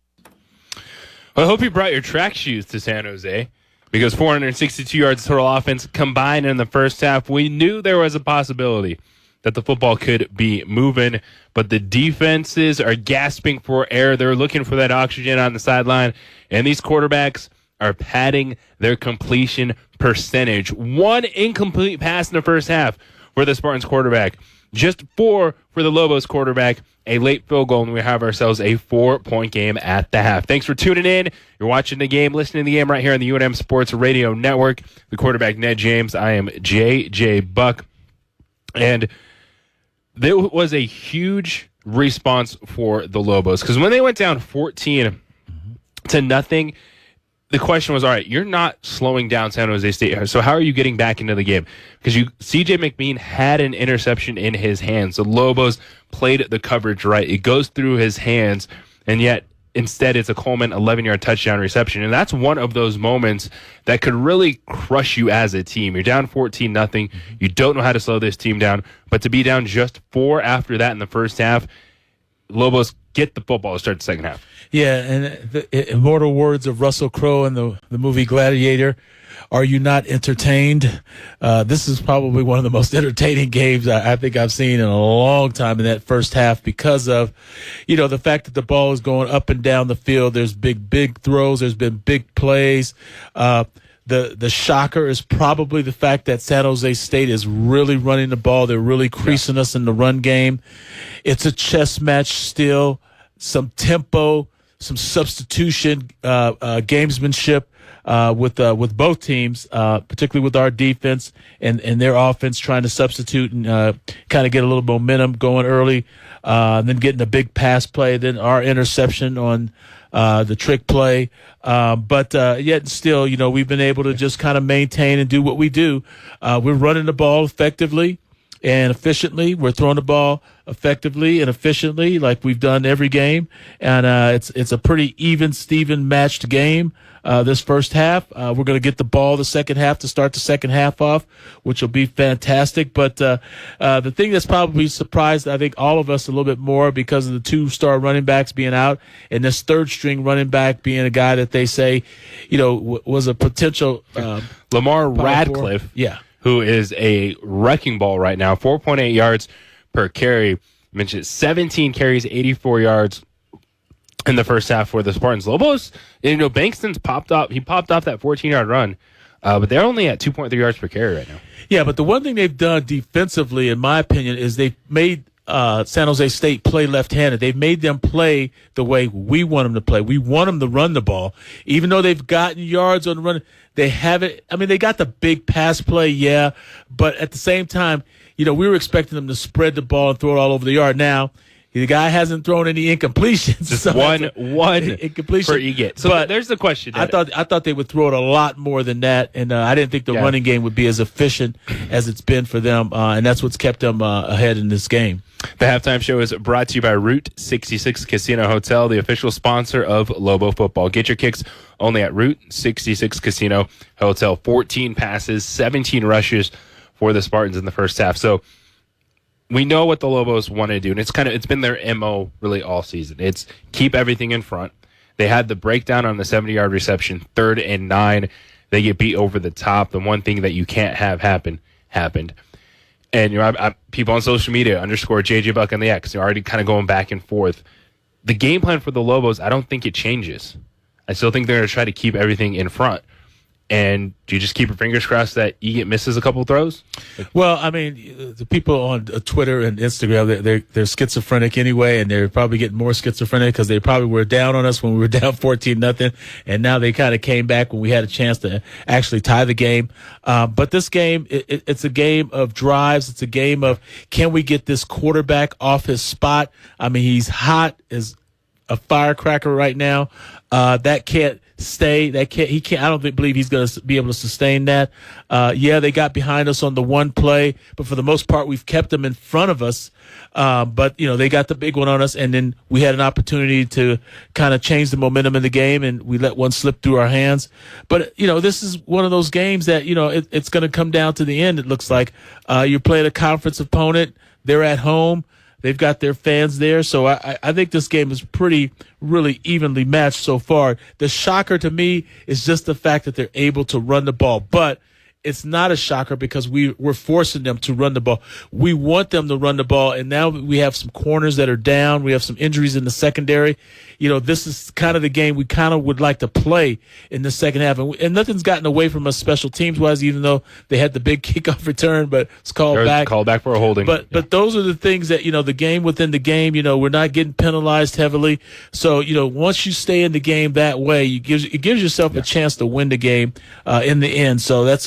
I hope you brought your track shoes to San Jose, because 462 yards total offense combined in the first half. We knew there was a possibility that the football could be moving, but the defenses are gasping for air. They're looking for that oxygen on the sideline, and these quarterbacks are padding their completion percentage. One incomplete pass in the first half for the Spartans quarterback. Just 4 for the Lobos quarterback. A late field goal, and we have ourselves a 4-point game at the half. Thanks for tuning in. You're watching the game, listening to the game right here on the UNM Sports Radio Network. The quarterback, Ned James. I am J.J. Buck. And there was a huge response for the Lobos, because when they went down 14-0, the question was, all right, you're not slowing down San Jose State, so how are you getting back into the game? Because CJ McBean had an interception in his hands. The Lobos played the coverage right. It goes through his hands, and yet instead it's a Coleman 11-yard touchdown reception. And that's one of those moments that could really crush you as a team. You're down 14-0. You don't know how to slow this team down. But to be down just 4 after that in the first half, Lobos get the football to start the second half. Yeah, and the immortal words of Russell Crowe in the movie Gladiator, are you not entertained? This is probably one of the most entertaining games I think I've seen in a long time in that first half because of, the fact that the ball is going up and down the field. There's big throws. There's been big plays. The shocker is probably the fact that San Jose State is really running the ball. They're really creasing us in the run game. It's a chess match still, some tempo, some substitution, gamesmanship with both teams, particularly with our defense and their offense trying to substitute and kind of get a little momentum going early, then getting a big pass play, then our interception on the trick play. But yet still, we've been able to just kind of maintain and do what we do. We're running the ball effectively and efficiently. We're throwing the ball effectively and efficiently like we've done every game. And it's a pretty even, Steven matched game this first half. We're going to get the ball the second half to start the second half off, which will be fantastic. But the thing that's probably surprised, I think, all of us a little bit more because of the 2-star running backs being out and this third-string running back being a guy that they say, was a potential Lamar Radcliffe. Yeah. Who is a wrecking ball right now, 4.8 yards per carry. I mentioned 17 carries, 84 yards in the first half for the Spartans. Lobos, Bankston's popped off. He popped off that 14-yard run, but they're only at 2.3 yards per carry right now. Yeah, but the one thing they've done defensively, in my opinion, is they've made San Jose State play left-handed. They've made them play the way we want them to play. We want them to run the ball. Even though they've gotten yards on the run, they haven't. I mean, they got the big pass play, yeah, but at the same time, we were expecting them to spread the ball and throw it all over the yard. Now, the guy hasn't thrown any incompletions. Just one incompletion per EGIT. So but there's the question. I thought they would throw it a lot more than that, and I didn't think the running game would be as efficient as it's been for them, and that's what's kept them ahead in this game. The halftime show is brought to you by Route 66 Casino Hotel, the official sponsor of Lobo football. Get your kicks only at Route 66 Casino Hotel. 14 passes, 17 rushes for the Spartans in the first half. So we know what the Lobos want to do, and it's been their MO really all season. It's keep everything in front. They had the breakdown on the 70-yard reception, 3rd and 9. They get beat over the top. The one thing that you can't have happened. And people on social media _ JJ Buck on the X. They're already kind of going back and forth. The game plan for the Lobos, I don't think it changes. I still think they're going to try to keep everything in front. And do you just keep your fingers crossed that Egan misses a couple throws? Well, I mean, the people on Twitter and Instagram, they're schizophrenic anyway, and they're probably getting more schizophrenic because they probably were down on us when we were down 14-0, and now they kind of came back when we had a chance to actually tie the game. But this game, it's a game of drives. It's a game of, can we get this quarterback off his spot? I mean, he's hot as a firecracker right now. That can't stay. He can't. I don't believe he's going to be able to sustain that. They got behind us on the one play, but for the most part, we've kept them in front of us. But they got the big one on us, and then we had an opportunity to kind of change the momentum in the game, and we let one slip through our hands. But this is one of those games that it's going to come down to the end. It looks like you're playing a conference opponent. They're at home. They've got their fans there. So I think this game is really evenly matched so far. The shocker to me is just the fact that they're able to run the ball. But it's not a shocker because we're forcing them to run the ball. We want them to run the ball, and now we have some corners that are down. We have some injuries in the secondary. This is kind of the game we kind of would like to play in the second half. And nothing's gotten away from us special teams-wise, even though they had the big kickoff return, but it's called back. Called back for a holding. But those are the things that, the game within the game, we're not getting penalized heavily. So, once you stay in the game that way, it gives yourself a chance to win the game in the end. So that's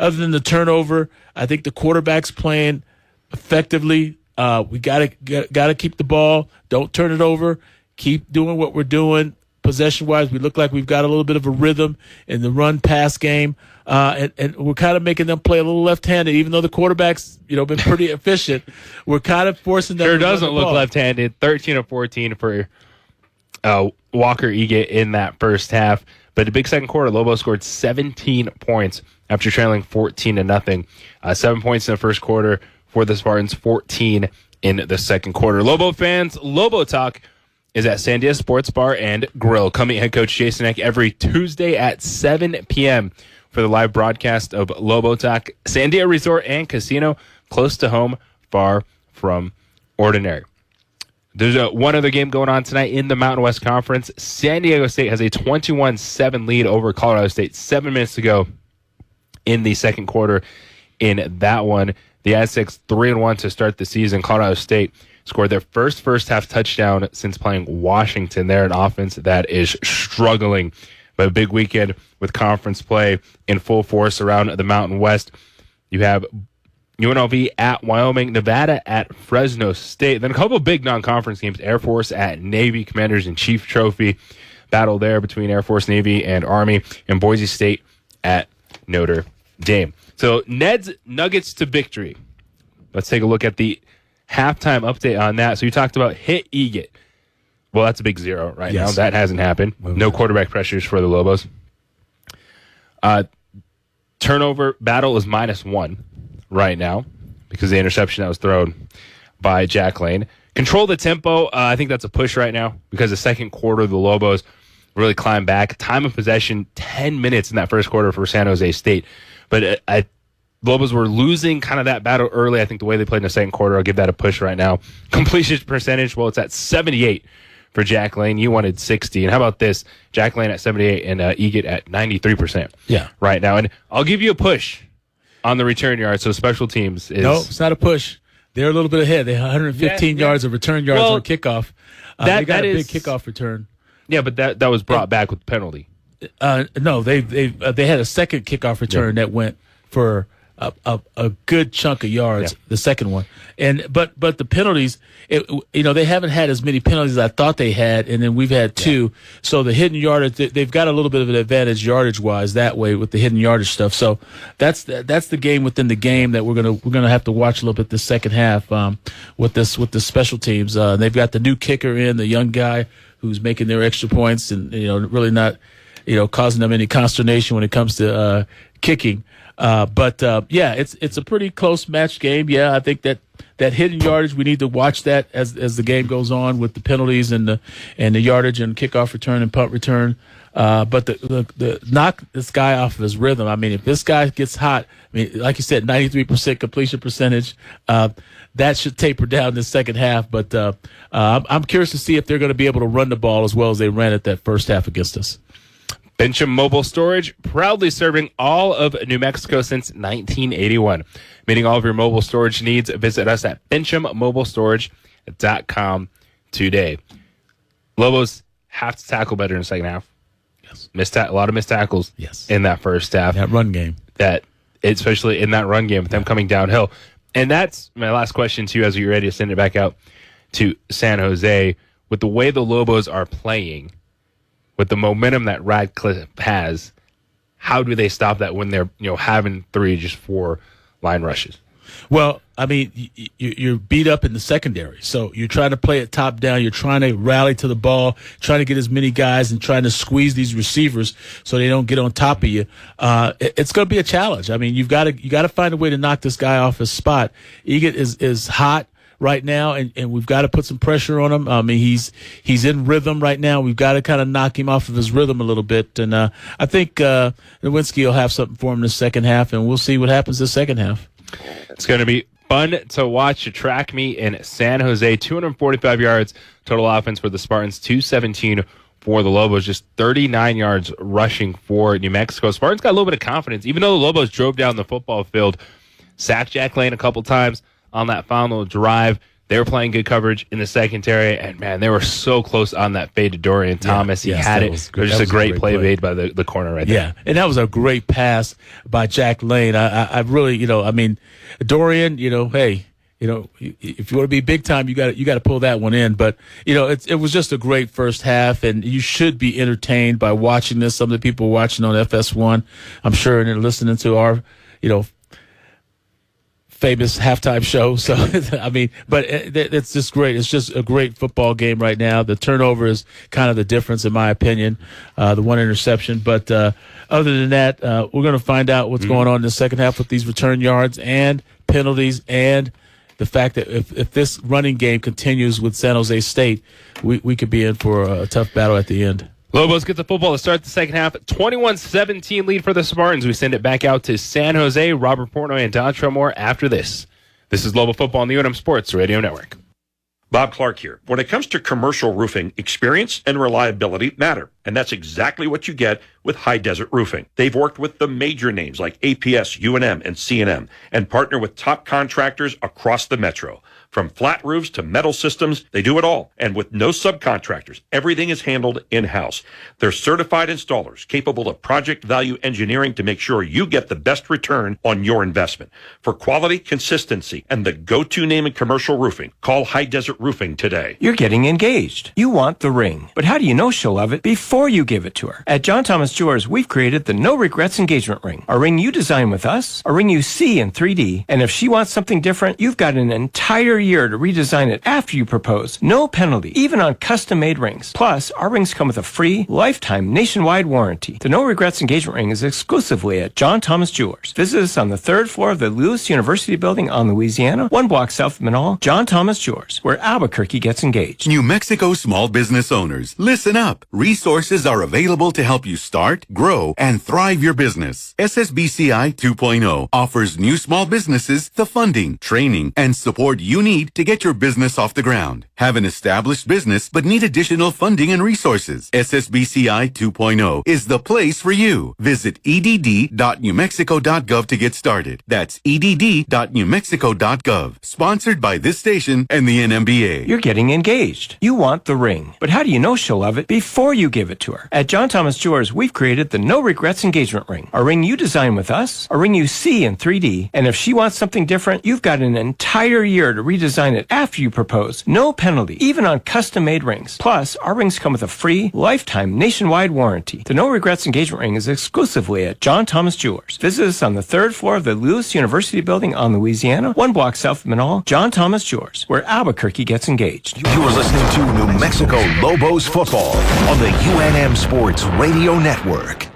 other than the turnover, I think the quarterback's playing effectively. We gotta keep the ball. Don't turn it over. Keep doing what we're doing. possession-wise. We look like we've got a little bit of a rhythm in the run-pass game, and we're kind of making them play a little left-handed, even though the quarterback's been pretty efficient. We're kind of forcing them. Sure to doesn't run the look ball. left-handed. 13 of 14 for Walker Eget in that first half. But the big second quarter, Lobos scored 17 points after trailing 14-0. 7 points in the first quarter for the Spartans, 14 in the second quarter. Lobo fans, Lobo Talk is at Sandia Sports Bar and Grill. Come meet head coach Jason Eck every Tuesday at 7 p.m. for the live broadcast of Lobo Talk. Sandia Resort and Casino, close to home, far from ordinary. There's one other game going on tonight in the Mountain West Conference. San Diego State has a 21-7 lead over Colorado State. 7 minutes to go in the second quarter in that one. The Aztecs 3-1 to start the season. Colorado State scored their first half touchdown since playing Washington. They're an offense that is struggling. But a big weekend with conference play in full force around the Mountain West. You have UNLV at Wyoming, Nevada at Fresno State. Then a couple of big non-conference games. Air Force at Navy, Commanders-in-Chief Trophy. Battle there between Air Force, Navy, and Army. And Boise State at Notre Dame. So Ned's Nuggets to victory. Let's take a look at the halftime update on that. So you talked about hit Eget. Well, that's a big 0 right now. That hasn't happened. No quarterback pressures for the Lobos. Turnover battle is -1 right now because of the interception that was thrown by Jack Lane. Control the tempo. I think that's a push right now because the second quarter, the Lobos really climbed back. Time of possession, 10 minutes in that first quarter for San Jose State. But Lobos were losing kind of that battle early. I think the way they played in the second quarter, I'll give that a push right now. Completion percentage, well, it's at 78 for Jack Lane. You wanted 60. And how about this? Jack Lane at 78 and Eget at 93% right now. And I'll give you a push on the return yards. So special teams is... No, it's not a push. They're a little bit ahead. They have 115 yards of return yards on kickoff. They got a big kickoff return. Yeah, but that was brought back with penalty. No, they had a second kickoff return that went for a good chunk of yards. The second one, but the penalties, they haven't had as many penalties as I thought they had, and then we've had 2. So the hidden yardage, they've got a little bit of an advantage yardage wise that way with the hidden yardage stuff. So that's the game within the game that we're gonna have to watch a little bit this second half with the special teams. They've got the new kicker in, the young guy who's making their extra points and really not causing them any consternation when it comes to kicking. It's a pretty close match game. Yeah, I think that hidden yardage, we need to watch that as the game goes on with the penalties and the yardage and kickoff return and punt return. But the knock this guy off of his rhythm. I mean, if this guy gets hot, like you said, 93% completion percentage, that should taper down in the second half. But I'm curious to see if they're going to be able to run the ball as well as they ran it that first half against us. Bencham Mobile Storage, proudly serving all of New Mexico since 1981. Meeting all of your mobile storage needs, visit us at benchammobile.com today. Lobos have to tackle better in the second half. Yes. A lot of missed tackles in that first half. That run game. Especially in that run game with them coming downhill. And that's my last question to you as you're ready to send it back out to San Jose. With the way the Lobos are playing, with the momentum that Radcliffe has, how do they stop that when they're having 4 line rushes? Well, I mean, you're beat up in the secondary, so you're trying to play it top down. You're trying to rally to the ball, trying to get as many guys, and trying to squeeze these receivers so they don't get on top of you. It's going to be a challenge. I mean, you got to find a way to knock this guy off his spot. Eget is hot right now, and we've got to put some pressure on him. I mean, he's in rhythm right now. We've got to kind of knock him off of his rhythm a little bit, and I think Nowinski will have something for him in the second half, and we'll see what happens the second half. It's going to be fun to watch a track meet in San Jose. 245 yards total offense for the Spartans, 217 for the Lobos, just 39 yards rushing for New Mexico. Spartans got a little bit of confidence, even though the Lobos drove down the football field, sacked Jack Lane a couple times on that final drive. They were playing good coverage in the secondary, and, man, they were so close on that fade to Dorian Thomas. He had it. It was just a great play made by the corner right there. Yeah, and that was a great pass by Jack Lane. I really, I mean, Dorian, hey, if you want to be big time, you got to pull that one in. But it was just a great first half, and you should be entertained by watching this. Some of the people watching on FS1, I'm sure, and they're listening to our famous halftime show. So but it's just great. It's just a great football game right now. The turnover is kind of the difference, in my opinion. The one interception, but other than that, we're going to find out what's going on in the second half with these return yards and penalties, and the fact that if this running game continues with San Jose State, we could be in for a tough battle at the end. Lobos get the football to start the second half. 21-17 lead for the Spartans. We send it back out to San Jose. Robert Portnoy and Don Tremore after this. This is Lobo Football on the UNM Sports Radio Network. Bob Clark here. When it comes to commercial roofing, experience and reliability matter. And that's exactly what you get with High Desert Roofing. They've worked with the major names like APS, UNM, and CNM, and partner with top contractors across the metro. From flat roofs to metal systems, they do it all. And with no subcontractors, everything is handled in-house. They're certified installers capable of project value engineering to make sure you get the best return on your investment. For quality, consistency, and the go-to name in commercial roofing, call High Desert Roofing today. You're getting engaged. You want the ring. But how do you know she'll love it before you give it to her? At John Thomas Jewelers, we've created the No Regrets engagement ring. A ring you design with us, a ring you see in 3D, and if she wants something different, you've got an entire year to redesign it after you propose. No penalty, even on custom-made rings. Plus, our rings come with a free, lifetime, nationwide warranty. The No Regrets engagement ring is exclusively at John Thomas Jewelers. Visit us on the 3rd floor of the Lewis University building on Louisiana, 1 block south of Manal. John Thomas Jewelers, where Albuquerque gets engaged. New Mexico small business owners, listen up. Resources are available to help you start, grow, and thrive your business. SSBCI 2.0 offers new small businesses the funding, training, and support you need to get your business off the ground. Have an established business but need additional funding and resources? SSBCI 2.0 is the place for you. Visit edd.newmexico.gov to get started. That's edd.newmexico.gov. Sponsored by this station and the NMBA. You're getting engaged. You want the ring. But how do you know she'll love it before you give it to her? At John Thomas Jewelers, we've created the No Regrets engagement ring. A ring you design with us, a ring you see in 3D, and if she wants something different, you've got an entire year to redesign it after you propose. No penalty, even on custom-made rings. Plus, our rings come with a free, lifetime, nationwide warranty. The No Regrets engagement ring is exclusively at John Thomas Jewelers. Visit us on the 3rd floor of the Lewis University building on Louisiana, 1 block south of Manal. John Thomas Jewelers, where Albuquerque gets engaged. You are listening to New Mexico Lobos football on the UNM Sports Radio Network.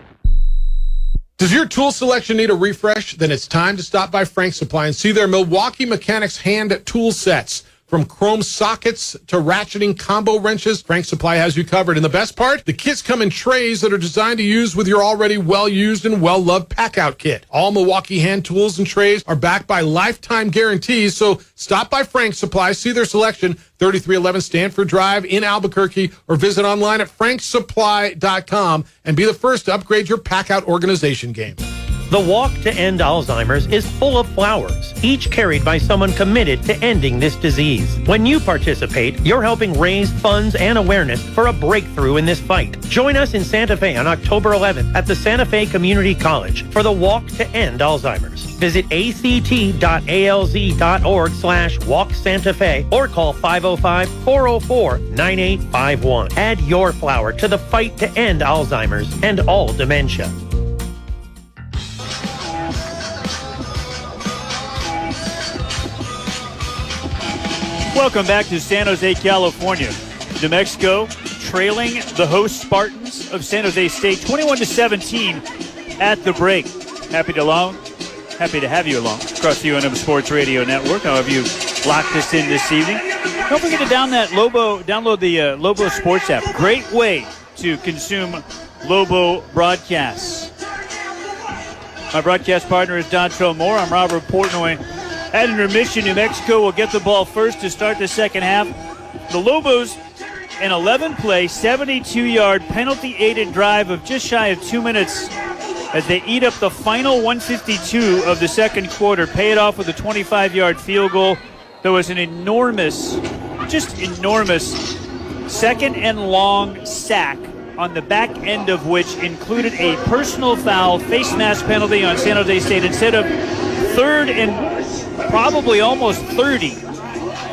Does your tool selection need a refresh? Then it's time to stop by Frank Supply and see their Milwaukee Mechanics hand tool sets. From chrome sockets to ratcheting combo wrenches, Frank Supply has you covered. And the best part? The kits come in trays that are designed to use with your already well-used and well-loved pack-out kit. All Milwaukee hand tools and trays are backed by lifetime guarantees, so stop by Frank Supply, see their selection, 3311 Stanford Drive in Albuquerque, or visit online at franksupply.com and be the first to upgrade your pack-out organization game. The Walk to End Alzheimer's is full of flowers, each carried by someone committed to ending this disease. When you participate, you're helping raise funds and awareness for a breakthrough in this fight. Join us in Santa Fe on October 11th at the Santa Fe Community College for the Walk to End Alzheimer's. Visit act.alz.org/Walk Santa Fe or call 505-404-9851. Add your flower to the fight to end Alzheimer's and all dementia. Welcome back to San Jose, California. New Mexico trailing the host Spartans of San Jose State 21-17 at the break. Happy to have you along across the UNM Sports Radio Network. However you locked us in this evening. Don't forget to download the Lobo Sports app. Great way to consume Lobo broadcasts. My broadcast partner is Don Tremore. I'm Robert Portnoy. At intermission, New Mexico will get the ball first to start the second half. The Lobos, an 11-play, 72-yard, penalty-aided drive of just shy of 2 minutes as they eat up the final 152 of the second quarter, pay it off with a 25-yard field goal. There was an enormous second and long sack on the back end of which included a personal foul, face mask penalty on San Jose State. Instead of 3rd and probably almost 30.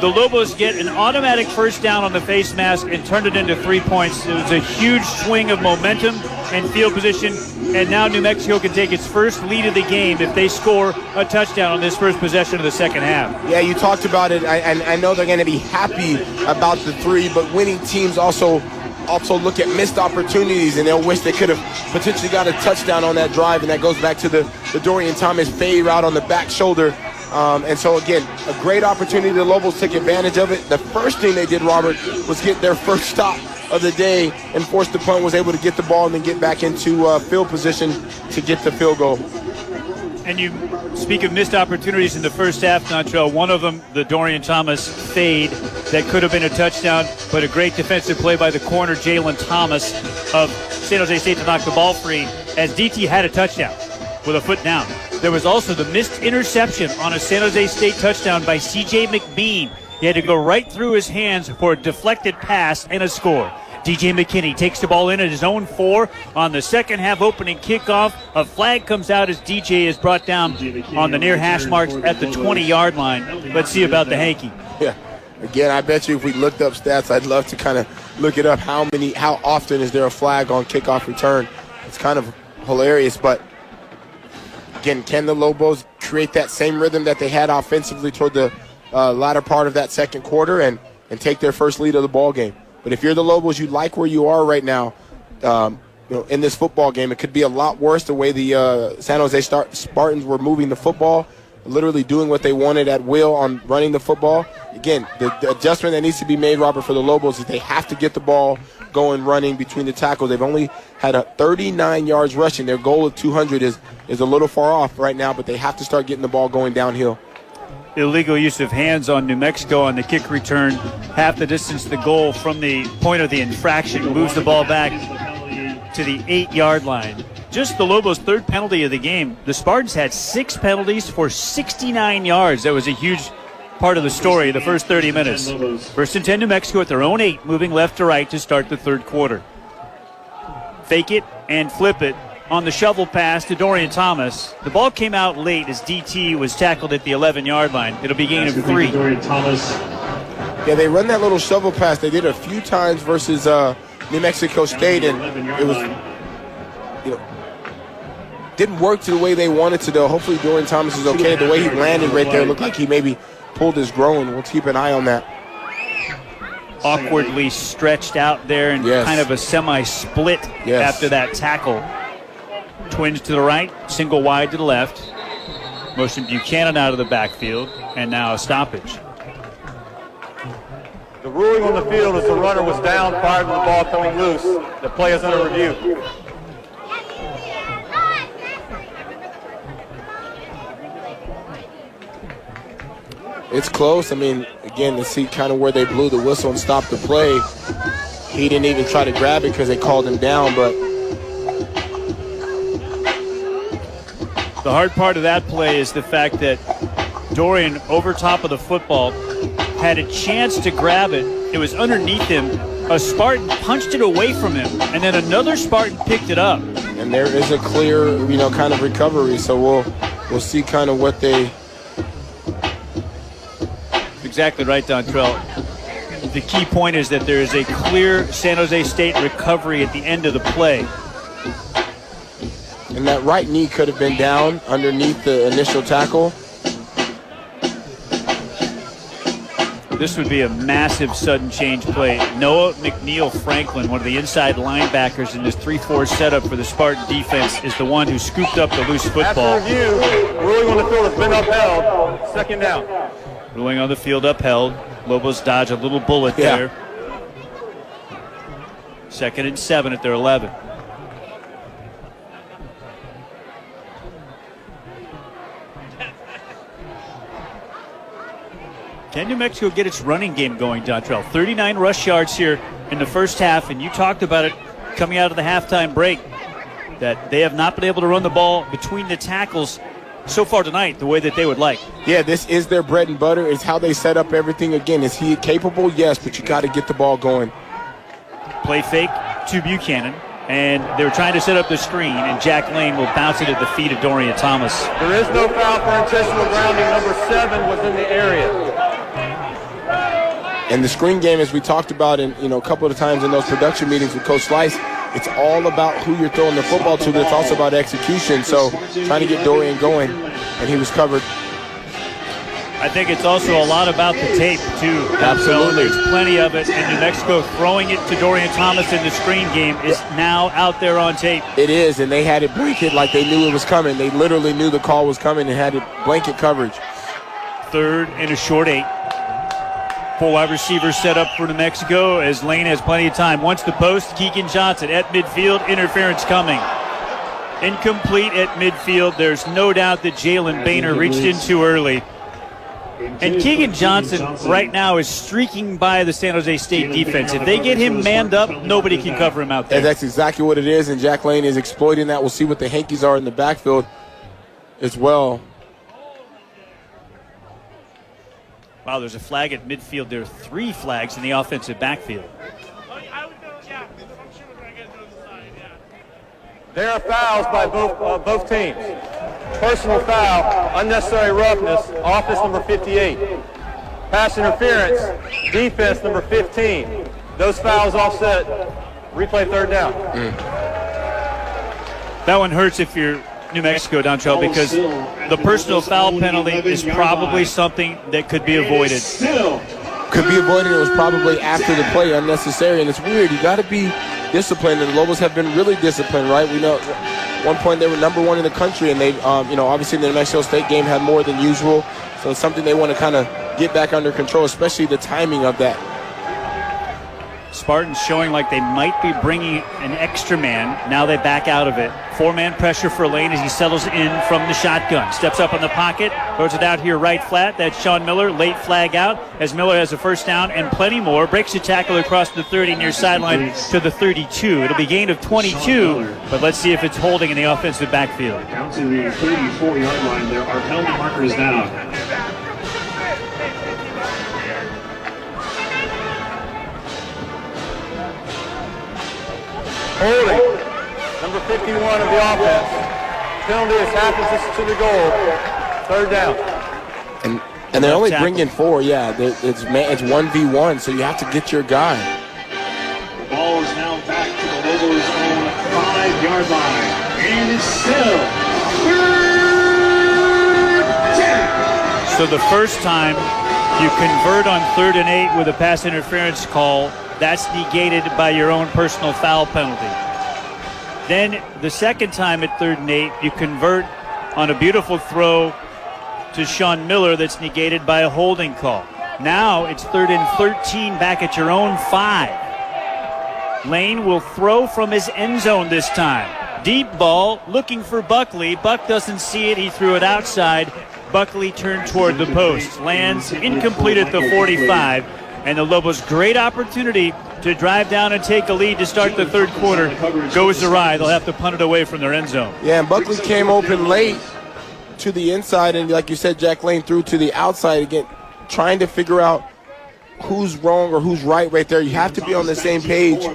The Lobos get an automatic first down on the face mask and turned it into 3 points. It was a huge swing of momentum and field position, and now New Mexico can take its first lead of the game if they score a touchdown on this first possession of the second half. Yeah, you talked about it. I know they're going to be happy about the 3, but winning teams also look at missed opportunities, and they'll wish they could have potentially got a touchdown on that drive, and that goes back to the Dorian Thomas fade route on the back shoulder. And so, again, a great opportunity. The Lobos took advantage of it. The first thing they did, Robert, was get their first stop of the day and force the punt, was able to get the ball and then get back into field position to get the field goal. And you speak of missed opportunities in the first half, Dontrell. One of them, the Dorian Thomas fade that could have been a touchdown, but a great defensive play by the corner, Jalen Thomas of San Jose State, to knock the ball free, as DT had a touchdown with a foot down. There was also the missed interception on a San Jose State touchdown by C.J. McBean. He had to go right through his hands for a deflected pass and a score. DJ McKinney takes the ball in at his own 4 on the second half opening kickoff. A flag comes out as DJ is brought down on the near hash marks at the 20-yard line. Let's see about the hanky. Yeah. Again, I bet you if we looked up stats, I'd love to kind of look it up. How often is there a flag on kickoff return? It's kind of hilarious, but again, can the Lobos create that same rhythm that they had offensively toward the latter part of that second quarter and take their first lead of the ball game? But if you're the Lobos, you like where you are right now in this football game. It could be a lot worse the way the San Jose Spartans were moving the football, literally doing what they wanted at will on running the football. Again, the adjustment that needs to be made, Robert, for the Lobos is they have to get the ball going running between the tackles. They've only had 39 yards rushing. Their goal of 200 is a little far off right now, but they have to start getting the ball going downhill. Illegal use of hands on New Mexico on the kick return, half the distance to the goal from the point of the infraction, moves the ball back to the 8-yard line. Just the Lobos' 3rd penalty of the game. The Spartans had 6 penalties for 69 yards. That was a huge part of the story the first 30 minutes. First and 10 New Mexico at their own 8, moving left to right to start the third quarter. Fake it and flip it on the shovel pass to Dorian Thomas. The ball came out late as DT was tackled at the 11-yard line. It'll be a gain of 3. Dorian Thomas. Yeah, they run that little shovel pass. They did it a few times versus New Mexico State, and it was, didn't work to the way they wanted to, though. Hopefully Dorian Thomas is okay. The way he landed right there looked like he maybe pulled his groin. We'll keep an eye on that. Awkwardly stretched out there and kind of a semi-split after that tackle. Twins to the right, single wide to the left. Motion Buchanan out of the backfield, and now a stoppage. The ruling on the field is the runner was down prior to the ball coming loose. The play is under review. It's close. I mean, again, to see kind of where they blew the whistle and stopped the play. He didn't even try to grab it because they called him down, but the hard part of that play is the fact that Dorian, over top of the football, had a chance to grab it. It was underneath him. A Spartan punched it away from him, and then another Spartan picked it up. And there is a clear, kind of recovery. So we'll see kind of what they. Exactly right, Dontrell. The key point is that there is a clear San Jose State recovery at the end of the play. And that right knee could have been down underneath the initial tackle. This would be a massive sudden change play. Noah McNeil Franklin, one of the inside linebackers in this 3-4 setup for the Spartan defense, is the one who scooped up the loose football. After review, ruling on the field has been upheld. Second down. Ruling on the field upheld. Lobos dodge a little bullet there. 2nd and 7 at their 11. Can New Mexico get its running game going, Dontrell? 39 rush yards here in the first half, and you talked about it coming out of the halftime break, that they have not been able to run the ball between the tackles so far tonight the way that they would like. Yeah, this is their bread and butter. It's how they set up everything. Again, is he capable? Yes, but you got to get the ball going. Play fake to Buchanan. And they were trying to set up the screen, and Jack Lane will bounce it at the feet of Dorian Thomas. There is no foul for intentional grounding. Number 7 was in the area. And the screen game, as we talked about in a couple of times in those production meetings with Coach Slice, it's all about who you're throwing the football to, but it's also about execution. So trying to get Dorian going, and he was covered. I think it's also a lot about the tape, too. Absolutely. There's plenty of it, and New Mexico throwing it to Dorian Thomas in the screen game is now out there on tape. It is, and they had it blanket like they knew it was coming. They literally knew the call was coming and had it blanket coverage. 3rd and a short 8. 4 wide receivers set up for New Mexico as Lane has plenty of time. Once the post, Keegan Johnson at midfield, interference coming. Incomplete at midfield. There's no doubt that Jalen Boehner reached in too early. And Keegan Johnson right now is streaking by the San Jose State defense. If they get him manned up, nobody can cover him out there. And that's exactly what it is, and Jack Lane is exploiting that. We'll see what the Hankies are in the backfield as well. Wow, there's a flag at midfield. There are 3 flags in the offensive backfield. There are fouls by both teams. Personal foul, unnecessary roughness, office number 58. Pass interference, defense number 15. Those fouls offset. Replay 3rd down. That one hurts if you're New Mexico, Dontrell, because the personal foul penalty is probably something that could be avoided. Could be avoided. It was probably after the play, unnecessary, and it's weird. You got to be disciplined, and the Lobos have been really disciplined, right? We know at one point they were number 1 in the country, and they, obviously the New Mexico State game had more than usual, so it's something they want to kind of get back under control, especially the timing of that. Spartans showing like they might be bringing an extra man. Now they back out of it. 4-man pressure for Lane as he settles in from the shotgun. Steps up in the pocket, throws it out here right flat. That's Sean Miller. Late flag out as Miller has a first down and plenty more. Breaks the tackle across the 30 near sideline to the 32. It'll be gain of 22, but let's see if it's holding in the offensive backfield. Down to the 34-yard line. There are penalty markers down. Holding. Number 51 of the offense. Penalty is half assist to the goal. 3rd down. And they're only bringing 4. Yeah, it's 1v1, so you have to get your guy. The ball is now back to the Lobos' own 5-yard line. And it's still 3rd down. So the first time you convert on 3rd and 8 with a pass interference call, that's negated by your own personal foul penalty. Then the second time at 3rd and 8, you convert on a beautiful throw to Sean Miller that's negated by a holding call. Now it's 3rd and 13 back at your own 5. Lane will throw from his end zone this time. Deep ball looking for Buckley. Buck doesn't see it. He threw it outside. Buckley turned toward the post. Lands incomplete at the 45. And the Lobos' great opportunity to drive down and take a lead to start the 3rd quarter goes awry. They'll have to punt it away from their end zone. Yeah, and Buckley came open late to the inside, and like you said, Jack Lane threw to the outside again, trying to figure out who's wrong or who's right there. You have to be on the same page,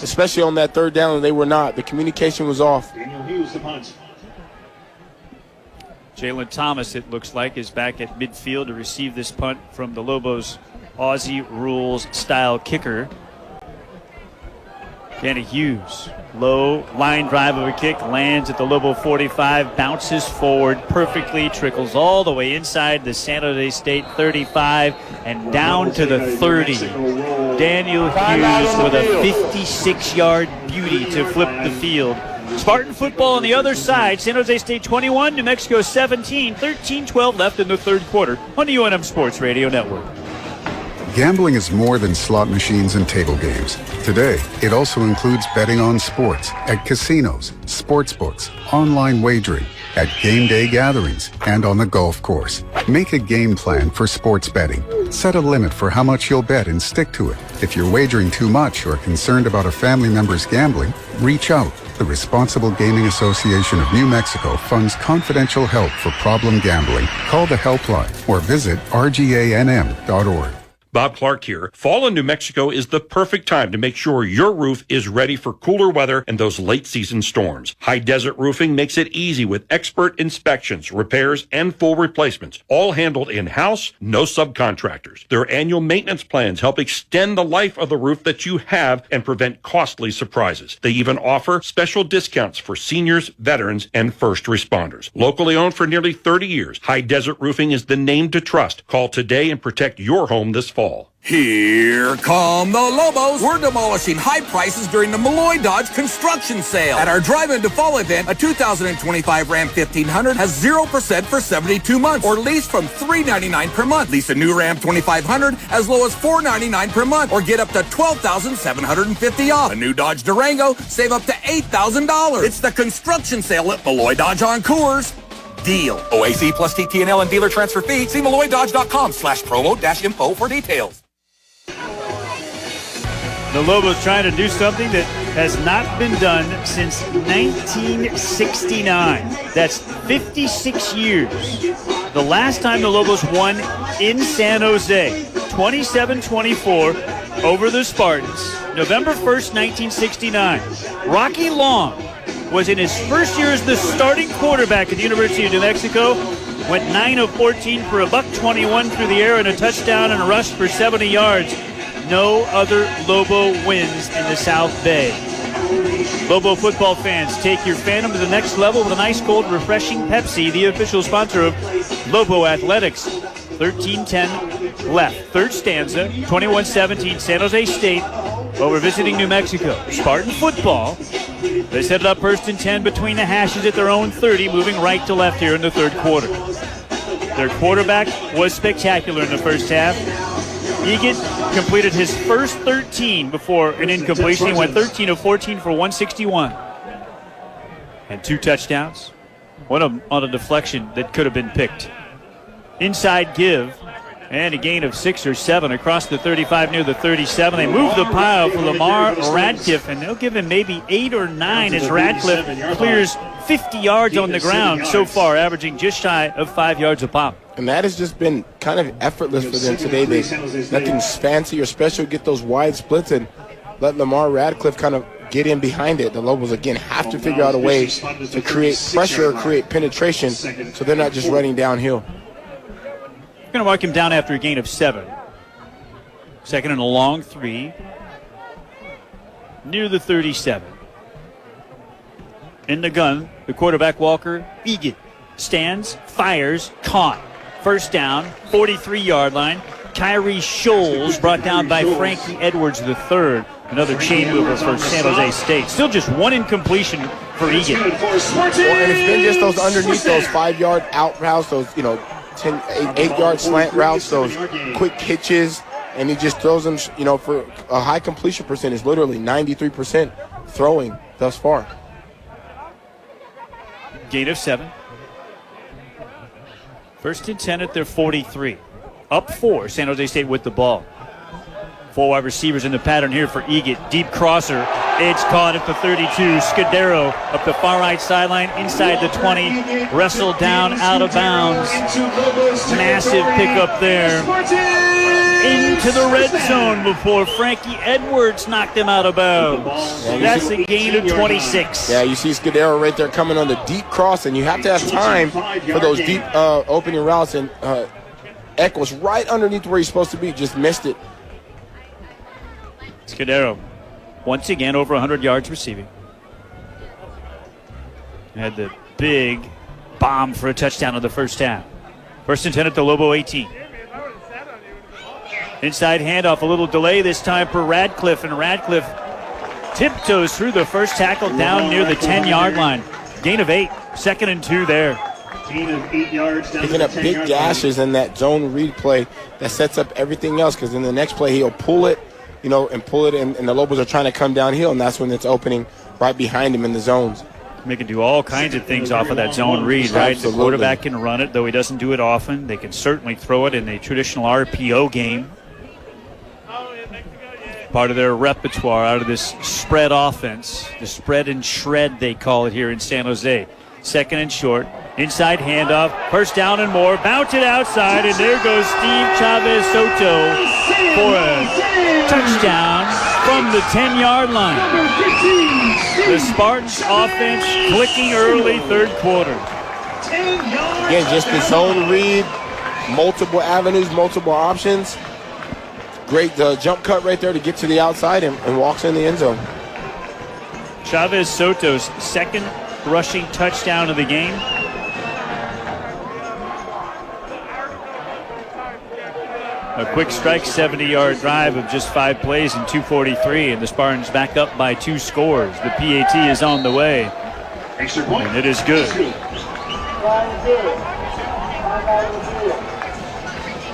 especially on that 3rd down, and they were not. The communication was off. Jalen Thomas, it looks like, is back at midfield to receive this punt from the Lobos' Aussie rules style kicker. Danny Hughes, low line drive of a kick, lands at the Lobo 45, bounces forward perfectly, trickles all the way inside the San Jose State 35 and down to the 30. Daniel Hughes with a 56-yard beauty to flip the field. Spartan football on the other side. San Jose State 21, New Mexico 17, 13-12 left in the 3rd quarter on the UNM Sports Radio Network. Gambling is more than slot machines and table games. Today, it also includes betting on sports at casinos, sports books, online wagering, at game day gatherings, and on the golf course. Make a game plan for sports betting. Set a limit for how much you'll bet and stick to it. If you're wagering too much or concerned about a family member's gambling, reach out. The Responsible Gaming Association of New Mexico funds confidential help for problem gambling. Call the helpline or visit rganm.org. Bob Clark here. Fall in New Mexico is the perfect time to make sure your roof is ready for cooler weather and those late season storms. High Desert Roofing makes it easy with expert inspections, repairs, and full replacements, all handled in-house, no subcontractors. Their annual maintenance plans help extend the life of the roof that you have and prevent costly surprises. They even offer special discounts for seniors, veterans, and first responders. Locally owned for nearly 30 years, High Desert Roofing is the name to trust. Call today and protect your home this fall. Here come the Lobos. We're demolishing high prices during the Malloy Dodge construction sale. At our drive-in to fall event, a 2025 Ram 1500 has 0% for 72 months or lease from $399 per month. Lease a new Ram 2500 as low as $499 per month or get up to $12,750 off. A new Dodge Durango, save up to $8,000. It's the construction sale at Malloy Dodge on Coors. Deal. OAC plus TTNL and dealer transfer fee. See MalloyDodge.com/promo-info for details. The Lobos trying to do something that has not been done since 1969. That's 56 years. The last time the Lobos won in San Jose, 27-24 over the Spartans, November 1st, 1969. Rocky Long was in his first year as the starting quarterback at the University of New Mexico. Went 9 of 14 for $121 through the air and a touchdown and a rush for 70 yards. No other Lobo wins in the South Bay. Lobo football fans, take your fandom to the next level with an ice cold, refreshing Pepsi, the official sponsor of Lobo Athletics. 13-10 left. Third stanza, 21-17, San Jose State over visiting New Mexico. Spartan football. They set it up 1st and 10 between the hashes at their own 30, moving right to left here in the third quarter. Their quarterback was spectacular in the first half. Egan completed his first 13 before an incompletion. He went 13 of 14 for 161. And 2 touchdowns. One of them on a deflection that could have been picked. Inside give. And a gain of 6 or 7 across the 35 near the 37. They move the pile for Lamar Radcliffe, and they'll give him maybe 8 or 9 as Radcliffe clears 50 yards on the ground so far, averaging just shy of 5 yards a pop. And that has just been kind of effortless for them today. Nothing fancy or special. Get those wide splits and let Lamar Radcliffe kind of get in behind it. The Lobos, again, have to figure out a way to create pressure or create penetration so they're not just running downhill. Going to mark him down after a gain of 7. Second and a long 3. Near the 37. In the gun, the quarterback Walker Egan stands, fires, caught. First down, 43-yard line. Kyrie Scholes brought down by Frankie Edwards III. Another chain mover for San Jose State. Still just one incompletion for Egan. And it's been just those underneath those 5-yard out routes, those 8-yard slant routes, those quick hitches, and he just throws them, for a high completion percentage, literally 93% throwing thus far. Gain of 7. 1st and 10 at their 43. Up 4, San Jose State with the ball. 4 wide receivers in the pattern here for Egan. Deep crosser. It's caught at the 32. Scudero up the far right sideline, inside the 20. Wrestled down, out of bounds. Massive pickup there. Into the red zone before Frankie Edwards knocked him out of bounds. That's a gain of 26. Yeah, you see Scudero right there coming on the deep cross, and you have to have time for those deep opening routes, and Eck was right underneath where he's supposed to be, just missed it. Scudero, once again, over 100 yards receiving. Had the big bomb for a touchdown in the first half. 1st and 10 at the Lobo 18. Inside handoff, a little delay this time for Radcliffe, and Radcliffe tiptoes through the first tackle down near the 10-yard line. Gain of 8, 2nd and 2 there. Gain of 8 yards. Picking up big gashes in that zone read play that sets up everything else, because in the next play he'll pull it, and pull it, and the Lobos are trying to come downhill, and that's when it's opening right behind him in the zones. They can do all kinds of things off of that zone read, right? Absolutely. The quarterback can run it, though he doesn't do it often. They can certainly throw it in a traditional RPO game. Part of their repertoire out of this spread offense, the spread and shred they call it here in San Jose. 2nd and short, inside handoff, 1st down and more, bounce it outside, and there goes Steve Chavez Soto for a touchdown from the 10-yard line. The Spartans offense clicking early third quarter. Again, just the zone read, multiple avenues, multiple options. Great jump cut right there to get to the outside and walks in the end zone. Chavez Soto's second rushing touchdown of the game. A quick strike 70-yard drive of just 5 plays and 2:43, and the Spartans back up by 2 scores. The PAT is on the way, and it is good.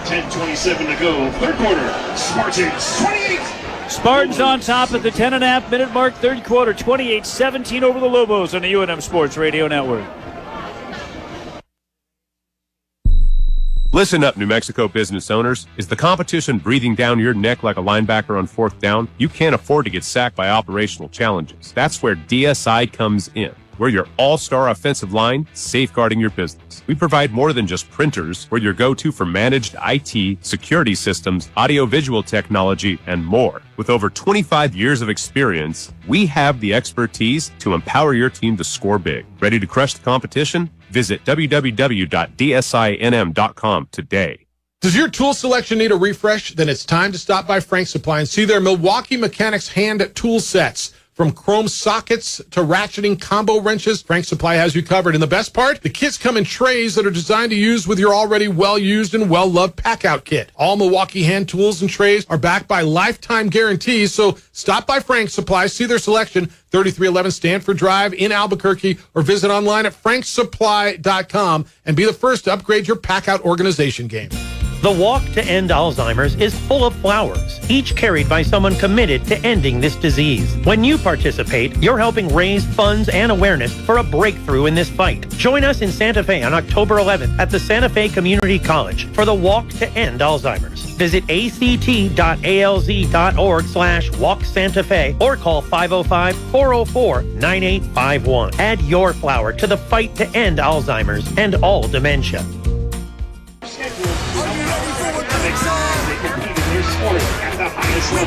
10:27 to go, third quarter. Spartans 28. Spartans on top at the 10.5-minute mark, third quarter, 28-17 over the Lobos on the UNM Sports Radio Network. Listen up, New Mexico business owners. Is the competition breathing down your neck like a linebacker on fourth down? You can't afford to get sacked by operational challenges. That's where DSI comes in. We're your all-star offensive line, safeguarding your business. We provide more than just printers. We're your go-to for managed IT, security systems, audio-visual technology, and more. With over 25 years of experience, we have the expertise to empower your team to score big. Ready to crush the competition? Visit www.dsinm.com today. Does your tool selection need a refresh? Then it's time to stop by Frank Supply and see their Milwaukee Mechanics hand tool sets. From chrome sockets to ratcheting combo wrenches, Frank Supply has you covered. And the best part? The kits come in trays that are designed to use with your already well-used and well-loved pack-out kit. All Milwaukee hand tools and trays are backed by lifetime guarantees, so stop by Frank Supply, see their selection, 3311 Stanford Drive in Albuquerque, or visit online at franksupply.com and be the first to upgrade your pack-out organization game. The Walk to End Alzheimer's is full of flowers, each carried by someone committed to ending this disease. When you participate, you're helping raise funds and awareness for a breakthrough in this fight. Join us in Santa Fe on October 11th at the Santa Fe Community College for the Walk to End Alzheimer's. Visit act.alz.org/walksantafe or call 505-404-9851. Add your flower to the fight to end Alzheimer's and all dementia.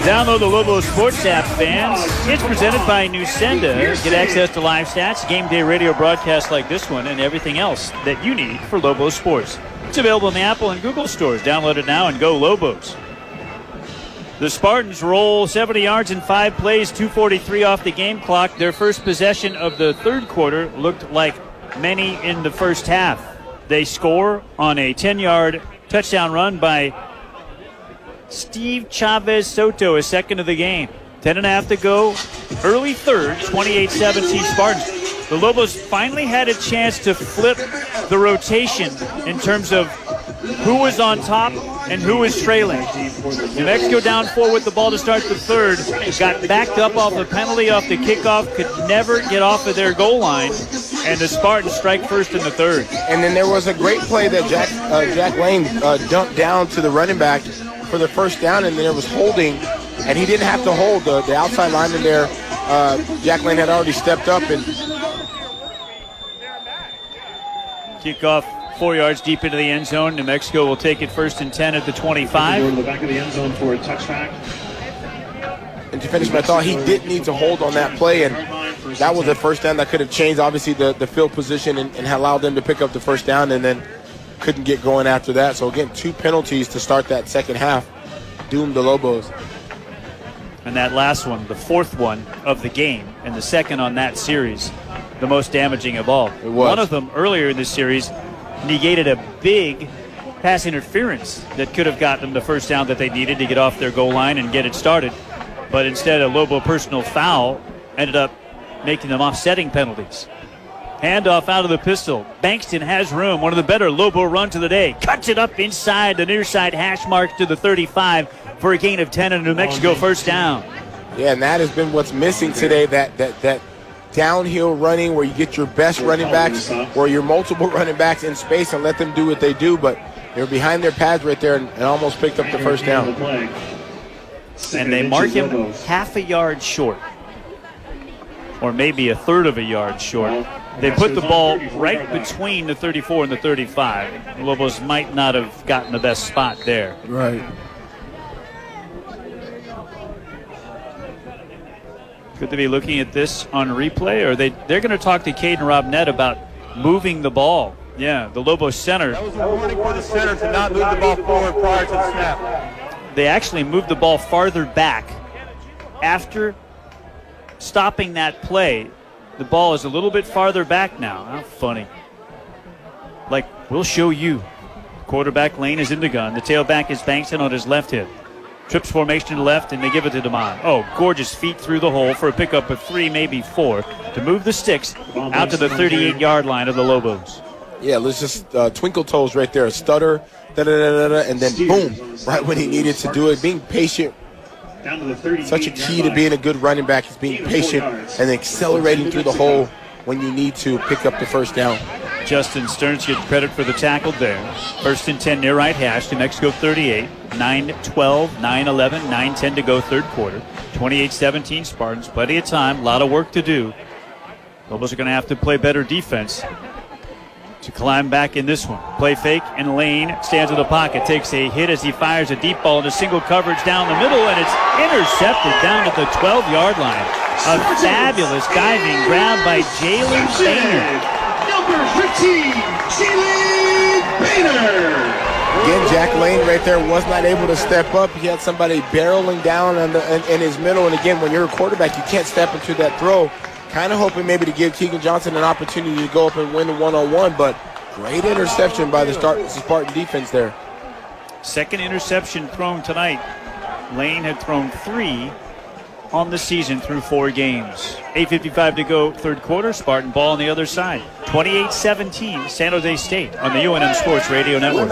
Download the Lobo Sports app, fans. It's presented by Nusenda. Get access to live stats, game day radio broadcasts like this one, and everything else that you need for Lobo Sports. It's available in the Apple and Google stores. Download it now and go Lobos. The Spartans roll 70 yards in 5 plays, 2:43 off the game clock. Their first possession of the third quarter looked like many in the first half. They score on a 10-yard touchdown run by Steve Chavez Soto, a second of the game. 10.5 to go. Early third, 28-17 Spartans. The Lobos finally had a chance to flip the rotation in terms of who was on top and who was trailing. New Mexico down 4 with the ball to start the third. Got backed up off the penalty off the kickoff. Could never get off of their goal line. And the Spartans strike first in the third. And then there was a great play that Jack Lane dumped down to the running back for the first down, and then there was holding, and he didn't have to hold. The outside lineman there, Jack Lane had already stepped up. And kickoff 4 yards deep into the end zone. New Mexico will take it first and 10 at the 25. Go to the back of the end zone for a touchback. And to finish my thought, he didn't need to hold on that play, and that was a first down that could have changed, obviously, the field position and allowed them to pick up the first down, and then couldn't get going after that. So, again, 2 penalties to start that second half doomed the Lobos. And that last one, the fourth one of the game, and the second on that series, the most damaging of all. It was. One of them earlier in this series negated a big pass interference that could have gotten them the first down that they needed to get off their goal line and get it started. But instead, a Lobo personal foul ended up making them offsetting penalties. Handoff out of the pistol. Bankston has room. One of the better Lobo runs of the day. Cuts it up inside the near side hash mark to the 35 for a gain of 10 and a New Mexico first down. Yeah, and that has been what's missing today, that downhill running where you get your best running backs or your multiple running backs in space and let them do what they do. But they're behind their pads right there and almost picked up the first down. And they mark him half a yard short, or maybe a third of a yard short. They put the ball right between the 34 and the 35. The Lobos might not have gotten the best spot there. Right. Could they be looking at this on replay, or they're going to talk to Caden Robnett about moving the ball? Yeah, the Lobos center. That was a warning for the center to not move the ball forward prior to the snap. They actually moved the ball farther back. After stopping that play, the ball is a little bit farther back now. How funny. Like, we'll show you. Quarterback Lane is in the gun. The tailback is Bankston on his left hip. Trips formation to the left, and they give it to DeMond. Oh, gorgeous feet through the hole for a pickup of 3, maybe 4, to move the sticks out to the 38-yard line of the Lobos. Yeah, let's just twinkle toes right there. A stutter, and then boom, right when he needed to do it. Being patient. Down to the 38 Such a key to being a good running back is being patient and accelerating through the hole when you need to pick up the first down. Justin Stearns gets credit for the tackle there. 1st and 10 near right hash. New Mexico 38. 9-12, 9-11, 9-10 to go third quarter. 28-17 Spartans. Plenty of time. A lot of work to do. Lobos are going to have to play better defense to climb back in this one. Play fake, and Lane stands in the pocket. Takes a hit as he fires a deep ball into single coverage down the middle, and it's intercepted down at the 12-yard line. A fabulous diving grab by Jalen Boehner. Number 15, Jalen Boehner. Again, Jack Lane right there was not able to step up. He had somebody barreling down in his middle, and again, when you're a quarterback, you can't step into that throw. Kind of hoping maybe to give Keegan Johnson an opportunity to go up and win a one-on-one, but great interception by the Spartan defense there. Second interception thrown tonight. Lane had thrown 3 on the season through 4 games. 8:55 to go third quarter. Spartan ball on the other side. 28-17 San Jose State on the UNM Sports Radio Network.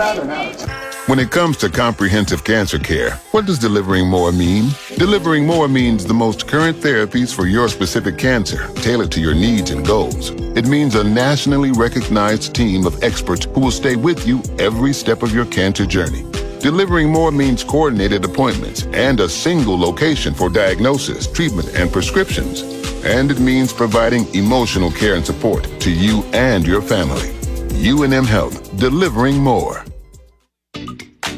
When it comes to comprehensive cancer care, what does delivering more mean? Delivering more means the most current therapies for your specific cancer, tailored to your needs and goals. It means a nationally recognized team of experts who will stay with you every step of your cancer journey. Delivering more means coordinated appointments and a single location for diagnosis, treatment, and prescriptions. And it means providing emotional care and support to you and your family. UNM Health, delivering more.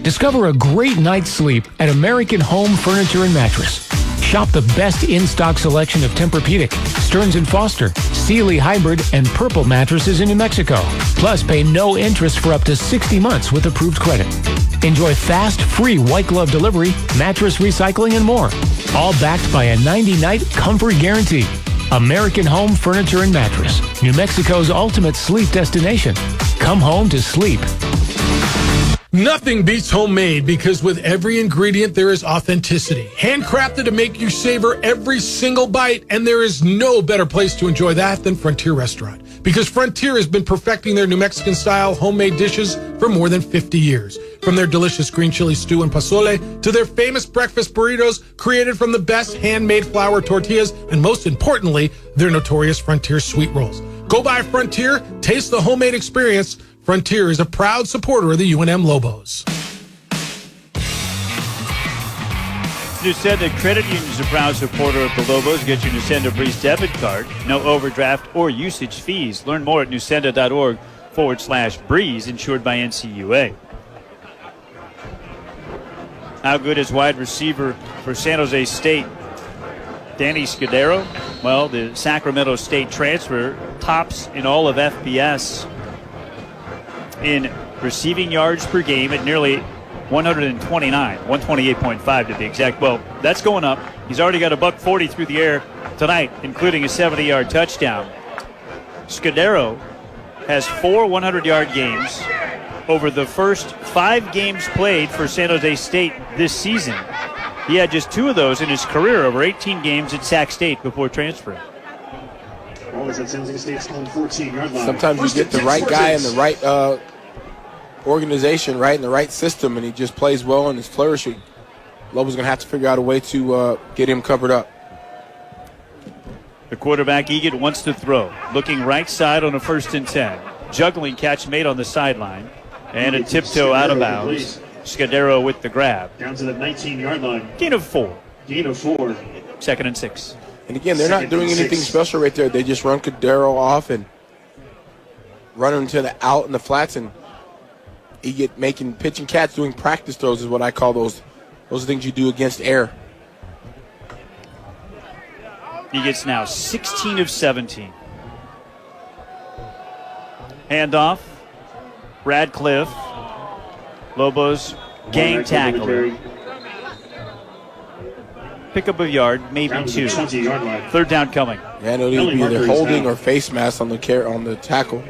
Discover a great night's sleep at American Home Furniture and Mattress. Shop the best in-stock selection of Tempur-Pedic, Stearns & Foster, Sealy Hybrid, and Purple mattresses in New Mexico. Plus, pay no interest for up to 60 months with approved credit. Enjoy fast, free white glove delivery, mattress recycling, and more. All backed by a 90-night comfort guarantee. American Home Furniture and Mattress, New Mexico's ultimate sleep destination. Come home to sleep. Nothing beats homemade because with every ingredient there is authenticity. Handcrafted to make you savor every single bite, and there is no better place to enjoy that than Frontier Restaurant. Because Frontier has been perfecting their New Mexican-style homemade dishes for more than 50 years. From their delicious green chili stew and pozole to their famous breakfast burritos created from the best handmade flour tortillas, and most importantly, their notorious Frontier sweet rolls. Go by Frontier, taste the homemade experience. Frontier is a proud supporter of the UNM Lobos. Nusenda Credit Union is a proud supporter of the Lobos. Get your Nusenda Breeze debit card. No overdraft or usage fees. Learn more at nusenda.org/breeze, insured by NCUA. How good is wide receiver for San Jose State? Danny Scudero. Well, the Sacramento State transfer tops in all of FBS in receiving yards per game at nearly 129, 128.5 to be exact. Well, that's going up. He's already got $140 through the air tonight, including a 70-yard touchdown. Scudero has 4 100-yard games over the first 5 games played for San Jose State this season. He had just 2 of those in his career over 18 games at Sac State before transferring. Sometimes you get the right guy in the right organization, right, in the right system, and he just plays well and is flourishing. Lobos going to have to figure out a way to get him covered up. The quarterback, Egan, wants to throw. Looking right side on a 1st and 10. Juggling catch made on the sideline. And a tiptoe out of bounds. Scudero with the grab. Down to the 19-yard line. Gain of 4. 2nd and 6. And again, they're not doing anything special right there. They just run Scudero off and run him to the out in the flats, and he get making pitch and catch, doing practice throws is what I call those. Those are things you do against air. He gets now 16 of 17. Handoff. Radcliffe. Lobos gang tackle. Pickup of yard, maybe 2. Third down coming. Yeah, it'll either be either holding or face mask on the tackle.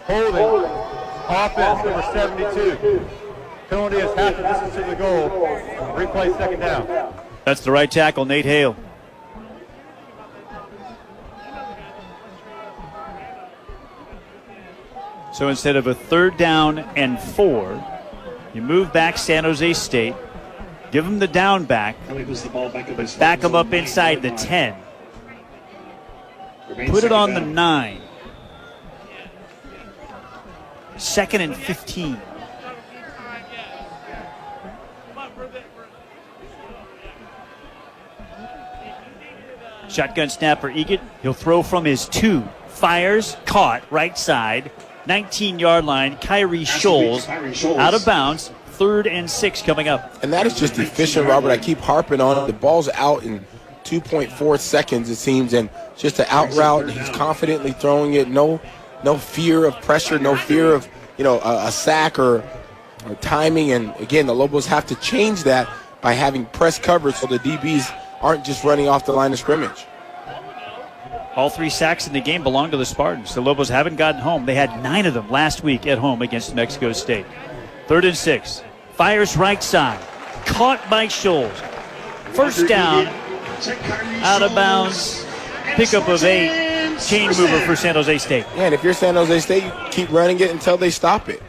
Holding. Offense number 72. Penalty is half the distance to the goal. Replay second down. That's the right tackle, Nate Hale. So instead of a 3rd down and 4, you move back San Jose State, give them the down back, but back them up inside the 10. Put it on the 9. 2nd and 15. Shotgun snap for Egan. He'll throw from his 2. Fires, caught, right side. 19-yard line. Kyrie Scholes out of bounds. 3rd and 6 coming up. And that is just efficient, Robert. I keep harping on it. The ball's out in 2.4 seconds, it seems, and just an out route. He's confidently throwing it. No fear of pressure, no fear of a sack or timing. And again, the Lobos have to change that by having press coverage so the DBs aren't just running off the line of scrimmage. All 3 sacks in the game belong to the Spartans. The Lobos haven't gotten home. They had 9 of them last week at home against New Mexico State. 3rd and 6. Fires right side. Caught by Scholes. First down. Out of bounds. Pickup of 8. Chain mover for San Jose State. Yeah, and if you're San Jose State, you keep running it until they stop it.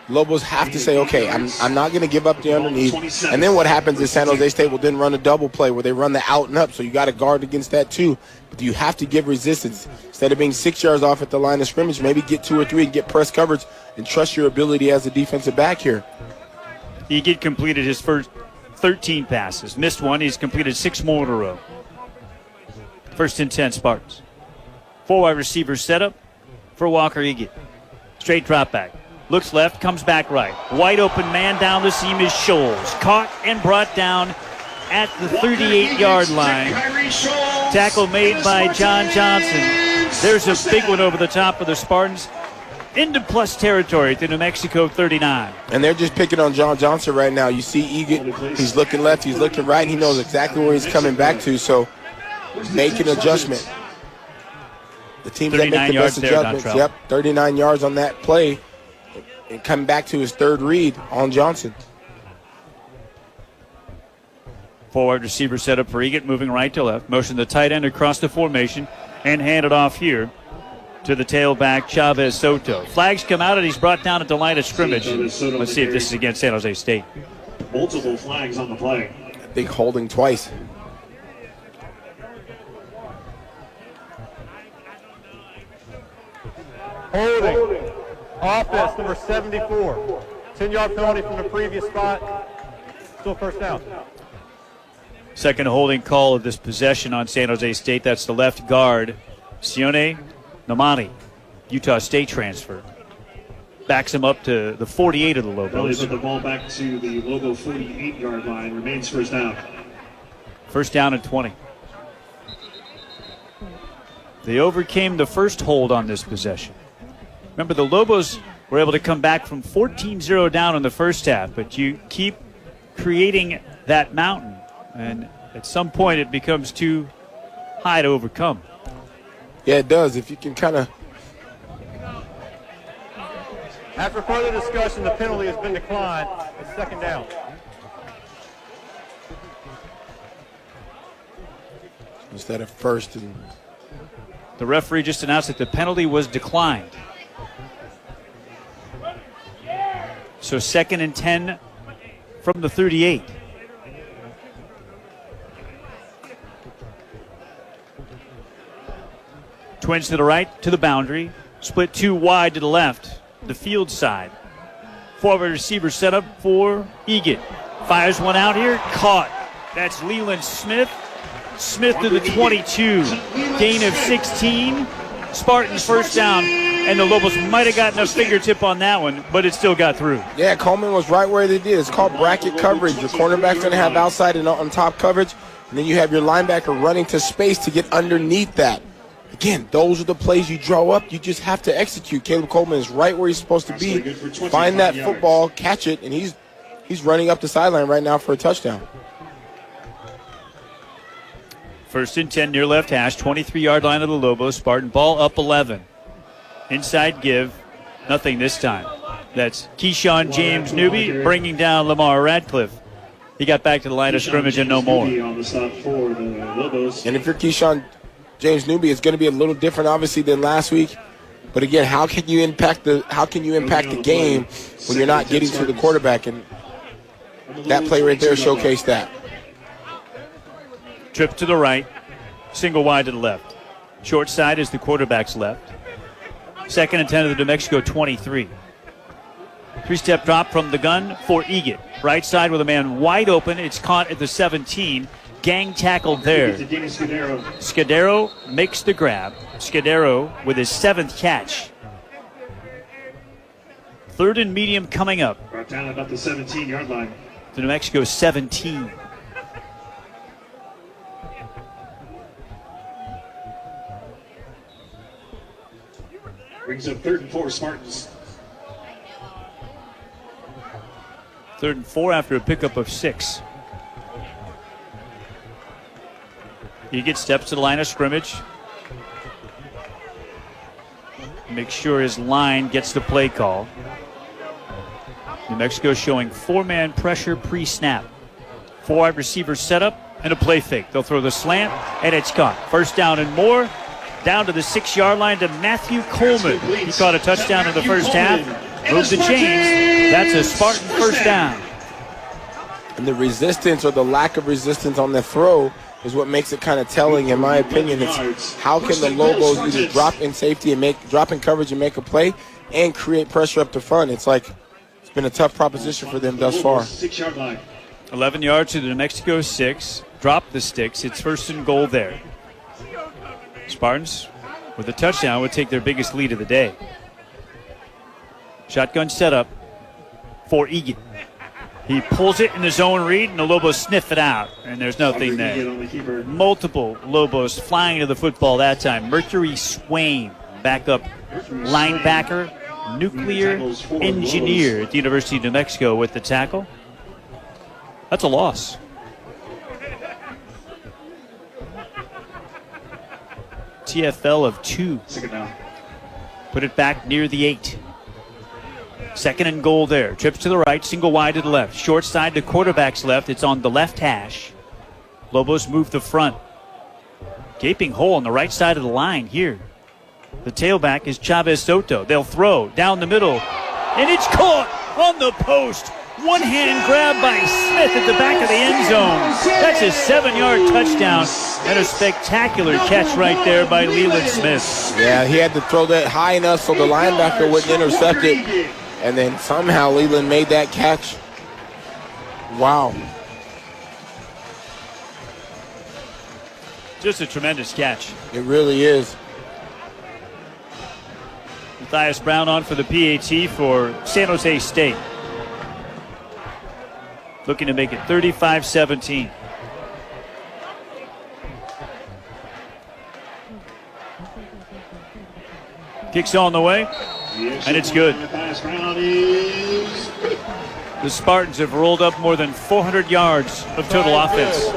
Lobos have to say, okay, I'm not going to give up the underneath. And then what happens is San Jose State will then run a double play where they run the out and up. So you got to guard against that too. But you have to give resistance. Instead of being 6 yards off at the line of scrimmage, maybe get 2 or 3 and get press coverage and trust your ability as a defensive back here. He completed his first 13 passes. Missed 1. He's completed 6 more in a row. 1st and 10 Spartans. 4 wide receiver setup for Walker Egan. Straight drop back. Looks left, comes back right. Wide open man down the seam is Scholes. Caught and brought down at the 38-yard line. Tackle made by John Johnson. There's a big one over the top of the Spartans. Into plus territory at the New Mexico 39. And they're just picking on John Johnson right now. You see Egan, he's looking left, he's looking right. He knows exactly where he's coming back to, so make an adjustment. The teams that make the best adjustments. Yep, 39 yards on that play. And coming back to his 3rd read on Johnson. Forward receiver set up for Egan, moving right to left. Motion the tight end across the formation and hand it off here to the tailback, Chavez Soto. Flags come out and he's brought down at the line of scrimmage. Let's see if this is against San Jose State. Multiple flags on the play. I think holding twice. Holding. Offense number 74. 10-yard penalty from the previous spot. Still first down. Second holding call of this possession on San Jose State. That's the left guard, Sione Namani, Utah State transfer. Backs him up to the 48 of the Lobos. Put the ball back to the Lobo 48-yard line. Remains first down. First down and 20. They overcame the first hold on this possession. Remember, the Lobos were able to come back from 14-0 down in the first half, but you keep creating that mountain, and at some point it becomes too high to overcome. Yeah, it does. If you can kind of... After further discussion, the penalty has been declined. It's second down. Instead of first. And the referee just announced that the penalty was declined. So 2nd and 10 from the 38. Twins to the right, to the boundary. Split 2 wide to the left, the field side. Forward receiver set up for Egan. Fires one out here, caught. That's Leland Smith. Smith to the 22. Gain of 16. Spartans first down and the Lobos might have gotten a fingertip on that one, but it still got through. Yeah, Coleman was right where they did. It's called bracket coverage. Your cornerback's going to have outside and on top coverage, and then you have your linebacker running to space to get underneath that. Again, those are the plays you draw up. You just have to execute. Caleb Coleman is right where he's supposed to be. Find that football, catch it, and he's running up the sideline right now for a touchdown. 1st and 10 near left hash, 23-yard line of the Lobos. Spartan ball up 11. Inside give, nothing this time. That's Keyshawn James Newby bringing down Lamar Radcliffe. He got back to the line of scrimmage and no more. And if you're Keyshawn James Newby, it's going to be a little different, obviously, than last week. But again, how can you impact the game when you're not getting to the quarterback? And that play right there showcased that. Trip to the right, single wide to the left. Short side is the quarterback's left. 2nd and 10 of the New Mexico 23. 3-step drop from the gun for Egan. Right side with a man wide open. It's caught at the 17. Gang tackled there. Scudero makes the grab. Scudero with his 7th catch. 3rd and medium coming up. Brought down about the 17-yard line. The New Mexico 17. Brings up 3rd and 4 Spartans. 3rd and 4 after a pickup of 6. He gets steps to the line of scrimmage. Make sure his line gets the play call. New Mexico showing 4-man pressure pre-snap. 4 wide receivers set up and a play fake. They'll throw the slant and it's caught. 1st down and more. Down to the 6-yard line to Matthew Coleman. He caught a touchdown in the first half. Moves the chains. That's a Spartan 1st down. And the resistance or the lack of resistance on the throw is what makes it kind of telling, in my opinion. It's how can the Lobos either drop in safety and drop in coverage and make a play and create pressure up the front. It's been a tough proposition for them thus far. 6-yard line. 11 yards to the New Mexico 6. Drop the sticks. It's 1st and goal there. Spartans, with a touchdown, would take their biggest lead of the day. Shotgun setup for Egan. He pulls it in the zone read, and the Lobos sniff it out, and there's nothing there. Multiple Lobos flying to the football that time. Mercury Swain, backup linebacker, nuclear engineer at the University of New Mexico with the tackle. That's a loss. TFL of 2. Put it back near the 8. 2nd and goal there. Trips to the right, single wide to the left. Short side to quarterback's left. It's on the left hash. Lobos move the front. Gaping hole on the right side of the line here. The tailback is Chavez Soto. They'll throw down the middle. And it's caught on the post. One-hand grab by Smith at the back of the end zone. That's a 7-yard touchdown and a spectacular catch right there by Leland Smith. Yeah, he had to throw that high enough so the linebacker wouldn't intercept it. And then somehow Leland made that catch. Wow. Just a tremendous catch. It really is. Matthias Brown on for the PAT for San Jose State. Looking to make it 35-17. Kicks on the way, and it's good. The Spartans have rolled up more than 400 yards of total offense.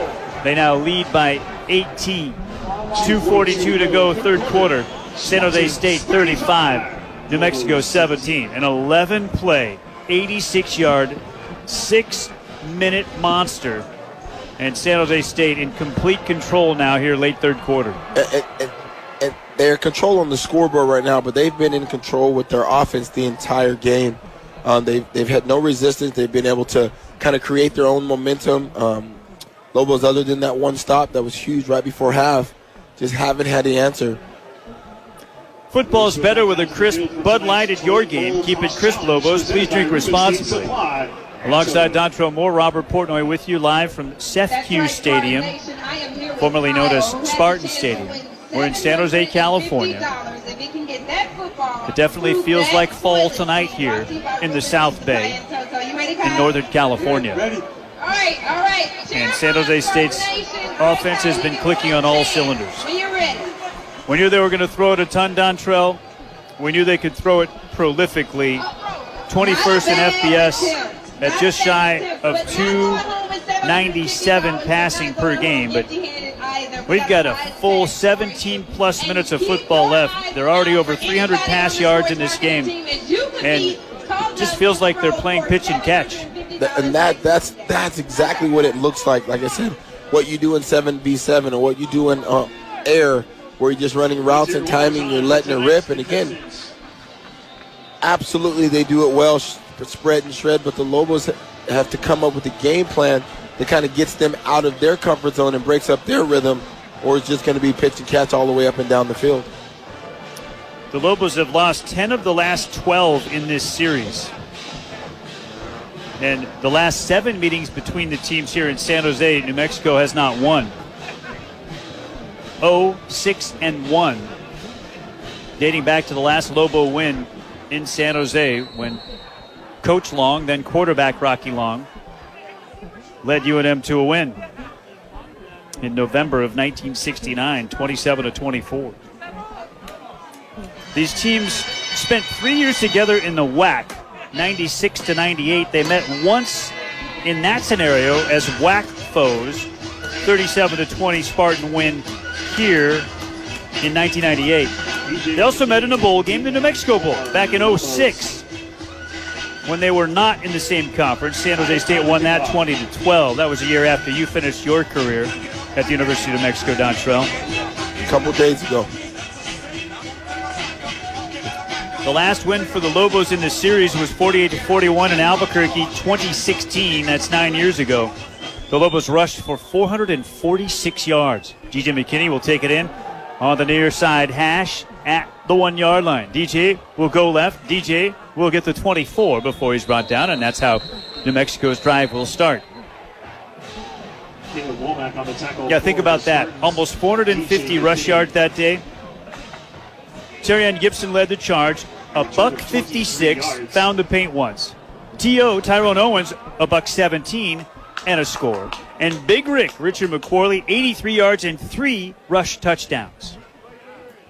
They now lead by 18. 2:42 to go, 3rd quarter. San Jose State 35, New Mexico 17. An 11-play, 86-yard, 6-minute monster. And San Jose State in complete control now here late 3rd quarter. They're controlling the scoreboard right now, but they've been in control with their offense the entire game. They've had no resistance. They've been able to kind of create their own momentum. Lobos, other than that one stop that was huge right before half, just haven't had the answer. Football's better with a crisp Bud Light at your game. Keep it crisp, Lobos. Please drink responsibly. Alongside Dontrell Moore, Robert Portnoy with you live from Seth Hughes Stadium, formerly known as Spartan Stadium. We're in San Jose, California. It definitely feels like fall tonight here in the South Bay in Northern California. All right. And San Jose State's offense has been clicking on all cylinders. We knew they were going to throw it a ton, Dontrell. We knew they could throw it prolifically. 21st in FBS at just shy of 297 passing per game. But we've got a full 17-plus minutes of football left. They're already over 300 pass yards in this game. And it just feels like they're playing pitch and catch. And that's exactly what it looks like. Like I said, what you do in 7v7 or what you do in air, where you're just running routes and timing, you're letting it rip. And again, absolutely they do it well, spread and shred, but the Lobos have to come up with a game plan that kind of gets them out of their comfort zone and breaks up their rhythm, or it's just going to be pitch and catch all the way up and down the field. The Lobos have lost 10 of the last 12 in this series. And the last 7 meetings between the teams here in San Jose, New Mexico has not won. 0-6-1. Dating back to the last Lobo win in San Jose when Coach Long, then quarterback Rocky Long, led UNM to a win in November of 1969, 27-24. These teams spent 3 years together in the WAC. 96-98. They met once in that scenario as WAC foes. 37-20 Spartan win here in 1998. They also met in a bowl game, the New Mexico Bowl, back in 06 when they were not in the same conference. San Jose State won that 20-12. That was a year after you finished your career at the University of New Mexico, Dontrell. A couple days ago. The last win for the Lobos in the series was 48-41 in Albuquerque, 2016. That's 9 years ago. The Lobos rushed for 446 yards. DJ McKinney will take it in on the near side hash at the 1 yard line. DJ will go left. DJ will get the 24 before he's brought down, and that's how New Mexico's drive will start. Yeah, think about that. Almost 450 rush yards that day. Terrion Gibson led the charge. $156, found the paint once. T.O. Tyrone Owens, $117 and a score. And Big Rick, Richard McQuarrie, 83 yards and 3 rush touchdowns.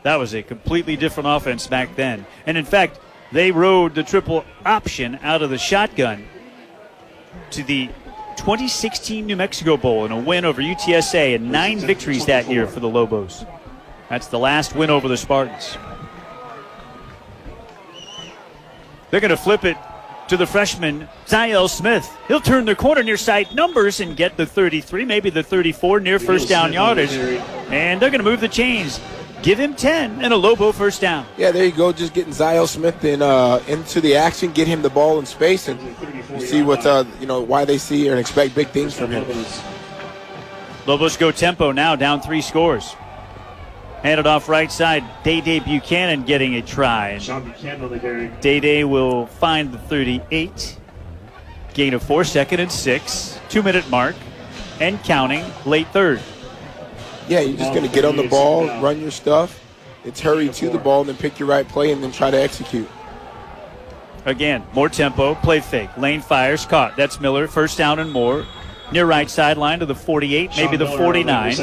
That was a completely different offense back then. And in fact, they rode the triple option out of the shotgun to the 2016 New Mexico Bowl in a win over UTSA and 9 victories that year for the Lobos. That's the last win over the Spartans. They're going to flip it to the freshman, Ziel Smith. He'll turn the corner near side numbers and get the 33, maybe the 34, near first down yardage. And they're going to move the chains. Give him 10 and a Lobo first down. Yeah, there you go. Just getting Ziel Smith into the action, get him the ball in space, and you see what why they see and expect big things from him. Lobos go tempo now, down 3 scores. Handed off right side, Day Buchanan getting a try. Day will find the 38. Gain of 4, 2nd and 6. 2-minute mark and counting, late third. Yeah, you're just going to get on the ball, run your stuff. It's hurry to the ball, and then pick your right play and then try to execute. Again, more tempo, play fake. Lane fires, caught. That's Miller, first down and more. Near right sideline to the 48, maybe the 49.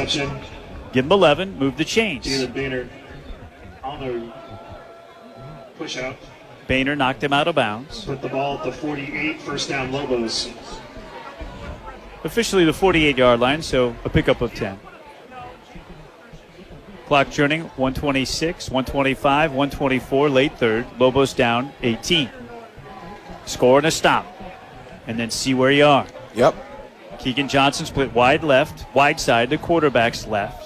Give him 11, move the chains. Boehner on the push out. Boehner knocked him out of bounds. Put the ball at the 48, first down Lobos. Officially the 48-yard line, so a pickup of 10. Clock churning, 126, 125, 124, late third. Lobos down 18. Score and a stop. And then see where you are. Yep. Keegan Johnson split wide left, wide side to quarterback's left.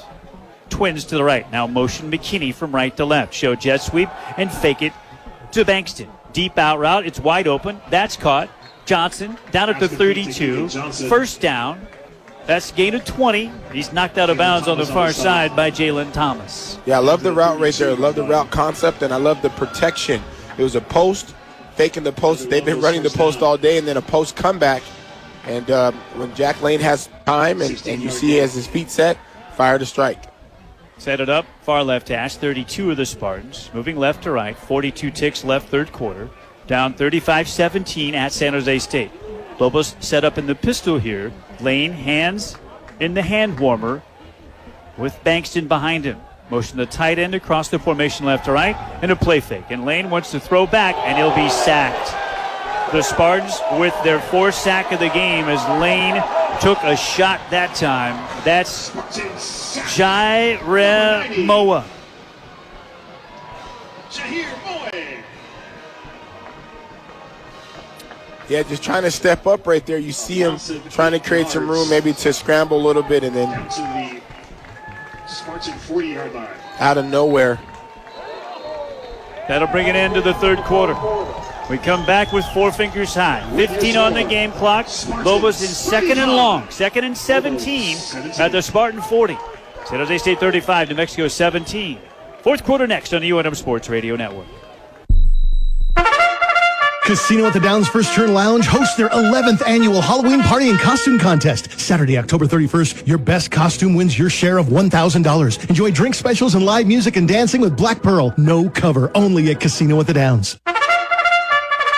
Twins to the right. Now motion McKinney from right to left. Show jet sweep and fake it to Bankston. Deep out route. It's wide open. That's caught. Johnson down at the 32. First down. That's gain of 20. He's knocked out of bounds on the far side by Jalen Thomas. Yeah, I love the route right there. I love the route concept, and I love the protection. It was a post, faking the post. They've been running the post all day, and then a post comeback. And when Jack Lane has time and you see he has his feet set, fire to strike. Set it up, far left hash, 32 of the Spartans. Moving left to right, 42 ticks left third quarter. Down 35-17 at San Jose State. Lobos set up in the pistol here. Lane, hands in the hand warmer with Bankston behind him. Motion the tight end across the formation left to right and a play fake. And Lane wants to throw back and he'll be sacked. The Spartans with their fourth sack of the game as Lane took a shot that time. That's Moa. Yeah, just trying to step up right there. You see him trying to create some room, maybe to scramble a little bit, and then Spartan 40-yard line. Out of nowhere. That'll bring it into the third quarter. We come back with 4 fingers high. 15 on the game clock. Lobos in second and long. Second and 17 at the Spartan 40. San Jose State 35, New Mexico 17. Fourth quarter next on the UNM Sports Radio Network. Casino at the Downs First Turn Lounge hosts their 11th annual Halloween party and costume contest. Saturday, October 31st, your best costume wins your share of $1,000. Enjoy drink specials and live music and dancing with Black Pearl. No cover, only at Casino at the Downs.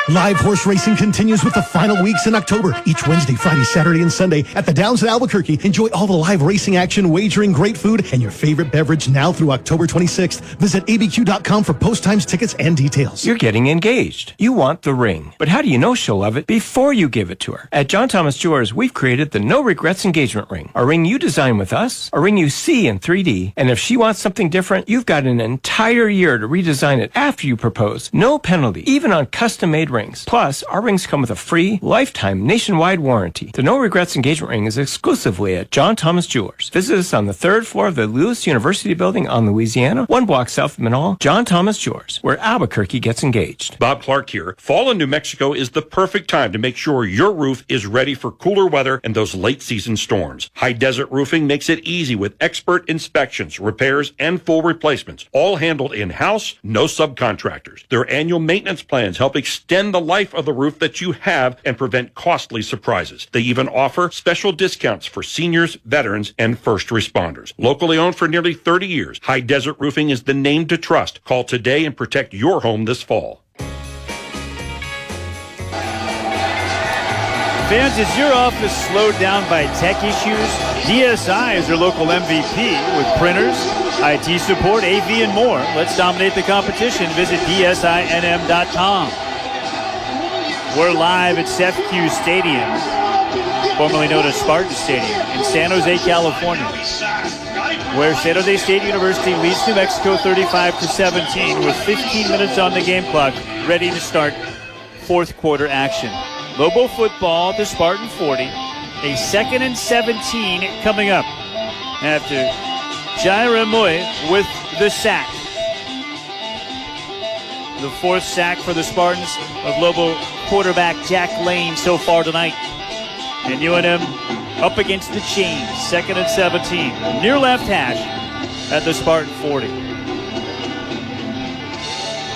Live horse racing continues with the final weeks in October. Each Wednesday, Friday, Saturday, and Sunday at the Downs at Albuquerque. Enjoy all the live racing action, wagering, great food, and your favorite beverage now through October 26th. Visit abq.com for post times, tickets, and details. You're getting engaged. You want the ring. But how do you know she'll love it before you give it to her? At John Thomas Jewelers, we've created the No Regrets engagement ring. A ring you design with us, a ring you see in 3D, and if she wants something different, you've got an entire year to redesign it after you propose. No penalty, even on custom-made rings. Plus, our rings come with a free, lifetime, nationwide warranty. The No Regrets engagement ring is exclusively at John Thomas Jewelers. Visit us on the 3rd floor of the Lewis University building on Louisiana, 1 block south of Manal. John Thomas Jewelers, where Albuquerque gets engaged. Bob Clark here. Fall in New Mexico is the perfect time to make sure your roof is ready for cooler weather and those late season storms. High Desert Roofing makes it easy with expert inspections, repairs, and full replacements, all handled in-house, no subcontractors. Their annual maintenance plans help extend the life of the roof that you have and prevent costly surprises. They even offer special discounts for seniors, veterans, and first responders. Locally owned for nearly 30 years, High Desert Roofing is the name to trust. Call today and protect your home this fall. Fans, is your office slowed down by tech issues? DSI is your local MVP with printers, IT support, AV, and more. Let's dominate the competition. Visit DSINM.com. We're live at Sefcu Stadium, formerly known as Spartan Stadium, in San Jose, California, where San Jose State University leads New Mexico 35-17 with 15 minutes on the game clock, ready to start fourth quarter action. Lobo football, the Spartan 40, a 2nd and 17 coming up after Jaira Moy with the sack. The 4th sack for the Spartans of Lobo quarterback Jack Lane so far tonight. And UNM up against the chains, 2nd and 17. Near left hash at the Spartan 40.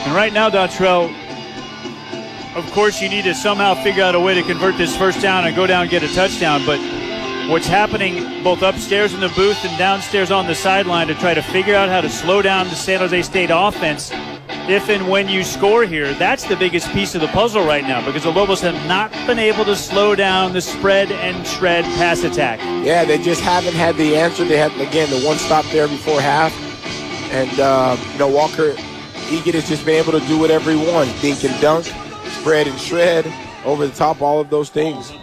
And right now, Dontrell, of course you need to somehow figure out a way to convert this first down and go down and get a touchdown. But what's happening both upstairs in the booth and downstairs on the sideline to try to figure out how to slow down the San Jose State offense if and when you score here, that's the biggest piece of the puzzle right now, because the Lobos have not been able to slow down the spread and shred pass attack. Yeah, they just haven't had the answer. They had, again, the one stop there before half. And, Walker Egan has just been able to do whatever he wants. Dink and dunk, spread and shred, over the top, all of those things.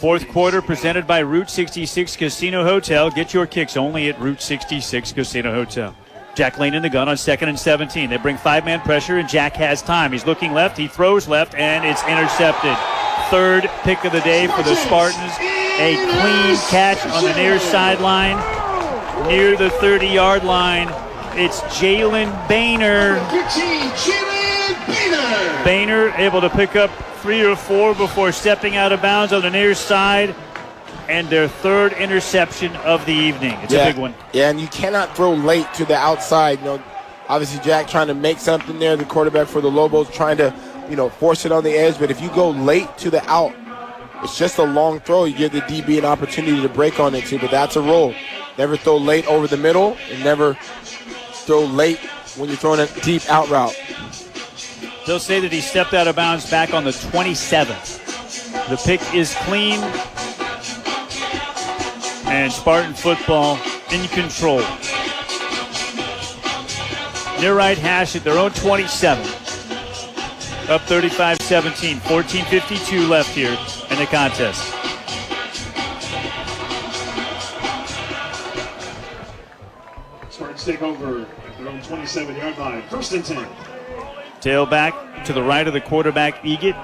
Fourth quarter presented by Route 66 Casino Hotel. Get your kicks only at Route 66 Casino Hotel. Jack Lane in the gun on 2nd and 17. They bring 5-man pressure, and Jack has time. He's looking left. He throws left, and it's intercepted. 3rd pick of the day for the Spartans. A clean catch on the near sideline, near the 30-yard line. It's Jalen Boehner. Boehner able to pick up 3 or 4 before stepping out of bounds on the near side. And their 3rd interception of the evening. It's a big one. Yeah, and you cannot throw late to the outside. Obviously Jack trying to make something there. The quarterback for the Lobos trying to, force it on the edge. But if you go late to the out, it's just a long throw. You give the DB an opportunity to break on it too. But that's a roll. Never throw late over the middle, and never throw late when you're throwing a deep out route. They'll say that he stepped out of bounds back on the 27th. The pick is clean, and Spartan football in control. Near right hash at their own 27. Up 35-17, 14:52 left here in the contest. Spartans take over at their own 27-yard line. 1st and 10. Tailback to the right of the quarterback, Egett.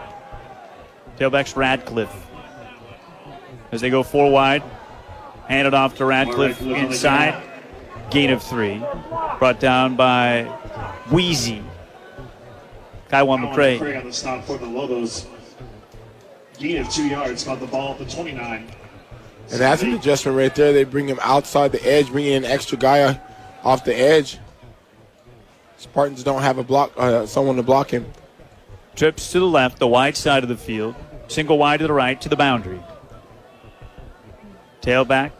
Tailback's Radcliffe. As they go 4 wide, hand it off to Radcliffe inside. Gain of 3. Brought down by Wheezy. Kaiwan McCray. On the stop for the Lobos. Gain of 2 yards. Got the ball at the 29. And that's an adjustment right there. They bring him outside the edge, bring in an extra guy off the edge. Spartans don't have a block, someone to block him. Trips to the left, the wide side of the field. Single wide to the right, to the boundary. Tailback,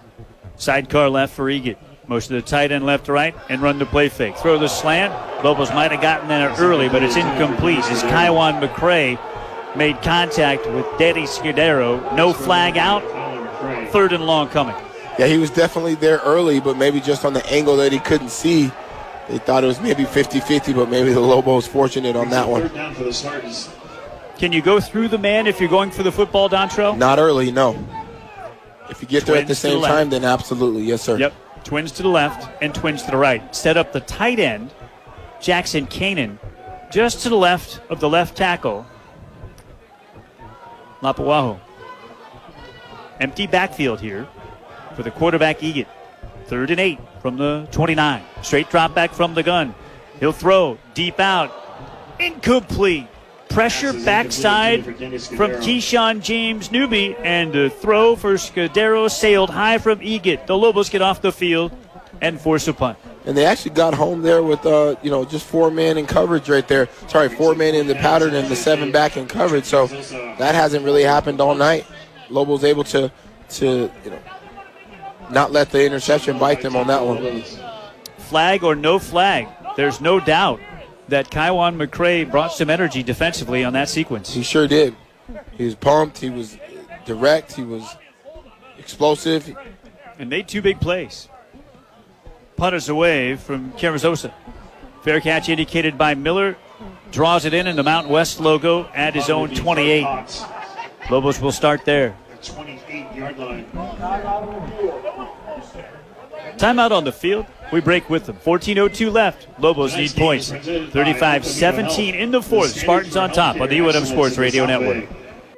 sidecar left for Egett. Motion to the tight end left to right, and run the play fake. Throw the slant. Lobos might have gotten there early, but it's incomplete as Kaiwan McCray made contact with Daddy Scudero. No flag out. 3rd and long coming. Yeah, he was definitely there early, but maybe just on the angle that he couldn't see. They thought it was maybe 50-50, but maybe the Lobos fortunate on that one. Down for the Spartans. Can you go through the man if you're going for the football, Dontrell? Not early, no. If you get there at the same time, then absolutely. Yes, sir. Yep. Twins to the left and twins to the right. Set up the tight end, Jackson Kanan, just to the left of the left tackle, Lapuaho. Empty backfield here for the quarterback, Egett. 3rd and 8 from the 29. Straight drop back from the gun. He'll throw deep out. Incomplete. Pressure backside from Keyshawn James Newby, and the throw for Scudero sailed high from Egett. The Lobos get off the field and force a punt. And they actually got home there with, just 4 men in coverage right there. 4 men in the pattern and the 7 back in coverage. So that hasn't really happened all night. Lobos able to not let the interception bite them on that one. Flag or no flag, there's no doubt that Kaiwan McCray brought some energy defensively on that sequence. He sure did. He was pumped. He was direct. He was explosive. And made 2 big plays. Punters away from Carrizosa. Fair catch indicated by Miller. Draws it in the Mountain West logo at his own 28. Lobos will start there. 28-yard line. Timeout on the field. We break with them. 14:02 left. Lobos need points. 35-17 in the 4th. Spartans on top on the UNM Sports Radio Network.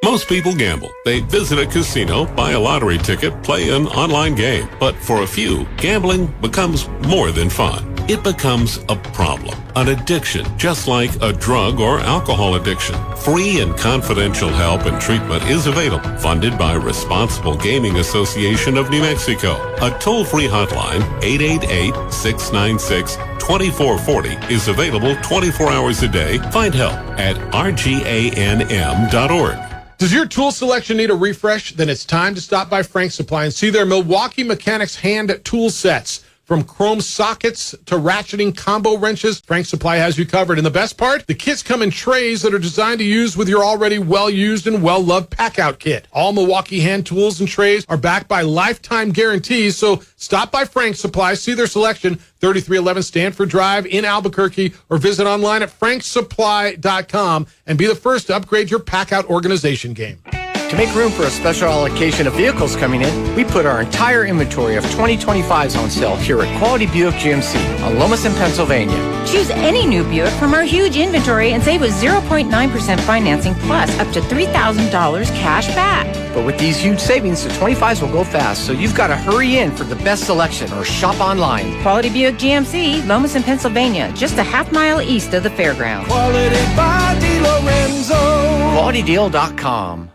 Most people gamble. They visit a casino, buy a lottery ticket, play an online game. But for a few, gambling becomes more than fun. It becomes a problem, an addiction, just like a drug or alcohol addiction. Free and confidential help and treatment is available, funded by Responsible Gaming Association of New Mexico. A toll-free hotline, 888-696-2440, is available 24 hours a day. Find help at rganm.org. Does your tool selection need a refresh? Then it's time to stop by Frank's Supply and see their Milwaukee Mechanics hand tool sets. From chrome sockets to ratcheting combo wrenches, Frank's Supply has you covered. And the best part? The kits come in trays that are designed to use with your already well-used and well-loved pack-out kit. All Milwaukee hand tools and trays are backed by lifetime guarantees, so stop by Frank's Supply, see their selection, 3311 Stanford Drive in Albuquerque, or visit online at franksupply.com and be the first to upgrade your pack-out organization game. To make room for a special allocation of vehicles coming in, we put our entire inventory of 2025s on sale here at Quality Buick GMC on Lomas in Pennsylvania. Choose any new Buick from our huge inventory and save with 0.9% financing plus up to $3,000 cash back. But with these huge savings, the 25s will go fast, so you've got to hurry in for the best selection or shop online. Quality Buick GMC, Lomas in Pennsylvania, just a half-mile east of the fairground. Quality by DeLorenzo. QualityDeal.com.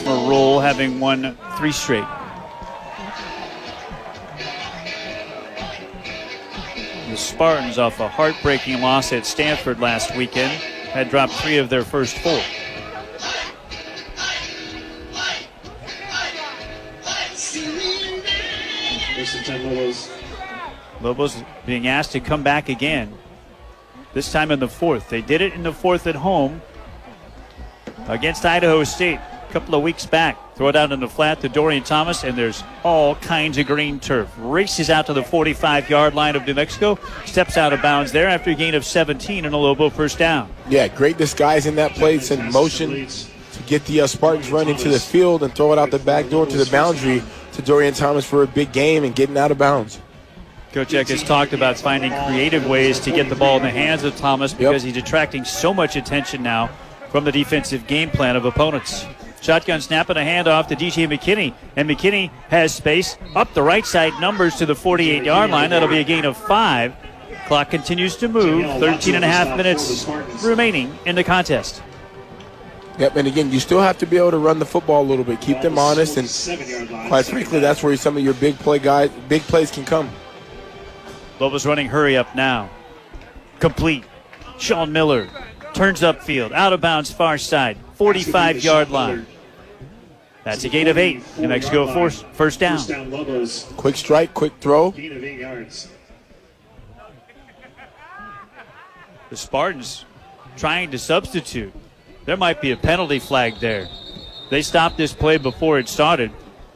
A roll, having won 3 straight. The Spartans, off a heartbreaking loss at Stanford last weekend, had dropped 3 of their first 4. Lobos being asked to come back again, this time in the fourth. They did it in the fourth at home against Idaho State a couple of weeks back. Throw it out in the flat to Dorian Thomas, and there's all kinds of green turf. Races out to the 45-yard line of New Mexico, steps out of bounds there after a gain of 17 and a Lobo first down. Yeah, great disguise in that play. It's in motion to get the Spartans run into the field and throw it out the back door to the boundary to Dorian Thomas for a big game and getting out of bounds. Coach Eck has talked about finding creative ways to get the ball in the hands of Thomas because he's attracting so much attention now from the defensive game plan of opponents. Shotgun snap and a handoff to DJ McKinney, and McKinney has space up the right side, numbers to the 48-yard line. That'll be a gain of 5. Clock continues to move. 13 and a half minutes remaining in the contest. Yep, and again, you still have to be able to run the football a little bit, keep them honest, and quite frankly, that's where some of your big plays can come. Lobos running hurry up now. Complete. Sean Miller turns upfield, out of bounds, far side, 45-yard line. That's a gain of 8. New Mexico first down. Quick strike, quick throw. Gain of 8 yards. The Spartans trying to substitute. There might be a penalty flag there. They stopped this play before it started.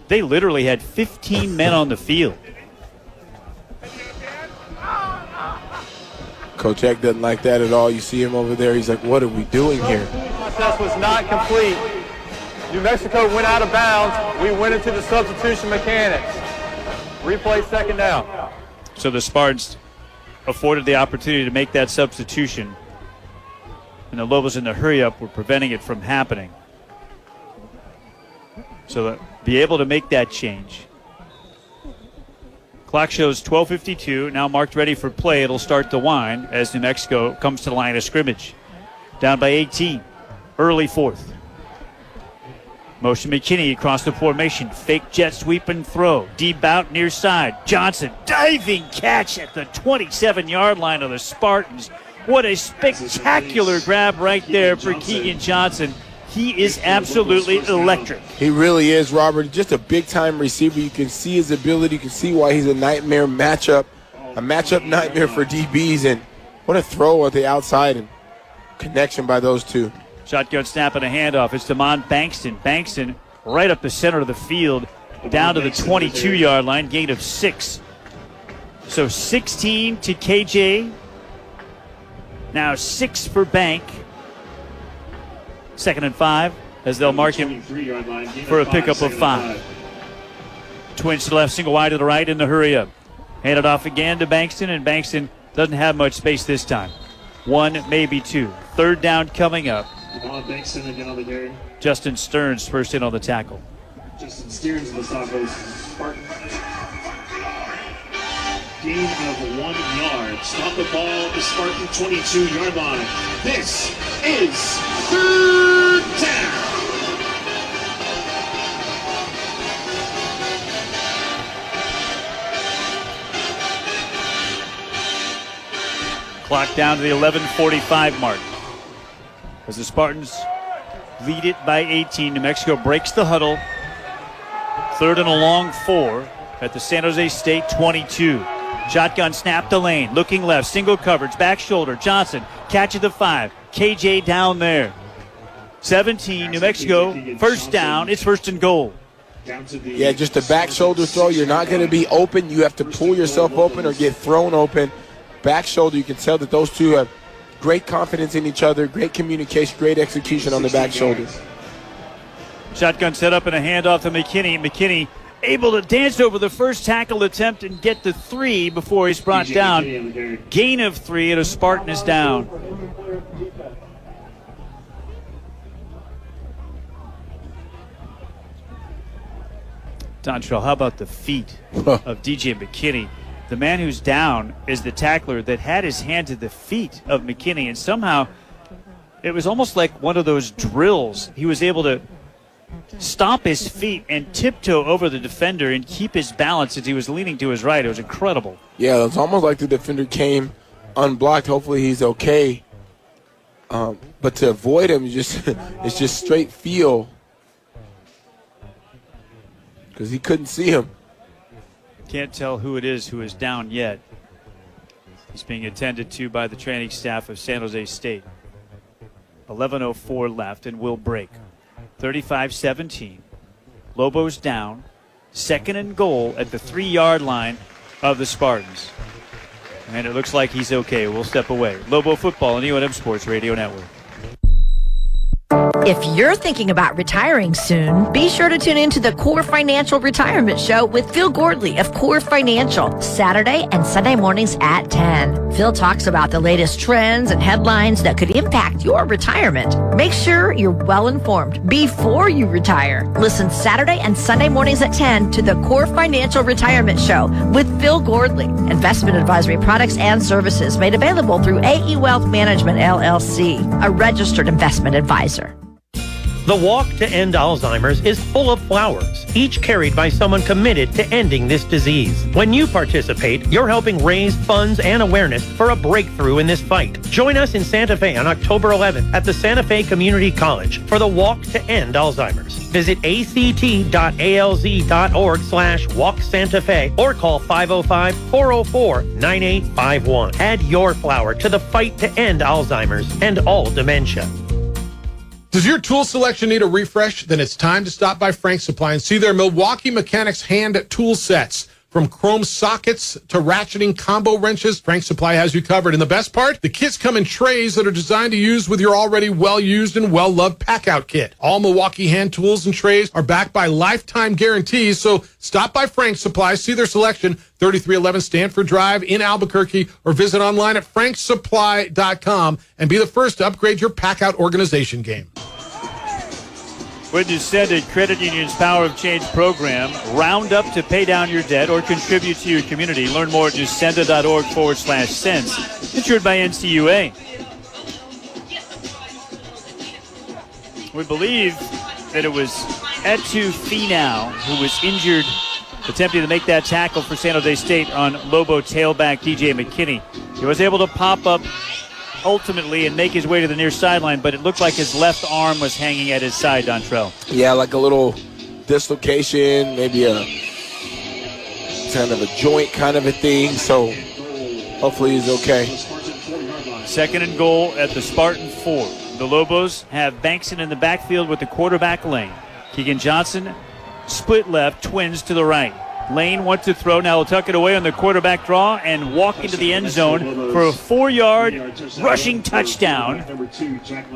They literally had 15 men on the field. Coach Eck doesn't like that at all. You see him over there. He's like, what are we doing here? The process was not complete. New Mexico went out of bounds. We went into the substitution mechanics. Replay second down. So the Spartans afforded the opportunity to make that substitution. And the Lobos in the hurry-up were preventing it from happening. So to be able to make that change. Clock shows 12:52, now marked ready for play. It'll start to wind as New Mexico comes to the line of scrimmage. Down by 18, early fourth. Motion McKinney across the formation. Fake jet sweep and throw. Deep out near side. Johnson, diving catch at the 27-yard line of the Spartans. What a spectacular grab right there for Keegan Johnson. He is absolutely electric. He really is, Robert. Just a big-time receiver. You can see his ability. You can see why he's a nightmare matchup. A matchup nightmare for DBs. And what a throw at the outside and connection by those two. Shotgun snap and a handoff. It's Damon Bankston. Bankston right up the center of the field, down to the 22-yard line, gain of 6. So 16 to KJ. Now 6 for Bank. 2nd and 5 as they'll mark him for a pickup of 5. Twins to the left, single wide to the right in the hurry up. Hand it off again to Bankston, and Bankston doesn't have much space this time. 1, maybe 2. Third down coming up. Justin Stearns first in on the tackle. Justin Stearns of the Sacos Spartans. Gain of 1 yard. Stop the ball at the Spartan 22-yard line. This is 3rd down. Clock down to the 11:45 mark. As the Spartans lead it by 18, New Mexico breaks the huddle. 3rd and a long 4 at the San Jose State 22. Shotgun snap to Lane, looking left, single coverage, back shoulder, Johnson, catch at the 5, KJ down there. 17, New Mexico, first down, it's 1st and goal. Yeah, just a back shoulder throw. You're not going to be open. You have to pull yourself open or get thrown open. Back shoulder, you can tell that those two have great confidence in each other, great communication, great execution on the back shoulder. Shotgun set up and a handoff to McKinney. McKinney able to dance over the first tackle attempt and get to 3 before he's brought down. Gain of 3 and a Spartan is down. Dontrell, how about the feet of DJ McKinney? The man who's down is the tackler that had his hand to the feet of McKinney, and somehow it was almost like one of those drills. He was able to stomp his feet and tiptoe over the defender and keep his balance as he was leaning to his right. It was incredible. Yeah, it's almost like the defender came unblocked. Hopefully he's okay. But to avoid him, it's just straight feel because he couldn't see him. Can't tell who it is who is down yet. He's being attended to by the training staff of San Jose State. 11:04 left and will break. 35-17. Lobos down. 2nd and goal at the 3-yard line of the Spartans. And it looks like he's okay. We'll step away. Lobo Football on UNM Sports Radio Network. If you're thinking about retiring soon, be sure to tune in to the Core Financial Retirement Show with Phil Gordley of Core Financial, Saturday and Sunday mornings at 10. Phil talks about the latest trends and headlines that could impact your retirement. Make sure you're well informed before you retire. Listen Saturday and Sunday mornings at 10 to the Core Financial Retirement Show with Phil Gordley. Investment advisory products and services made available through AE Wealth Management, LLC, a registered investment advisor. The Walk to End Alzheimer's is full of flowers, each carried by someone committed to ending this disease. When you participate, you're helping raise funds and awareness for a breakthrough in this fight. Join us in Santa Fe on October 11th at the Santa Fe Community College for the Walk to End Alzheimer's. Visit act.alz.org/walksantafe or call 505-404-9851. Add your flower to the fight to end Alzheimer's and all dementia. Does your tool selection need a refresh? Then it's time to stop by Frank's Supply and see their Milwaukee Mechanics hand tool sets. From chrome sockets to ratcheting combo wrenches, Frank's Supply has you covered. And the best part? The kits come in trays that are designed to use with your already well-used and well-loved pack-out kit. All Milwaukee hand tools and trays are backed by lifetime guarantees, so stop by Frank's Supply, see their selection, 3311 Stanford Drive in Albuquerque, or visit online at franksupply.com and be the first to upgrade your pack-out organization game. With Descended Credit Union's Power of Change program, round up to pay down your debt or contribute to your community. Learn more at descended.org/cents. Insured by NCUA. We believe that it was Etu Finau who was injured attempting to make that tackle for San Jose State on Lobo tailback DJ McKinney. He was able to pop up ultimately and make his way to the near sideline, but it looked like his left arm was hanging at his side, Dontrell. Yeah, like a little dislocation, maybe a kind of a joint kind of a thing, so hopefully he's okay. 2nd and goal at the Spartan 4. The Lobos have Bankson in the backfield with the quarterback Lane. Keegan Johnson split left, twins to the right. Lane wants to throw. Now he'll tuck it away on the quarterback draw and walk into the end zone for a 4-yard rushing touchdown.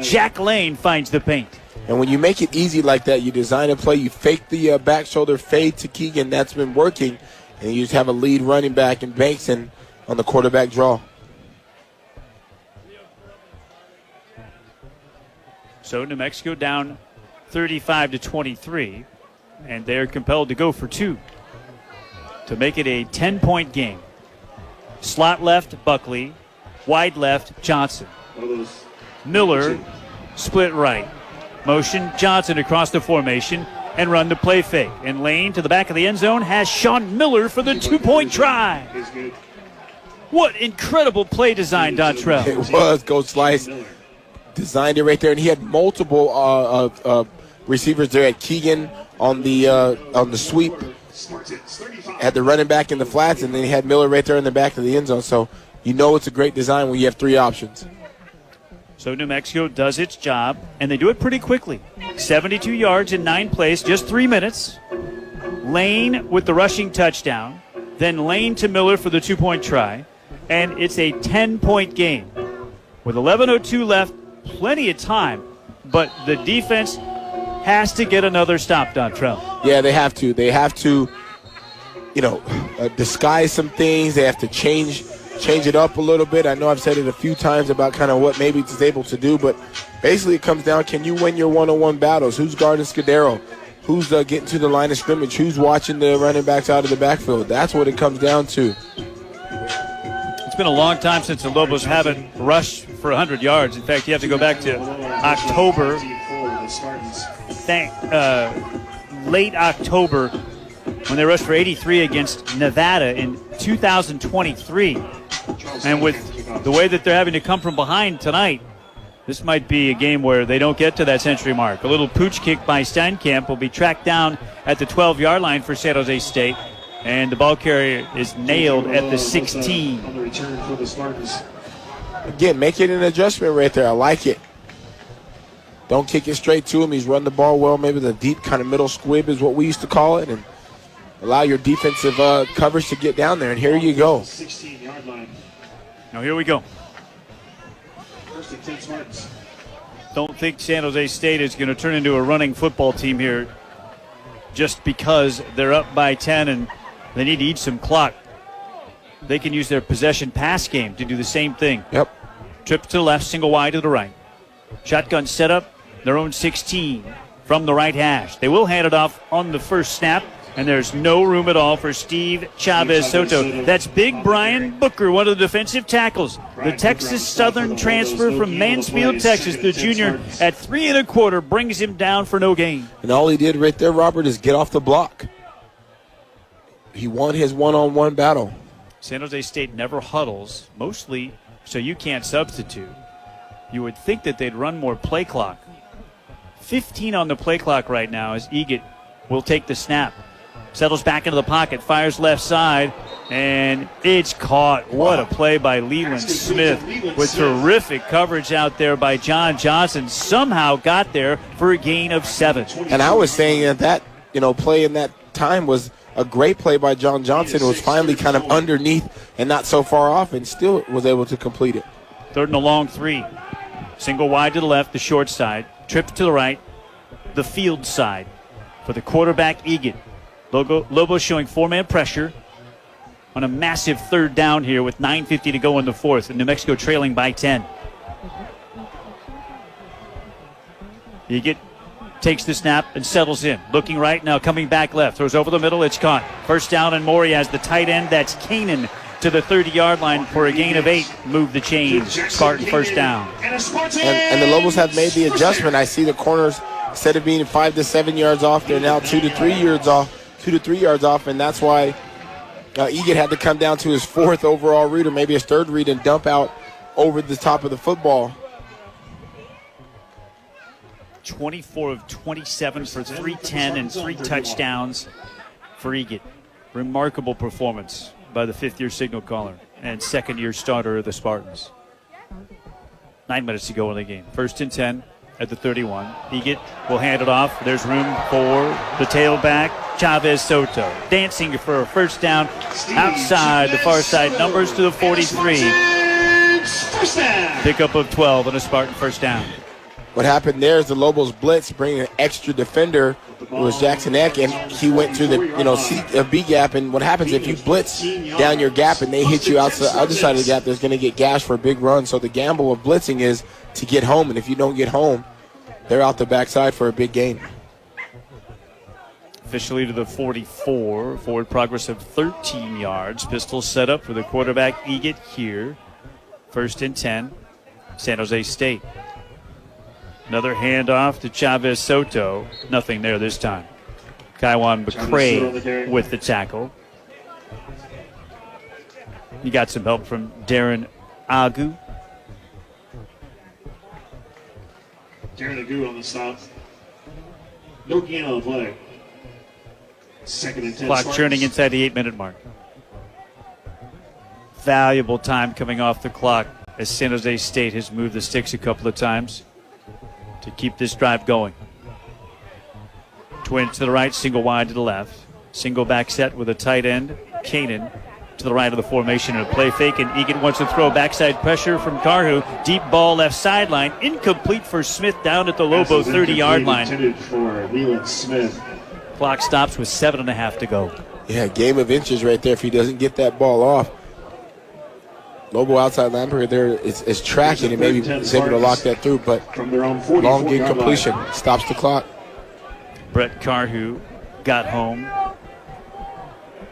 Jack Lane finds the paint. And when you make it easy like that, you design a play, you fake the back shoulder fade to Keegan. That's been working. And you just have a lead running back in Bankson on the quarterback draw. So New Mexico down 35-23, and they're compelled to go for 2 to make it a 10-point game. Slot left, Buckley. Wide left, Johnson. Miller, split right. Motion, Johnson across the formation, and run to play fake. And Lane to the back of the end zone has Sean Miller for the 2-point try. What incredible play design, Dontrell. It was, Coach Slice designed it right there, and he had multiple receivers there. At Keegan on the sweep, had the running back in the flats, and then he had Miller right there in the back of the end zone. So you know it's a great design when you have 3 options. So New Mexico does its job, and they do it pretty quickly. 72 yards in 9 plays, just 3 minutes. Lane with the rushing touchdown. Then Lane to Miller for the 2-point try. And it's a 10-point game. With 11:02 left, plenty of time. But the defense has to get another stop, Dontrell. Yeah, they have to. They have to, disguise some things. They have to change it up a little bit. I know I've said it a few times about kind of what maybe it's able to do, but basically it comes down, can you win your one-on-one battles? Who's guarding Scudero? Who's getting to the line of scrimmage? Who's watching the running backs out of the backfield? That's what it comes down to. It's been a long time since the Lobos haven't rushed for 100 yards. In fact, you have to go back to October. Late October when they rushed for 83 against Nevada in 2023. And with the way that they're having to come from behind tonight, this might be a game where they don't get to that century mark. A little pooch kick by Steinkamp will be tracked down at the 12-yard line for San Jose State. And the ball carrier is nailed at the 16. On the return for the Spartans. Again, making an adjustment right there. I like it. Don't kick it straight to him. He's run the ball well. Maybe the deep kind of middle squib is what we used to call it. And allow your defensive coverage to get down there. And here you go. 16-yard line. Now here we go. First and 10 Spartans. Don't think San Jose State is going to turn into a running football team here just because they're up by 10 and they need to eat some clock. They can use their possession pass game to do the same thing. Yep. Trip to the left, single wide to the right. Shotgun setup, their own 16 from the right hash. They will hand it off on the first snap, and there's no room at all for Steve Chavez Soto. That's Big Brian Booker, one of the defensive tackles. The Texas Southern transfer from Mansfield, Texas. The junior at 3 1/4 brings him down for no gain. And all he did right there, Robert, is get off the block. He won his one-on-one battle. San Jose State never huddles, mostly so you can't substitute. You would think that they'd run more play clock. 15 on the play clock right now as Egan will take the snap. Settles back into the pocket, fires left side, and it's caught. What a play by Leland Smith with terrific coverage out there by John Johnson. Somehow got there for a gain of 7. And I was saying that play in that time was a great play by John Johnson. It was finally kind of underneath and not so far off and still was able to complete it. 3rd and a long 3. Single wide to the left, the short side. Trip to the right, the field side. For the quarterback, Egan. Lobos showing 4-man pressure on a massive 3rd down here with 9:50 to go in the 4th. And New Mexico trailing by 10. Egan takes the snap and settles in. Looking right now, coming back left. Throws over the middle, it's caught. First down and more. He has the tight end. That's Kanan to the 30-yard line for a gain of 8. Move the chains. Spartan first down. And the Lobos have made the adjustment. I see the corners, instead of being 5 to 7 yards off, they're now 2 to 3 yards off. 2 to 3 yards off, and that's why Egan had to come down to his 4th overall read or maybe his 3rd read and dump out over the top of the football. 24 of 27 for 310 and 3 touchdowns for Egan. Remarkable performance by the 5th-year signal caller and 2nd-year starter of the Spartans. 9 minutes to go in the game. 1st and 10 at the 31. Egan will hand it off. There's room for the tailback, Chavez Soto. Dancing for a first down outside the far side. Numbers to the 43. Pickup of 12 and a Spartan first down. What happened there is the Lobos blitz, bringing an extra defender. It was Jackson Eck, and he went to the C, B gap. And what happens if you blitz down your gap and they hit you outside the other side of the gap, there's going to get gashed for a big run. So the gamble of blitzing is to get home, and if you don't get home, they're out the backside for a big gain. Officially to the 44. Forward progress of 13 yards. Pistol set up for the quarterback, Egan here. 1st and 10, San Jose State. Another handoff to Chavez Soto. Nothing there this time. Kaiwan McCray with the tackle. He got some help from Darren Agu. Darren Agu on the stop. No gain on the play. 2nd and 10. Clock churning inside the 8-minute mark. Valuable time coming off the clock as San Jose State has moved the sticks a couple of times to keep this drive going. Twin to the right, single wide to the left. Single back set with a tight end, Kanan, to the right of the formation and a play fake. And Egan wants to throw backside pressure from Carhu. Deep ball left sideline. Incomplete for Smith down at the Lobo 30-yard line. Intended for Leland Smith. Clock stops with 7.5 to go. Yeah, game of inches right there if he doesn't get that ball off. Lobo outside linebacker there is tracking and maybe is able to lock that through, but long game completion stops the clock. Brett Carhu got home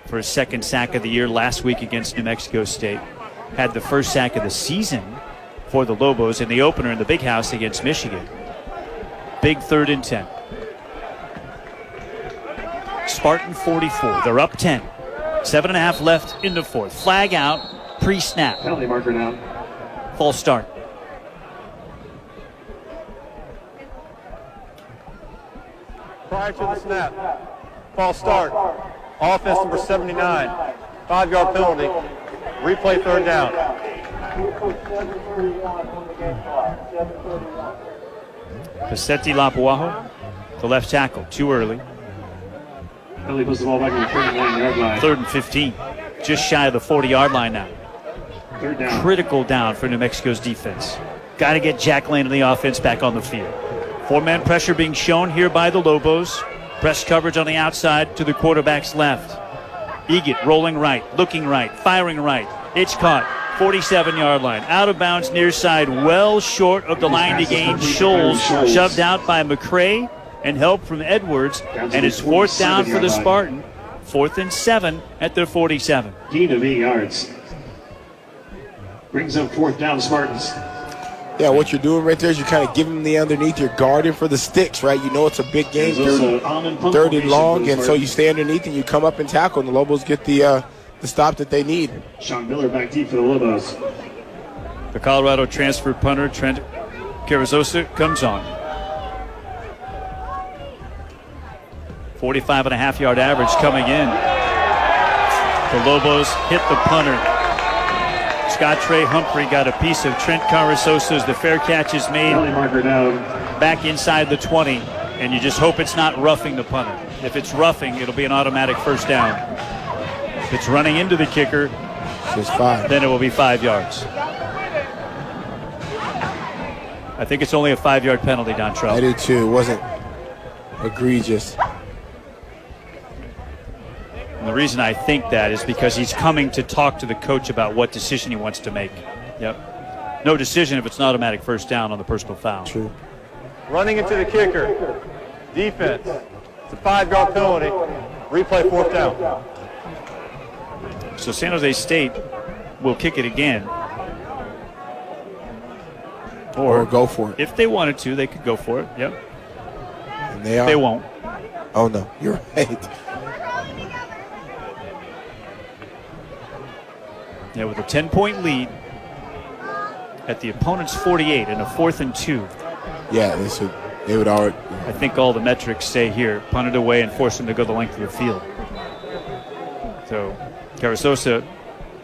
for his 2nd sack of the year last week against New Mexico State. Had the 1st sack of the season for the Lobos in the opener in the Big House against Michigan. Big 3rd and 10. Spartan 44. They're up 10. 7.5 left in the 4th. Flag out. Pre-snap. Penalty marker down. False start. Prior to the snap. False start. Offense number 79. 5-yard penalty. Replay third down. Passetti Lapuaho, the left tackle, too early. Penalty puts the ball back on the 31-yard line. 3rd and 15, just shy of the 40-yard line now. Third down. Critical down for New Mexico's defense. Got to get Jack Lane and the offense back on the field. 4-man pressure being shown here by the Lobos. Press coverage on the outside to the quarterback's left. Egan rolling right, looking right, firing right. It's caught. 47-yard line. Out of bounds near side, well short of the line to gain. Scholes shoved out by McCray and help from Edwards. And it's 4th down for the Spartan. 4th and 7 at their 47. Gain of 8 yards. Brings up 4th down Spartans. Yeah, what you're doing right there is you're kind of giving them the underneath. You're guarding for the sticks, right? You know it's a big game, 3rd and long, and so you stay underneath and you come up and tackle, and the Lobos get the stop that they need. Sean Miller back deep for the Lobos. The Colorado transfer punter, Trent Carrizosa, comes on. 45.5-yard average coming in. The Lobos hit the punter. Scott Trey Humphrey got a piece of Trent Carrizosa's. The fair catch is made back inside the 20, and you just hope it's not roughing the punter. If it's roughing, it'll be an automatic 1st down. If it's running into the kicker, just 5. Then it will be 5 yards. I think it's only a 5-yard penalty, Dontrell. I do too. It wasn't egregious. And the reason I think that is because he's coming to talk to the coach about what decision he wants to make. Yep. No decision if it's an automatic 1st down on the personal foul. True. Running into the kicker. Defense. It's a 5-yard penalty. Replay 4th down. So San Jose State will kick it again. Or go for it. If they wanted to, they could go for it. Yep. And they are. They won't. Oh, no. You're right. Yeah, with a 10-point lead at the opponent's 48 and a 4th and 2. Yeah, they would already. I think all the metrics say here, punt it away and force them to go the length of the field. So Carrizosa,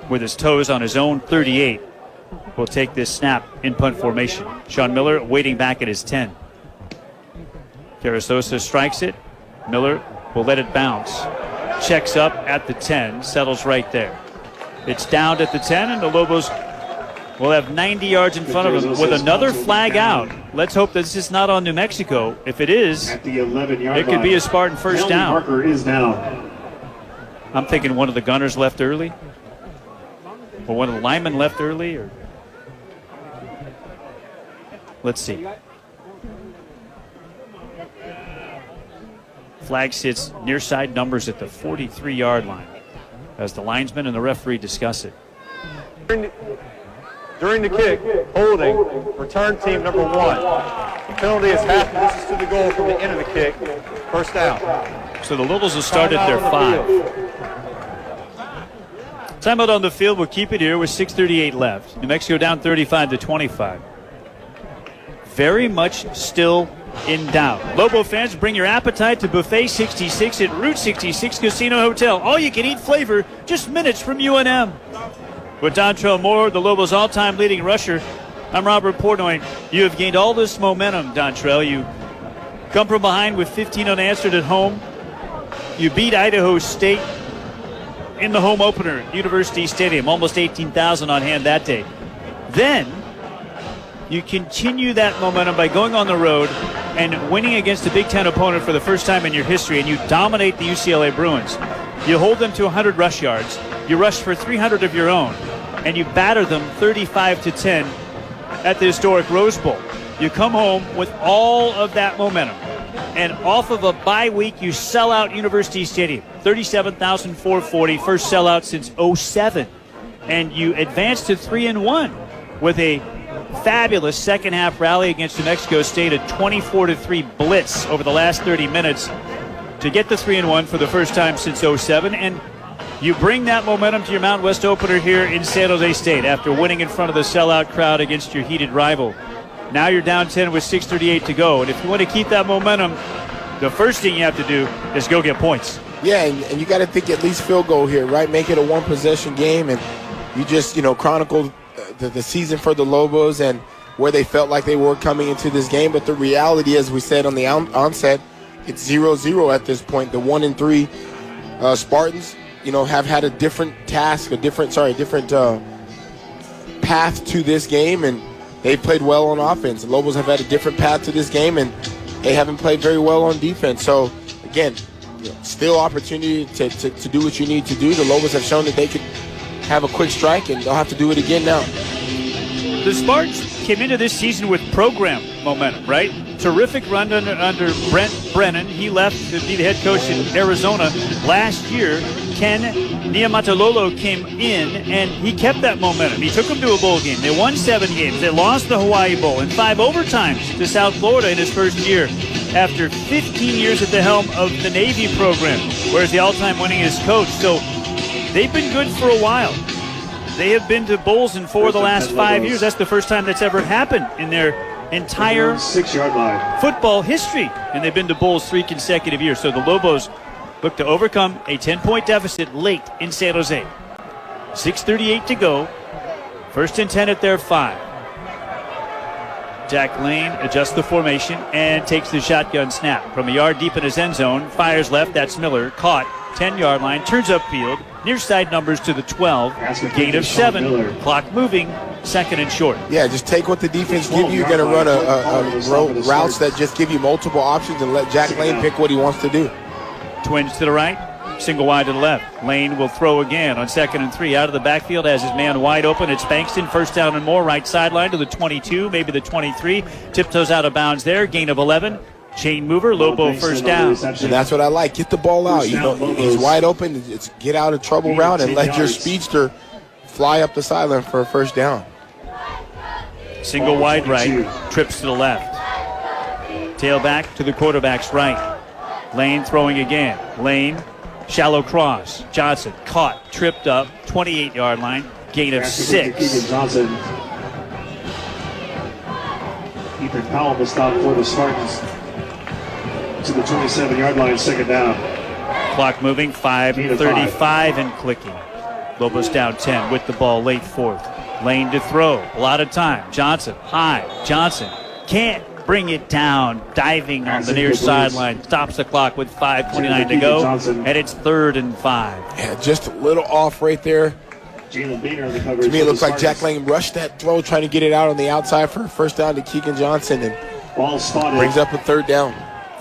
with his toes on his own 38, will take this snap in punt formation. Sean Miller waiting back at his 10. Carrizosa strikes it. Miller will let it bounce. Checks up at the 10, settles right there. It's down at the 10, and the Lobos will have 90 yards in front of them with another flag out. Let's hope that this is not on New Mexico. If it is, at the 11-yard it could be a Spartan 1st down. Marker is down. I'm thinking one of the gunners left early, or one of the linemen left early, or let's see. Flag sits near side numbers at the 43-yard line as the linesman and the referee discuss it. During the kick, holding, return team number 1. The penalty is half the distance to the goal from the end of the kick. 1st down. So the Lobos will start at their 5. Timeout on the field. We'll keep it here with 6:38 left. New Mexico down 35-25. Very much still in doubt. Lobo fans, bring your appetite to Buffet 66 at Route 66 Casino Hotel. All you can eat flavor, just minutes from UNM. With Dontrell Moore, the Lobos' all-time leading rusher, I'm Robert Portnoy. You have gained all this momentum, Dontrell. You come from behind with 15 unanswered at home. You beat Idaho State in the home opener at University Stadium. Almost 18,000 on hand that day. Then you continue that momentum by going on the road and winning against a Big Ten opponent for the first time in your history, and you dominate the UCLA Bruins. You hold them to 100 rush yards. You rush for 300 of your own, and you batter them 35-10 at the historic Rose Bowl. You come home with all of that momentum, and off of a bye week, you sell out University Stadium. 37,440, first sellout since 07. And you advance to 3-1 with a fabulous second half rally against New Mexico State, a 24-3 blitz over the last 30 minutes to get the 3-1 for the first time since 07. And you bring that momentum to your Mountain West opener here in San Jose State after winning in front of the sellout crowd against your heated rival. Now you're down 10 with 6:38 to go. And if you want to keep that momentum, the first thing you have to do is go get points. Yeah, and you got to think at least field goal here, right? Make it a one-possession game, and you just, chronicle the season for the Lobos and where they felt like they were coming into this game. But the reality, as we said on the onset, it's 0-0 at this point. The 1-3 Spartans, have had a different task, a different path to this game, and they've played well on offense. The Lobos have had a different path to this game, and they haven't played very well on defense. So, again, still opportunity to do what you need to do. The Lobos have shown that they could have a quick strike, and they'll have to do it again now. The Spartans came into this season with program momentum, right? Terrific run under Brent Brennan. He left to be the head coach in Arizona last year. Ken Niumatalolo came in, and he kept that momentum. He took them to a bowl game. They won 7 games. They lost the Hawaii Bowl and 5 overtimes to South Florida in his first year after 15 years at the helm of the Navy program, where he's the all-time winningest coach. So they've been good for a while. They have been to bowls in 4 of the last 5 years. That's the first time that's ever happened in their entire 6-yard line football history. And they've been to bowls 3 consecutive years. So the Lobos look to overcome a 10-point deficit late in San Jose. 6:38 to go. 1st and 10 at their 5. Jack Lane adjusts the formation and takes the shotgun snap. From a yard deep in his end zone, fires left. That's Miller. Caught. 10-yard line. Turns upfield. Near side numbers to the 12. Gain of 7. Clock moving. 2nd and short. Yeah, just take what the defense give you. You're going to run a routes that just give you multiple options and let Jack Lane pick what he wants to do. Twins to the right. Single wide to the left. Lane will throw again on 2nd and 3. Out of the backfield has his man wide open. It's Bankston. 1st down and more. Right sideline to the 22, maybe the 23. Tiptoes out of bounds there. Gain of 11. Chain mover. Lobo 1st down. And that's what I like. Get the ball out. He's wide open. It's get out of trouble route and let your speedster fly up the sideline for a 1st down. Single wide right. Trips to the left. Tailback to the quarterback's right. Lane throwing again. Lane. Shallow cross. Johnson caught, tripped up, 28-yard line, gain of 6. Ethan Powell will stop for the Spartans to the 27-yard line, 2nd down. Clock moving, 5:35 and clicking. Lobos down 10 with the ball, late 4th. Lane to throw, a lot of time. Johnson high. Johnson can't bring it down, diving on the near sideline, stops the clock with 5:29 to go, and it's 3rd and 5. Yeah, just a little off right there. To me, it looks like Jack Lane rushed that throw, trying to get it out on the outside for a 1st down to Keegan Johnson, and brings up a 3rd down.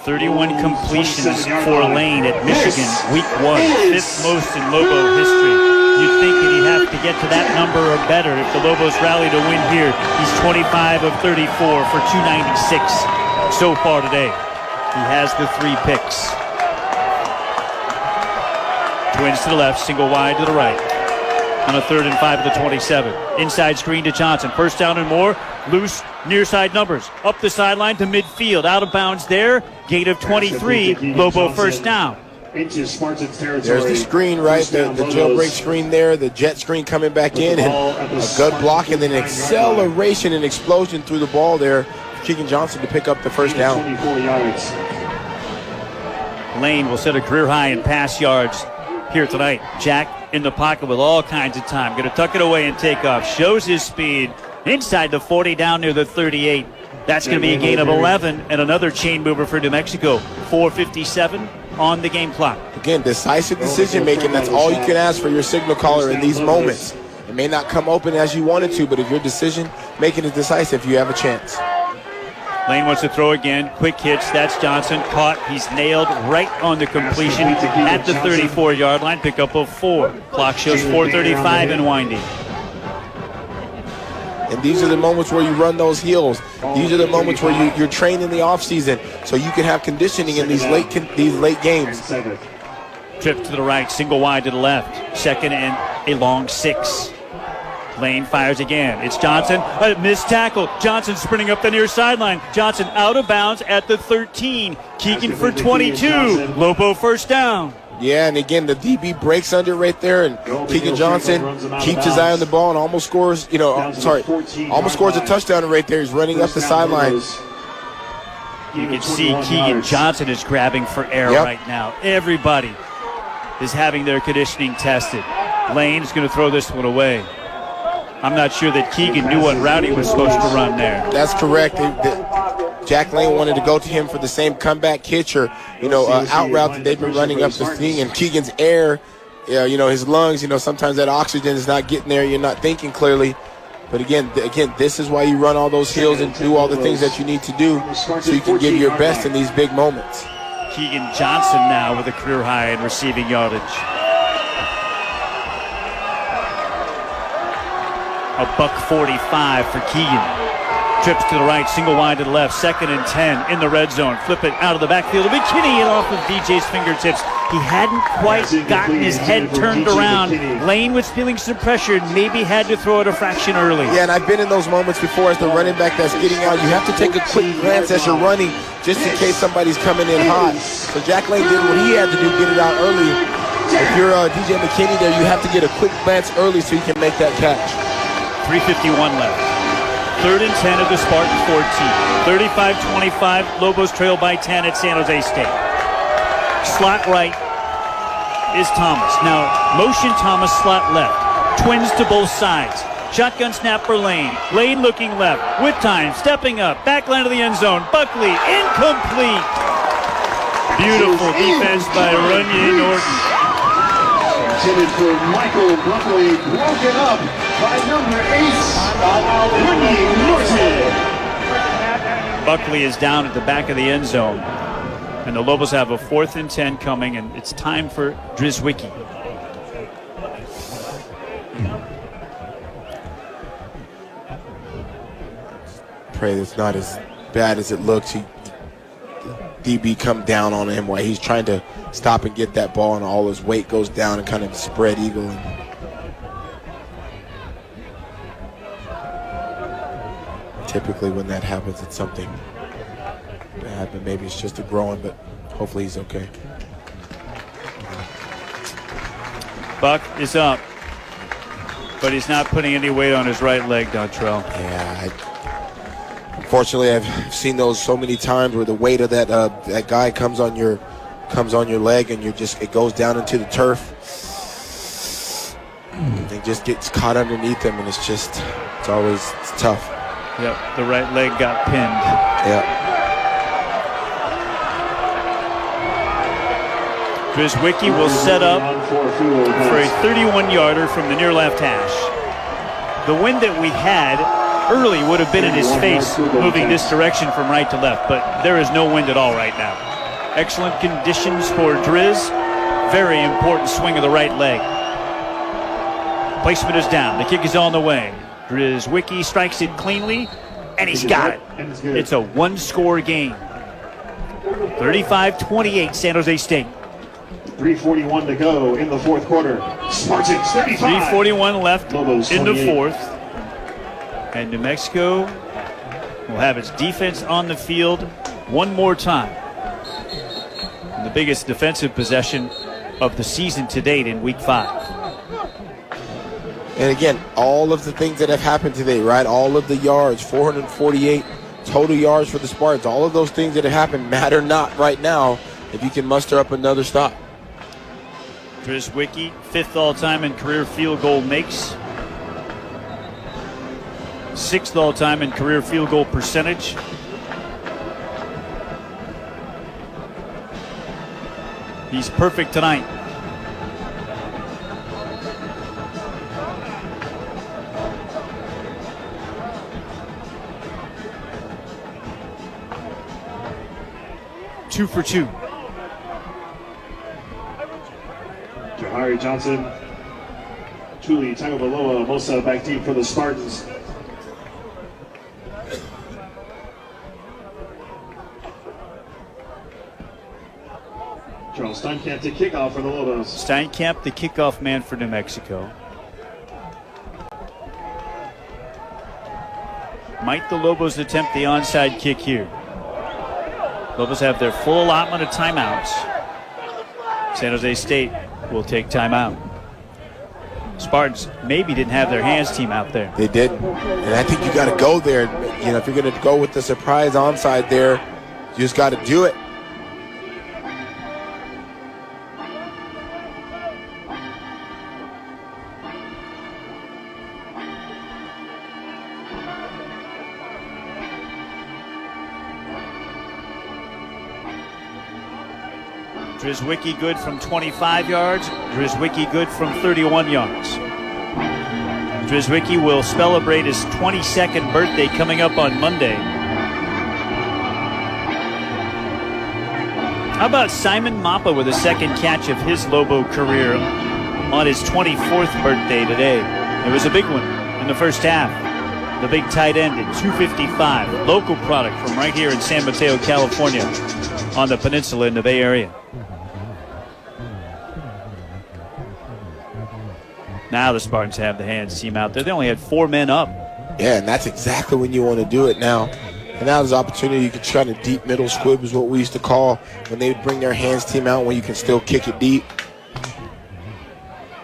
31 completions for Lane at Michigan, week 1, 5th most in Lobo history. You'd think that he'd have to get to that number or better if the Lobos rally to win here. He's 25 of 34 for 296 so far today. He has the 3 picks. Twins to the left, single wide to the right. On a 3rd and 5 at the 27. Inside screen to Johnson. 1st down and more. Loose near side numbers. Up the sideline to midfield. Out of bounds there. Gain of 23. Lobo 1st down. Into Spartans territory. There's the screen, right? The jailbreak screen there, the jet screen coming back in, and a good block, and then an acceleration and explosion through the ball there. Keegan Johnson to pick up the 1st down. 24 yards. Lane will set a career high in pass yards here tonight. Jack in the pocket with all kinds of time. Going to tuck it away and take off. Shows his speed. Inside the 40, down near the 38. That's going to be a gain of 11 and another chain mover for New Mexico. 4:57 on the game clock. Again, decisive decision making. That's all you can ask for your signal caller in these moments. It may not come open as you wanted to, but if your decision making is decisive, you have a chance. Lane wants to throw again. Quick hitch. That's Johnson. Caught. He's nailed right on the completion at the 34-yard line. Pickup of 4. Clock shows 4:35 and winding. And these are the moments where you run those heels. These are the moments where you're trained in the offseason so you can have conditioning in these late games. Trip to the right, single wide to the left. 2nd and a long 6. Lane fires again. It's Johnson. A missed tackle. Johnson sprinting up the near sideline. Johnson out of bounds at the 13. Keegan for 22. Lobo 1st down. Yeah, and again, the DB breaks under right there, and Keegan Johnson keeps his eye on the ball and almost scores, almost scores a touchdown right there. He's running up the sideline. You can see Keegan Johnson is grabbing for air right now. Everybody is having their conditioning tested. Lane is going to throw this one away. I'm not sure that Keegan knew what route he was supposed to run there. That's correct. Jack Lane wanted to go to him for the same comeback hitch or, out route that they've been running up the thing. And Keegan's air, his lungs, sometimes that oxygen is not getting there. You're not thinking clearly. But again, this is why you run all those hills and do all the things that you need to do so you can give your best in these big moments. Keegan Johnson now with a career high in receiving yardage. A $145 for Keegan. Trips to the right, single wide to the left, 2nd and 10 in the red zone. Flip it out of the backfield. McKinney off of DJ's fingertips. He hadn't quite gotten his head turned around. Lane was feeling some pressure and maybe had to throw it a fraction early. Yeah, and I've been in those moments before as the running back that's getting out. You have to take a quick glance as you're running just in case somebody's coming in hot. So Jack Lane did what he had to do, get it out early. If you're DJ McKinney there, you have to get a quick glance early so you can make that catch. 3:51 left. 3rd and 10 at the Spartan 14. 35-25, Lobos trail by 10 at San Jose State. Slot right is Thomas. Now, motion Thomas, slot left. Twins to both sides. Shotgun snap for Lane. Lane looking left. With time, stepping up. Backline of the end zone. Buckley, incomplete. Beautiful defense by Runyon Norton. Intended for Michael Buckley, broken up by number 8, Runyon Norton. Buckley is down at the back of the end zone. And the Lobos have a 4th and 10 coming, and it's time for Drizwicki. Pray it's not as bad as it looks. DB come down on him while he's trying to stop and get that ball, and all his weight goes down and kind of spread eagle. Typically when that happens, it's something bad, but maybe it's just a growing, but hopefully he's okay. Buck is up, but he's not putting any weight on his right leg, Dontrell. Yeah, unfortunately, I've seen those so many times where the weight of that guy comes on your leg, and it goes down into the turf. It just gets caught underneath him, and it's tough. Yep, the right leg got pinned. Yep. Drizwicki will set up for a 31-yarder from the near left hash. The wind that we had early would have been in his face moving this direction from right to left, but there is no wind at all right now. Excellent conditions for Driz. Very important swing of the right leg. Placement is down. The kick is on the way. Drizwicki strikes it cleanly, and he's got it. It's a one-score game. 35-28, San Jose State. 3:41 to go in the fourth quarter. Spartans 35. 3:41 left Lobos in the 28. fourth. And New Mexico will have its defense on the field one more time. And the biggest defensive possession of the season to date in Week 5. And again, all of the things that have happened today, right? All of the yards, 448 total yards for the Spartans. All of those things that have happened matter not right now if you can muster up another stop. Drizwicki, 5th all-time in career field goal makes. 6th all-time in career field goal percentage. He's perfect tonight. Two for two. Jahari Johnson, Tuli Tagovailoa, Mosa back deep for the Spartans. Charles Steinkamp to kickoff for the Lobos. Steinkamp, the kickoff man for New Mexico. Might the Lobos attempt the onside kick here? Lobos have their full allotment of timeouts. San Jose State will take timeout. Spartans maybe didn't have their hands team out there. They didn't. And I think you got to go there. You know, if you're going to go with the surprise onside there, you just got to do it. Drizwicki good from 25 yards. Drizwicki good from 31 yards. Drizwicki will celebrate his 22nd birthday coming up on Monday. How about Simon Mappa with a second catch of his Lobo career on his 24th birthday today? It was a big one in the first half. The big tight end at 255. Local product from right here in San Mateo, California, on the peninsula in the Bay Area. Now the Spartans have the hands team out there. They only had 4 men up. Yeah, and that's exactly when you want to do it now. And now there's opportunity. You can try to deep middle squib is what we used to call when they bring their hands team out when you can still kick it deep.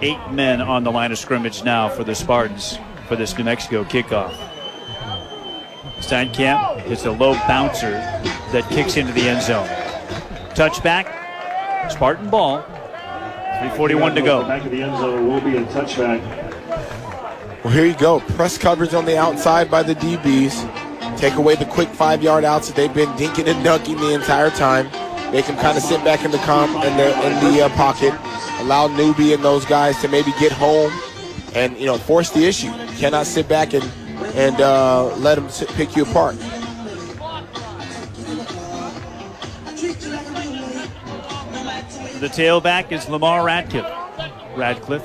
8 men on the line of scrimmage now for the Spartans for this New Mexico kickoff. Steinkamp hits a low bouncer that kicks into the end zone. Touchback, Spartan ball. 3:41 to go. Back of the end zone will be a touchback. Well, here you go. Press coverage on the outside by the DBs. Take away the quick 5-yard outs that they've been dinking and dunking the entire time. Make them kind of sit back in the pocket. Allow Newbie and those guys to maybe get home and, force the issue. You cannot sit back and let them pick you apart. The tailback is Lamar Radcliffe,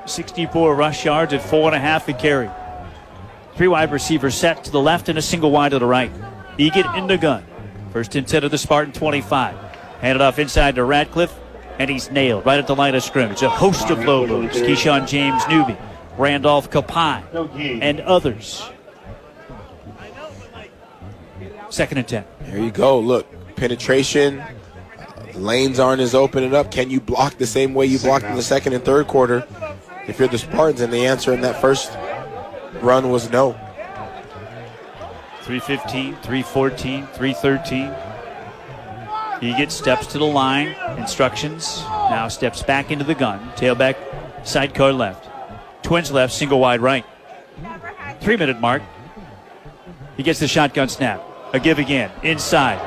64 rush yards at 4.5 a carry. 3 wide receivers set to the left and a single wide to the right. Egan in the gun. First and 10 of the Spartan 25. Handed off inside to Radcliffe, and he's nailed right at the line of scrimmage. A host of Lobos. Keyshawn James Newby, Randolph Kapai, and others. Second and 10. There you go. Look, penetration. The lanes aren't as opening up. Can you block the same way you blocked in the second and third quarter? If you're the Spartans, and the answer in that first run was no. 3:15, 3:14, 3:13. Egan steps to the line. Instructions. Now steps back into the gun. Tailback, sidecar left. Twins left, single wide right. 3-minute mark. He gets the shotgun snap. A give again. Inside.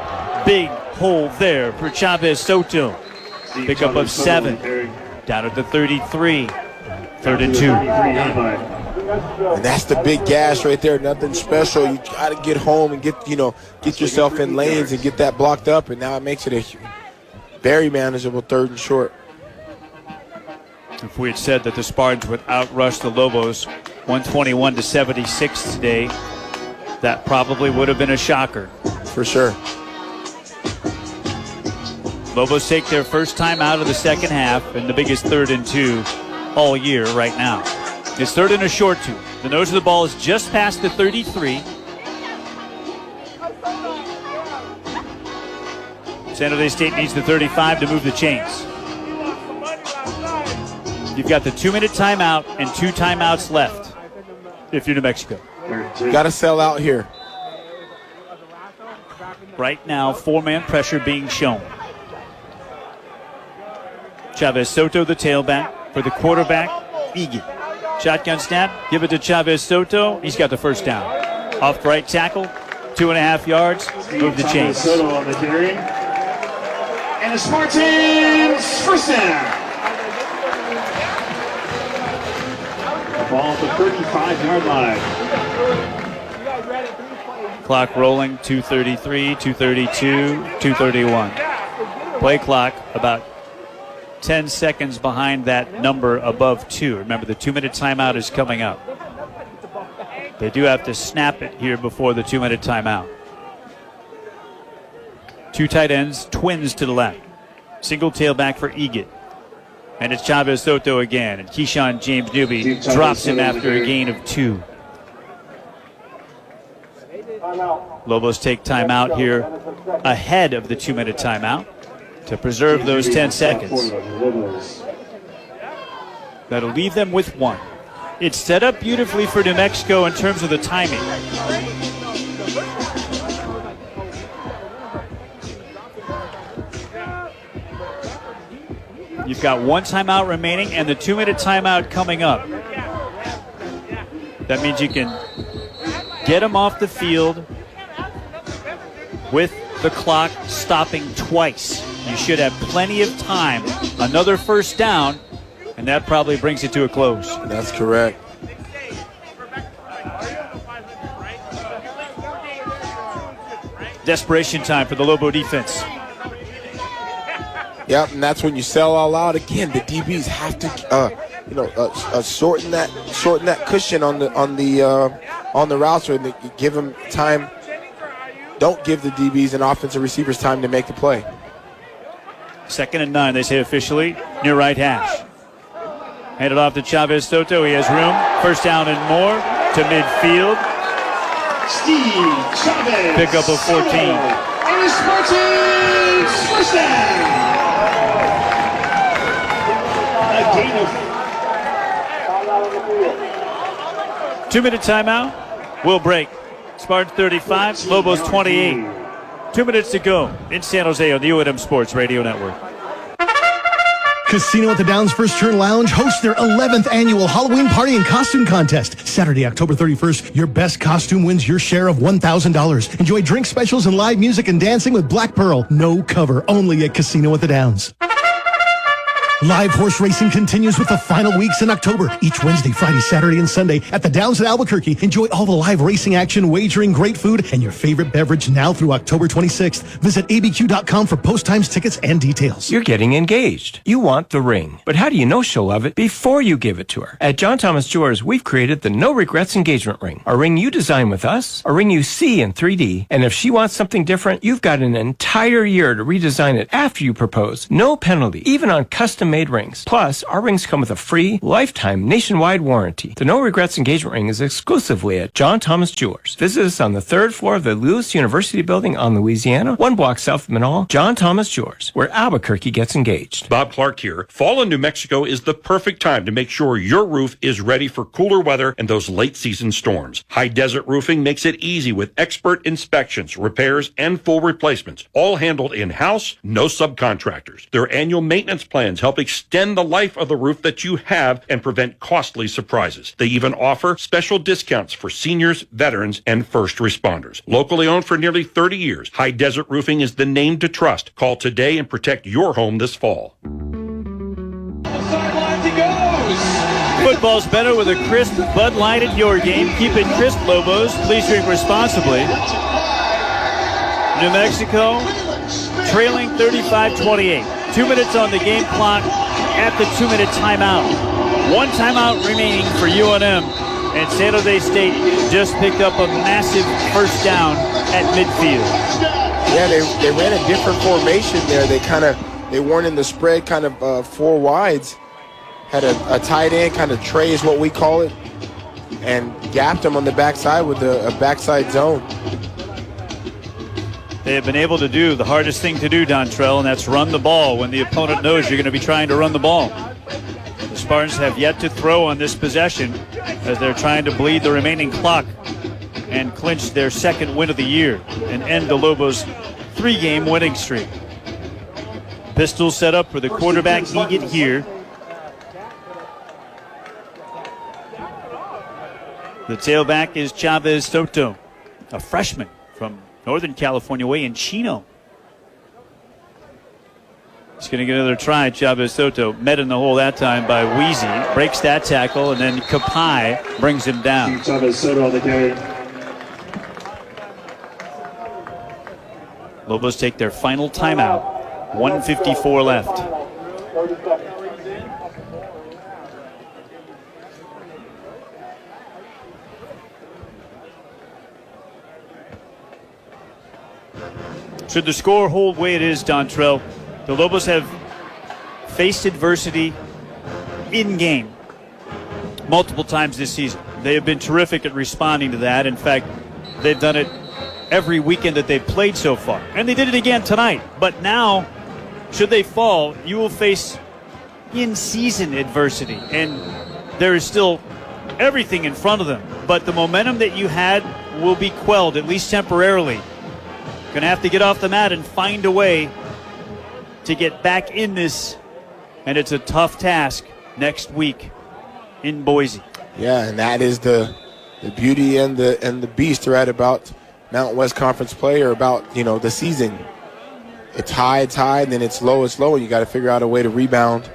Big hole there for Chavez Soto. Pickup of 7. Down at the 33. 3rd and 2. And that's the big gas right there. Nothing special. You got to get home and get yourself in lanes and get that blocked up. And now it makes it a very manageable 3rd and short. If we had said that the Spartans would outrush the Lobos 121-76 today, that probably would have been a shocker. For sure. Lobos take their first time out of the second half and the biggest 3rd and 2 all year right now. It's 3rd and a short 2. The nose of the ball is just past the 33. San Jose State needs the 35 to move the chains. You've got the 2-minute timeout and 2 timeouts left if you're New Mexico. Got to sell out here. Right now, 4-man pressure being shown. Chavez Soto, the tailback. For the quarterback, Egan. Shotgun snap, give it to Chavez Soto. He's got the first down. Off the right tackle, 2.5 yards, move the chains. Soto on the carry. And the Spartans first down. Ball at the 35-yard line. Clock rolling, 2:33, 2:32, 2:31. Play clock about 10 seconds behind that number above 2. Remember, the 2-minute timeout is coming up. They do have to snap it here before the 2-minute timeout. 2 tight ends, twins to the left. Single tailback for Egan. And it's Chavez Soto again. And Keyshawn James Newby drops him after a gain of 2. Lobos take timeout here ahead of the 2-minute timeout to preserve those 10 seconds. That'll leave them with 1. It's set up beautifully for New Mexico in terms of the timing. You've got 1 timeout remaining and the 2-minute timeout coming up. That means you can get them off the field with the clock stopping twice. You should have plenty of time. Another first down, and that probably brings it to a close. That's correct. Desperation time for the Lobo defense. Yep, and that's when you sell all out again. The DBs have to, shorten that cushion on the roster and give them time. Don't give the DBs and offensive receivers time to make the play. 2nd and 9, they say officially, near right hash. Handed off to Chavez Soto. He has room. First down and more to midfield. Steve Chavez. Pick up of 14. And the Spartans first down. A gain of 2-minute timeout. We'll break. Spartans 35, Lobos 28. 2 minutes to go in San Jose on the UNM Sports Radio Network. Casino at the Downs First Turn Lounge hosts their 11th annual Halloween party and costume contest. Saturday, October 31st, your best costume wins your share of $1,000. Enjoy drink specials and live music and dancing with Black Pearl. No cover, only at Casino at the Downs. Live horse racing continues with the final weeks in October. Each Wednesday, Friday, Saturday, and Sunday at the Downs at Albuquerque. Enjoy all the live racing action, wagering, great food, and your favorite beverage now through October 26th. Visit abq.com for post times, tickets, and details. You're getting engaged. You want the ring. But how do you know she'll love it before you give it to her? At John Thomas Jewelers, we've created the No Regrets engagement ring. A ring you design with us, a ring you see in 3D, and if she wants something different, you've got an entire year to redesign it after you propose. No penalty, even on custom-made rings. Plus, our rings come with a free, lifetime, nationwide warranty. The No Regrets engagement ring is exclusively at John Thomas Jewelers. Visit us on the 3rd floor of the Lewis University Building on Louisiana, 1 block south of Manal. John Thomas Jewelers, where Albuquerque gets engaged. Bob Clark here. Fall in New Mexico is the perfect time to make sure your roof is ready for cooler weather and those late season storms. High Desert Roofing makes it easy with expert inspections, repairs, and full replacements, all handled in-house, no subcontractors. Their annual maintenance plans help extend the life of the roof that you have and prevent costly surprises. They even offer special discounts for seniors, veterans, and first responders. Locally owned for nearly 30 years, High Desert Roofing is the name to trust. Call today and protect your home this fall. Football's better with a crisp Bud Light at your game. Keep it crisp, Lobos. Please drink responsibly. New Mexico trailing 35-28. 2 minutes on the game clock at the 2-minute timeout. 1 timeout remaining for UNM. And San Jose State just picked up a massive first down at midfield. Yeah, they ran a different formation there. They weren't in the spread, kind of 4 wides. Had a tight end, kind of tray is what we call it, and gapped him on the backside with a backside zone. They have been able to do the hardest thing to do, Dontrell, and that's run the ball when the opponent knows you're going to be trying to run the ball. The Spartans have yet to throw on this possession as they're trying to bleed the remaining clock and clinch their 2nd win of the year and end the Lobos' 3-game winning streak. Pistol set up for the quarterback Egan here. The tailback is Chavez Soto, a freshman from Northern California way in Chino. He's going to get another try. Chavez Soto met in the hole that time by Weezy. Breaks that tackle, and then Kapai brings him down. Chavez Soto on the carry. Lobos take their final timeout. 1:54 left. Should the score hold the way it is, Dontrell, the Lobos have faced adversity in-game multiple times this season. They have been terrific at responding to that. In fact, they've done it every weekend that they've played so far. And they did it again tonight. But now, should they fall, you will face in-season adversity. And there is still everything in front of them. But the momentum that you had will be quelled, at least temporarily. Going to have to get off the mat and find a way to get back in this. And it's a tough task next week in Boise. Yeah, and that is the beauty and the beast right about Mountain West Conference play or about, the season. It's high, and then it's low, and you got to figure out a way to rebound.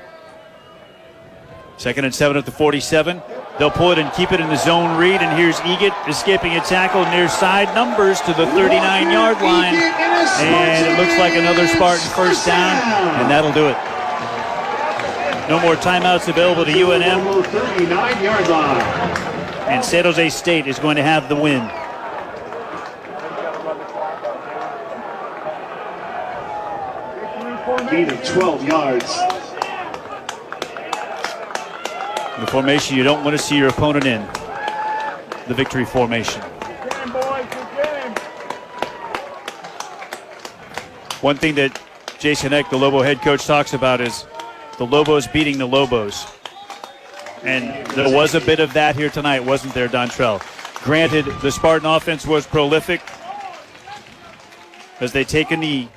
2nd and 7 at the 47. They'll pull it and keep it in the zone read, and here's Egan escaping a tackle near side numbers to the 39-yard line. And it looks like another Spartan first down, and that'll do it. No more timeouts available to UNM. 39-yard line. And San Jose State is going to have the win. Gain of 12 yards. The formation you don't want to see your opponent in. The victory formation. One thing that Jason Eck, the Lobo head coach, talks about is the Lobos beating the Lobos. And there was a bit of that here tonight, wasn't there, Dontrell? Granted, the Spartan offense was prolific as they take a knee.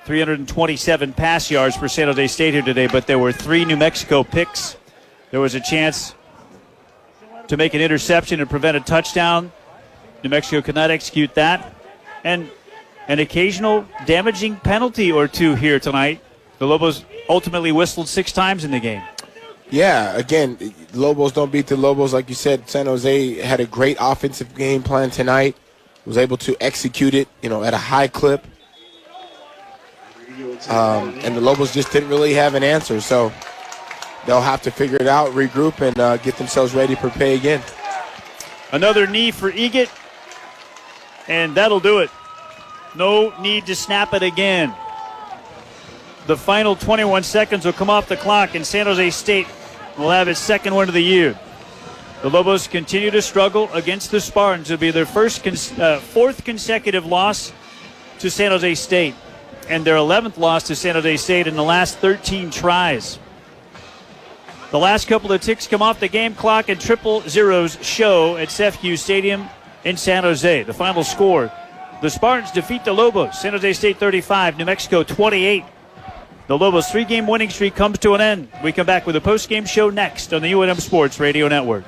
327 pass yards for San Jose State here today, but there were 3 New Mexico picks. There was a chance to make an interception and prevent a touchdown. New Mexico could not execute that. And an occasional damaging penalty or two here tonight. The Lobos ultimately whistled 6 times in the game. Yeah, again, Lobos don't beat the Lobos. Like you said, San Jose had a great offensive game plan tonight. Was able to execute it, at a high clip. And the Lobos just didn't really have an answer, so they'll have to figure it out, regroup, and get themselves ready for play again. Another knee for Egan, and that'll do it. No need to snap it again. The final 21 seconds will come off the clock, and San Jose State will have its second win of the year. The Lobos continue to struggle against the Spartans. It'll be their fourth consecutive loss to San Jose State, and their 11th loss to San Jose State in the last 13 tries. The last couple of ticks come off the game clock, and triple zeros show at CEFCU Stadium in San Jose. The final score, the Spartans defeat the Lobos. San Jose State 35, New Mexico 28. The Lobos' 3-game winning streak comes to an end. We come back with a post-game show next on the UNM Sports Radio Network.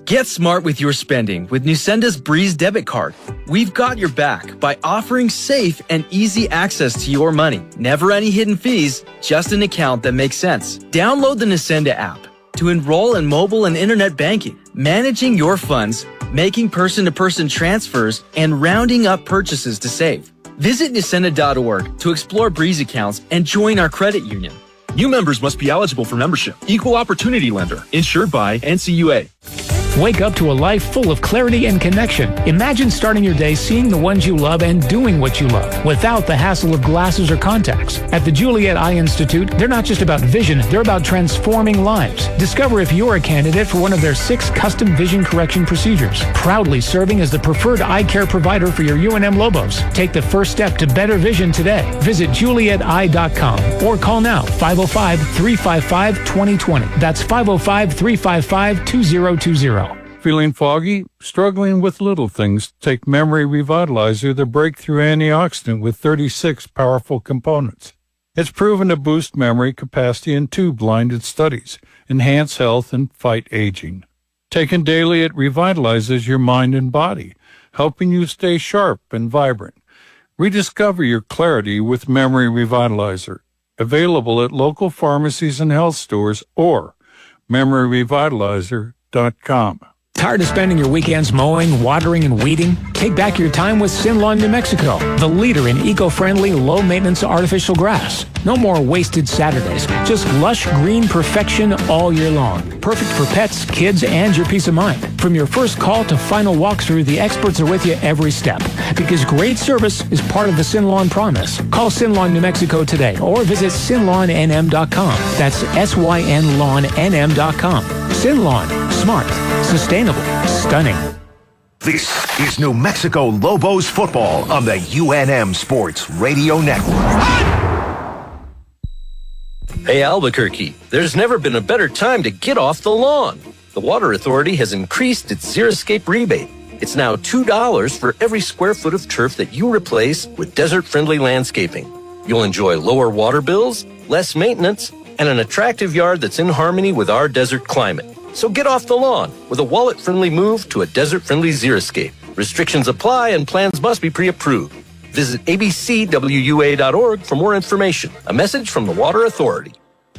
Get smart with your spending with Nucenda's Breeze debit card. We've got your back by offering safe and easy access to your money. Never any hidden fees, just an account that makes sense. Download the Nucenda app to enroll in mobile and internet banking, managing your funds, making person-to-person transfers, and rounding up purchases to save. Visit Nucenda.org to explore Breeze accounts and join our credit union. New members must be eligible for membership. Equal opportunity lender. Insured by NCUA. Wake up to a life full of clarity and connection. Imagine starting your day seeing the ones you love and doing what you love without the hassle of glasses or contacts. At the Juliet Eye Institute, they're not just about vision, they're about transforming lives. Discover if you're a candidate for one of their 6 custom vision correction procedures. Proudly serving as the preferred eye care provider for your UNM Lobos. Take the first step to better vision today. Visit JulietEye.com or call now 505-355-2020. That's 505-355-2020. Feeling foggy? Struggling with little things? Take Memory Revitalizer, the breakthrough antioxidant with 36 powerful components. It's proven to boost memory capacity in 2 blinded studies, enhance health, and fight aging. Taken daily, it revitalizes your mind and body, helping you stay sharp and vibrant. Rediscover your clarity with Memory Revitalizer. Available at local pharmacies and health stores or memoryrevitalizer.com. Tired of spending your weekends mowing, watering, and weeding? Take back your time with Sinlawn, New Mexico, the leader in eco-friendly, low-maintenance artificial grass. No more wasted Saturdays, just lush green perfection all year long. Perfect for pets, kids, and your peace of mind. From your first call to final walkthrough, the experts are with you every step. Because great service is part of the Sinlawn promise. Call Sinlawn, New Mexico today or visit sinlawnnm.com. That's SYNLawnNM.com. Sinlawn. Smart. Sustainable. Stunning. This is New Mexico Lobos football on the UNM Sports Radio Network. Hey, Albuquerque, there's never been a better time to get off the lawn. The Water Authority has increased its Xeriscape rebate. It's now $2 for every square foot of turf that you replace with desert-friendly landscaping. You'll enjoy lower water bills, less maintenance, and an attractive yard that's in harmony with our desert climate. So get off the lawn with a wallet-friendly move to a desert-friendly Xeriscape. Restrictions apply and plans must be pre-approved. Visit abcwua.org for more information. A message from the Water Authority.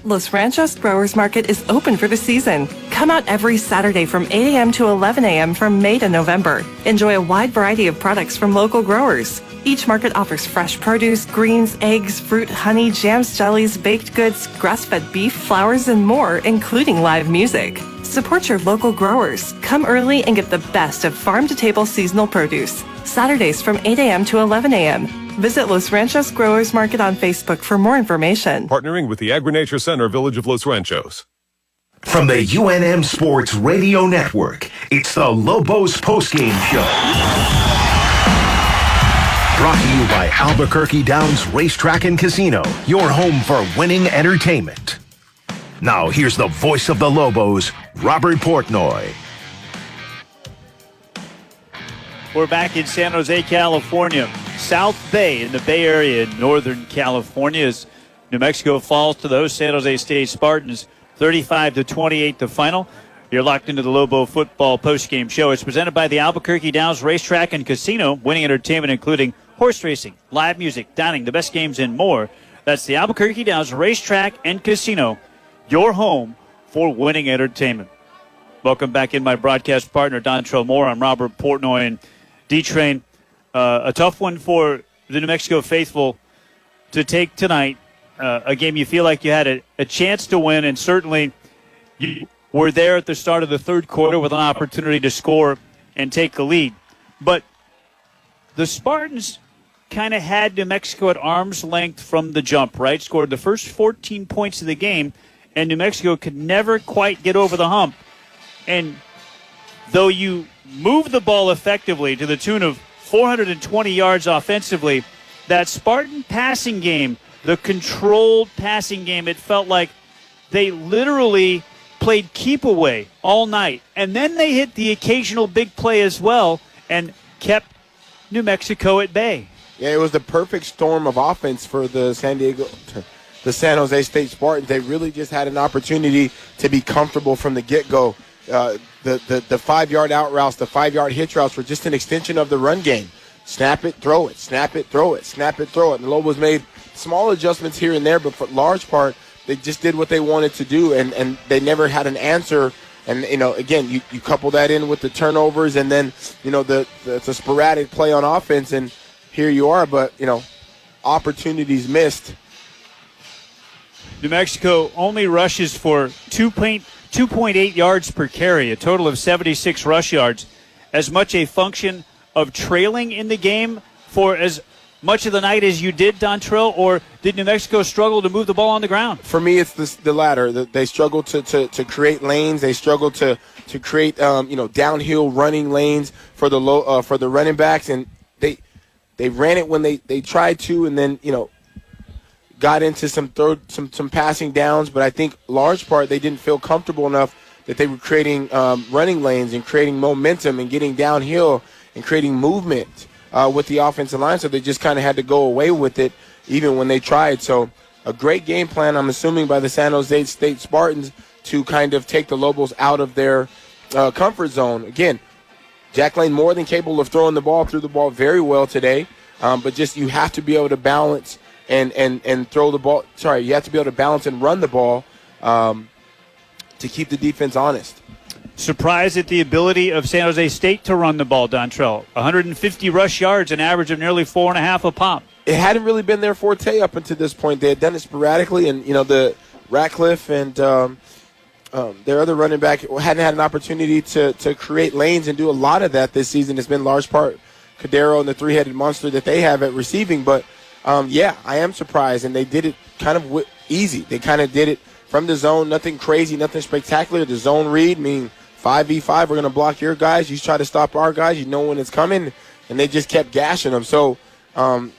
Los Ranchos Growers Market is open for the season. Come out every Saturday from 8 a.m. to 11 a.m. from May to November. Enjoy a wide variety of products from local growers. Each market offers fresh produce, greens, eggs, fruit, honey, jams, jellies, baked goods, grass-fed beef, flowers, and more, including live music. Support your local growers. Come early and get the best of farm-to-table seasonal produce. Saturdays from 8 a.m. to 11 a.m. Visit Los Ranchos Growers Market on Facebook for more information. Partnering with the Agri-Nature Center, Village of Los Ranchos. From the UNM Sports Radio Network, it's the Lobos Postgame Show. Brought to you by Albuquerque Downs Racetrack and Casino, your home for winning entertainment. Now, here's the voice of the Lobos, Robert Portnoy. We're back in San Jose, California. South Bay in the Bay Area in Northern California as New Mexico falls to those San Jose State Spartans 35-28 the final. You're locked into the Lobo Football postgame show. It's presented by the Albuquerque Downs Racetrack and Casino, winning entertainment including horse racing, live music, dining, the best games, and more. That's the Albuquerque Downs Racetrack and Casino, your home for winning entertainment. Welcome back in, my broadcast partner, Dontrell Moore. I'm Robert Portnoy, and D-Train. A tough one for the New Mexico faithful to take tonight. A game you feel like you had a chance to win, and certainly you were there at the start of the third quarter with an opportunity to score and take the lead. But the Spartans kind of had New Mexico at arm's length from the jump, right? Scored the first 14 points of the game, and New Mexico could never quite get over the hump. And though you moved the ball effectively to the tune of 420 yards offensively, that Spartan passing game, the controlled passing game, it felt like they literally played keep away all night. And then they hit the occasional big play as well and kept New Mexico at bay. Yeah, it was the perfect storm of offense for the San Jose State Spartans. They really just had an opportunity to be comfortable from the get-go. The 5-yard out routes, the 5-yard hitch routes were just an extension of the run game. Snap it, throw it, snap it, throw it, snap it, throw it. And the Lobos made small adjustments here and there, but for large part, they just did what they wanted to do, and they never had an answer. And, again, you couple that in with the turnovers and then, the sporadic play on offense, and here you are, but, opportunities missed. New Mexico only rushes for 2.8 yards per carry, a total of 76 rush yards. As much a function of trailing in the game for as much of the night as you did, Dontrell, or did New Mexico struggle to move the ball on the ground? For me, it's the latter. They struggled to create lanes. They struggled to create downhill running lanes for the running backs, and they ran it when they tried to, and then got into some passing downs. But I think large part they didn't feel comfortable enough that they were creating running lanes and creating momentum and getting downhill and creating movement with the offensive line, so they just kind of had to go away with it even when they tried. So a great game plan, I'm assuming, by the San Jose State Spartans to kind of take the Lobos out of their comfort zone. Again, Jack Lane more than capable of throwing the ball, threw the ball very well today, but just you have to be able to balance and throw the ball. Sorry, you have to be able to balance and run the ball to keep the defense honest. Surprised at the ability of San Jose State to run the ball, Dontrell. 150 rush yards, an average of nearly 4.5 a pop. It hadn't really been their forte up until this point. They had done it sporadically, and the Ratcliffe and their other running back hadn't had an opportunity to create lanes and do a lot of that this season. It's been large part Cadero and the three-headed monster that they have at receiving. But, I am surprised, and they did it kind of easy. They kind of did it from the zone, nothing crazy, nothing spectacular. The zone read, meaning 5v5, we're going to block your guys. You try to stop our guys. You know when it's coming, and they just kept gashing them. So I'm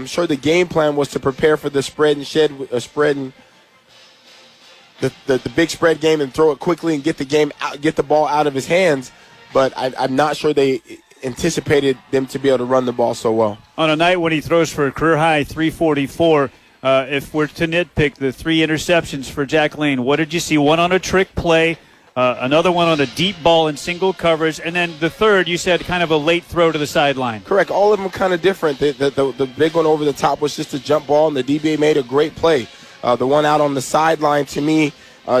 sure the game plan was to prepare for the spread and the big spread game and throw it quickly and get the ball out of his hands. But I'm not sure they anticipated them to be able to run the ball so well. On a night when he throws for a career-high 344, if we're to nitpick the 3 interceptions for Jack Lane, what did you see? One on a trick play, another one on a deep ball in single coverage, and then the third, you said, kind of a late throw to the sideline. Correct. All of them kind of different. The big one over the top was just a jump ball, and the DB made a great play. The one out on the sideline, to me,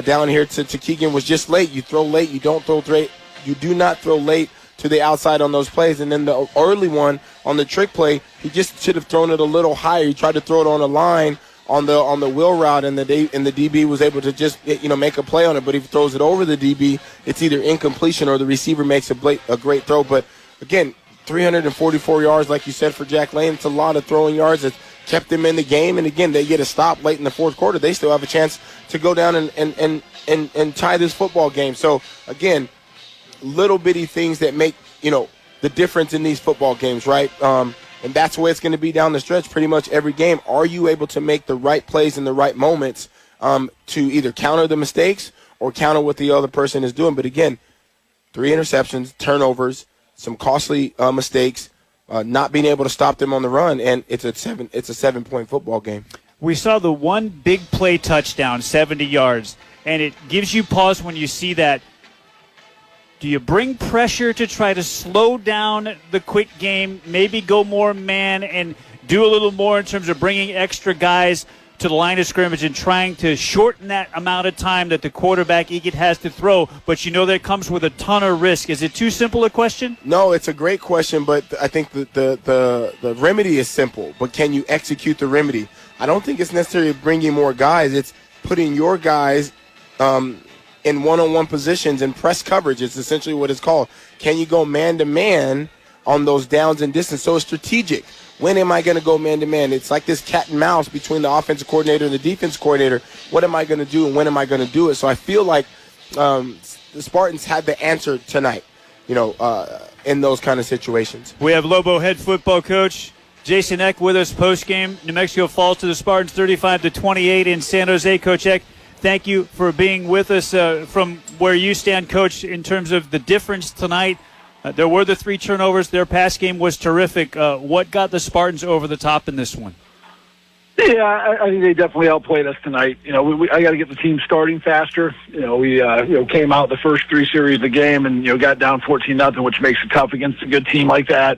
down here to Keegan, was just late. You throw late. You don't throw late. You do not throw late to the outside on those plays. And then the early one on the trick play, he just should have thrown it a little higher. He tried to throw it on a line on the wheel route, and the DB was able to just make a play on it. But if he throws it over the DB, it's either incompletion or the receiver makes a great throw. But again, 344 yards, like you said, for Jack Lane. It's a lot of throwing yards that kept them in the game. And again, they get a stop late in the fourth quarter. They still have a chance to go down and tie this football game. So again, little bitty things that make the difference in these football games, right? And that's the way it's going to be down the stretch pretty much every game. Are you able to make the right plays in the right moments to either counter the mistakes or counter what the other person is doing? But again, 3 interceptions, turnovers, some costly mistakes, not being able to stop them on the run, and it's a 7-point football game. We saw the one big play touchdown, 70 yards, and it gives you pause when you see that. Do you bring pressure to try to slow down the quick game, maybe go more man and do a little more in terms of bringing extra guys to the line of scrimmage and trying to shorten that amount of time that the quarterback has to throw, but that comes with a ton of risk? Is it too simple a question? No, it's a great question, but I think the remedy is simple, but can you execute the remedy? I don't think it's necessarily bringing more guys. It's putting your guys in one-on-one positions and press coverage. It's essentially what it's called. Can you go man-to-man on those downs and distance? So it's strategic. When am I going to go man-to-man? It's like this cat and mouse between the offensive coordinator and the defense coordinator. What am I going to do and when am I going to do it? So I feel like the Spartans had the answer tonight, in those kind of situations. We have Lobo head football coach Jason Eck with us post-game. New Mexico falls to the Spartans 35-28 in San Jose. Coach Eck, thank you for being with us from where you stand, Coach, in terms of the difference tonight. There were the 3 turnovers. Their pass game was terrific. What got the Spartans over the top in this one? Yeah, I think they definitely outplayed us tonight. I got to get the team starting faster. We came out the first 3 series of the game and got down 14-0, which makes it tough against a good team like that.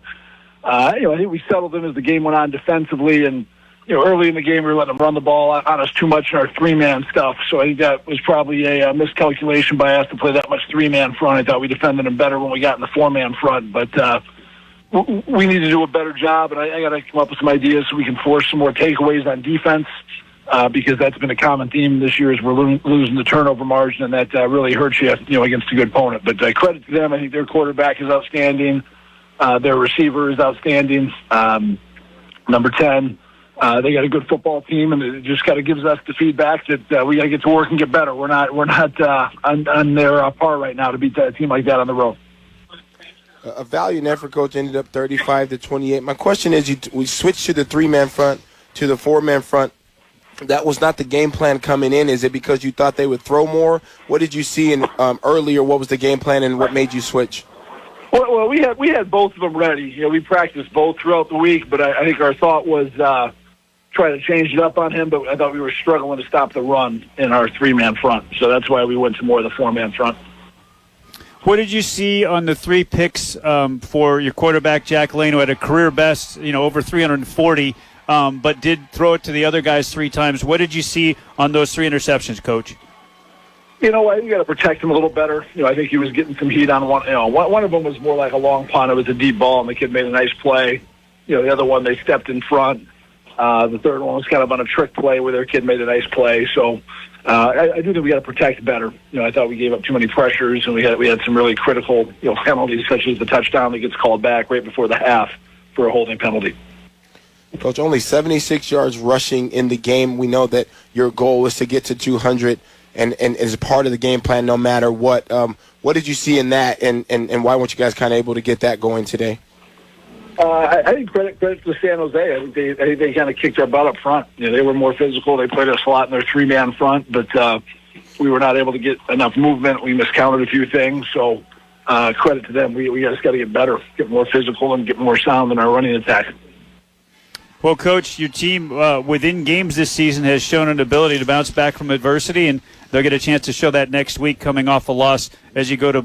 I think we settled them as the game went on defensively, and early in the game, we were letting them run the ball on us too much in our 3-man stuff. So I think that was probably a miscalculation by us to play that much 3-man front. I thought we defended them better when we got in the 4-man front. But we need to do a better job, and I got to come up with some ideas so we can force some more takeaways on defense because that's been a common theme this year is we're losing the turnover margin, and that really hurts you, against a good opponent. But credit to them. I think their quarterback is outstanding. Their receiver is outstanding. Number 10. They got a good football team, and it just kind of gives us the feedback that we got to get to work and get better. We're not on their par right now to beat a team like that on the road. A valiant effort, Coach. Ended up 35-28. My question is, we switched to the 3-man front to the 4-man front. That was not the game plan coming in. Is it because you thought they would throw more? What did you see in earlier? What was the game plan, and what made you switch? Well, we had both of them ready. We practiced both throughout the week, but I think our thought was try to change it up on him, but I thought we were struggling to stop the run in our 3-man front. So that's why we went to more of the 4-man front. What did you see on the 3 picks for your quarterback, Jack Lane, who had a career best, over 340, but did throw it to the other guys 3 times? What did you see on those 3 interceptions, Coach? I think you got to protect him a little better. I think he was getting some heat on one. One of them was more like a long punt. It was a deep ball, and the kid made a nice play. The other one, they stepped in front. The third one was kind of on a trick play where their kid made a nice play. So I do think we got to protect better. I thought we gave up too many pressures, and we had some really critical penalties, such as the touchdown that gets called back right before the half for a holding penalty. Coach, only 76 yards rushing in the game. We know that your goal is to get to 200. And as a part of the game plan, no matter what. What did you see in that, and why weren't you guys kind of able to get that going today? I think credit to San Jose. I think they kind of kicked our butt up front. They were more physical. They played us a lot in their 3-man front, but we were not able to get enough movement. We miscounted a few things, so credit to them. We just got to get better, get more physical, and get more sound in our running attack. Well, Coach, your team within games this season has shown an ability to bounce back from adversity, and they'll get a chance to show that next week coming off a loss as you go to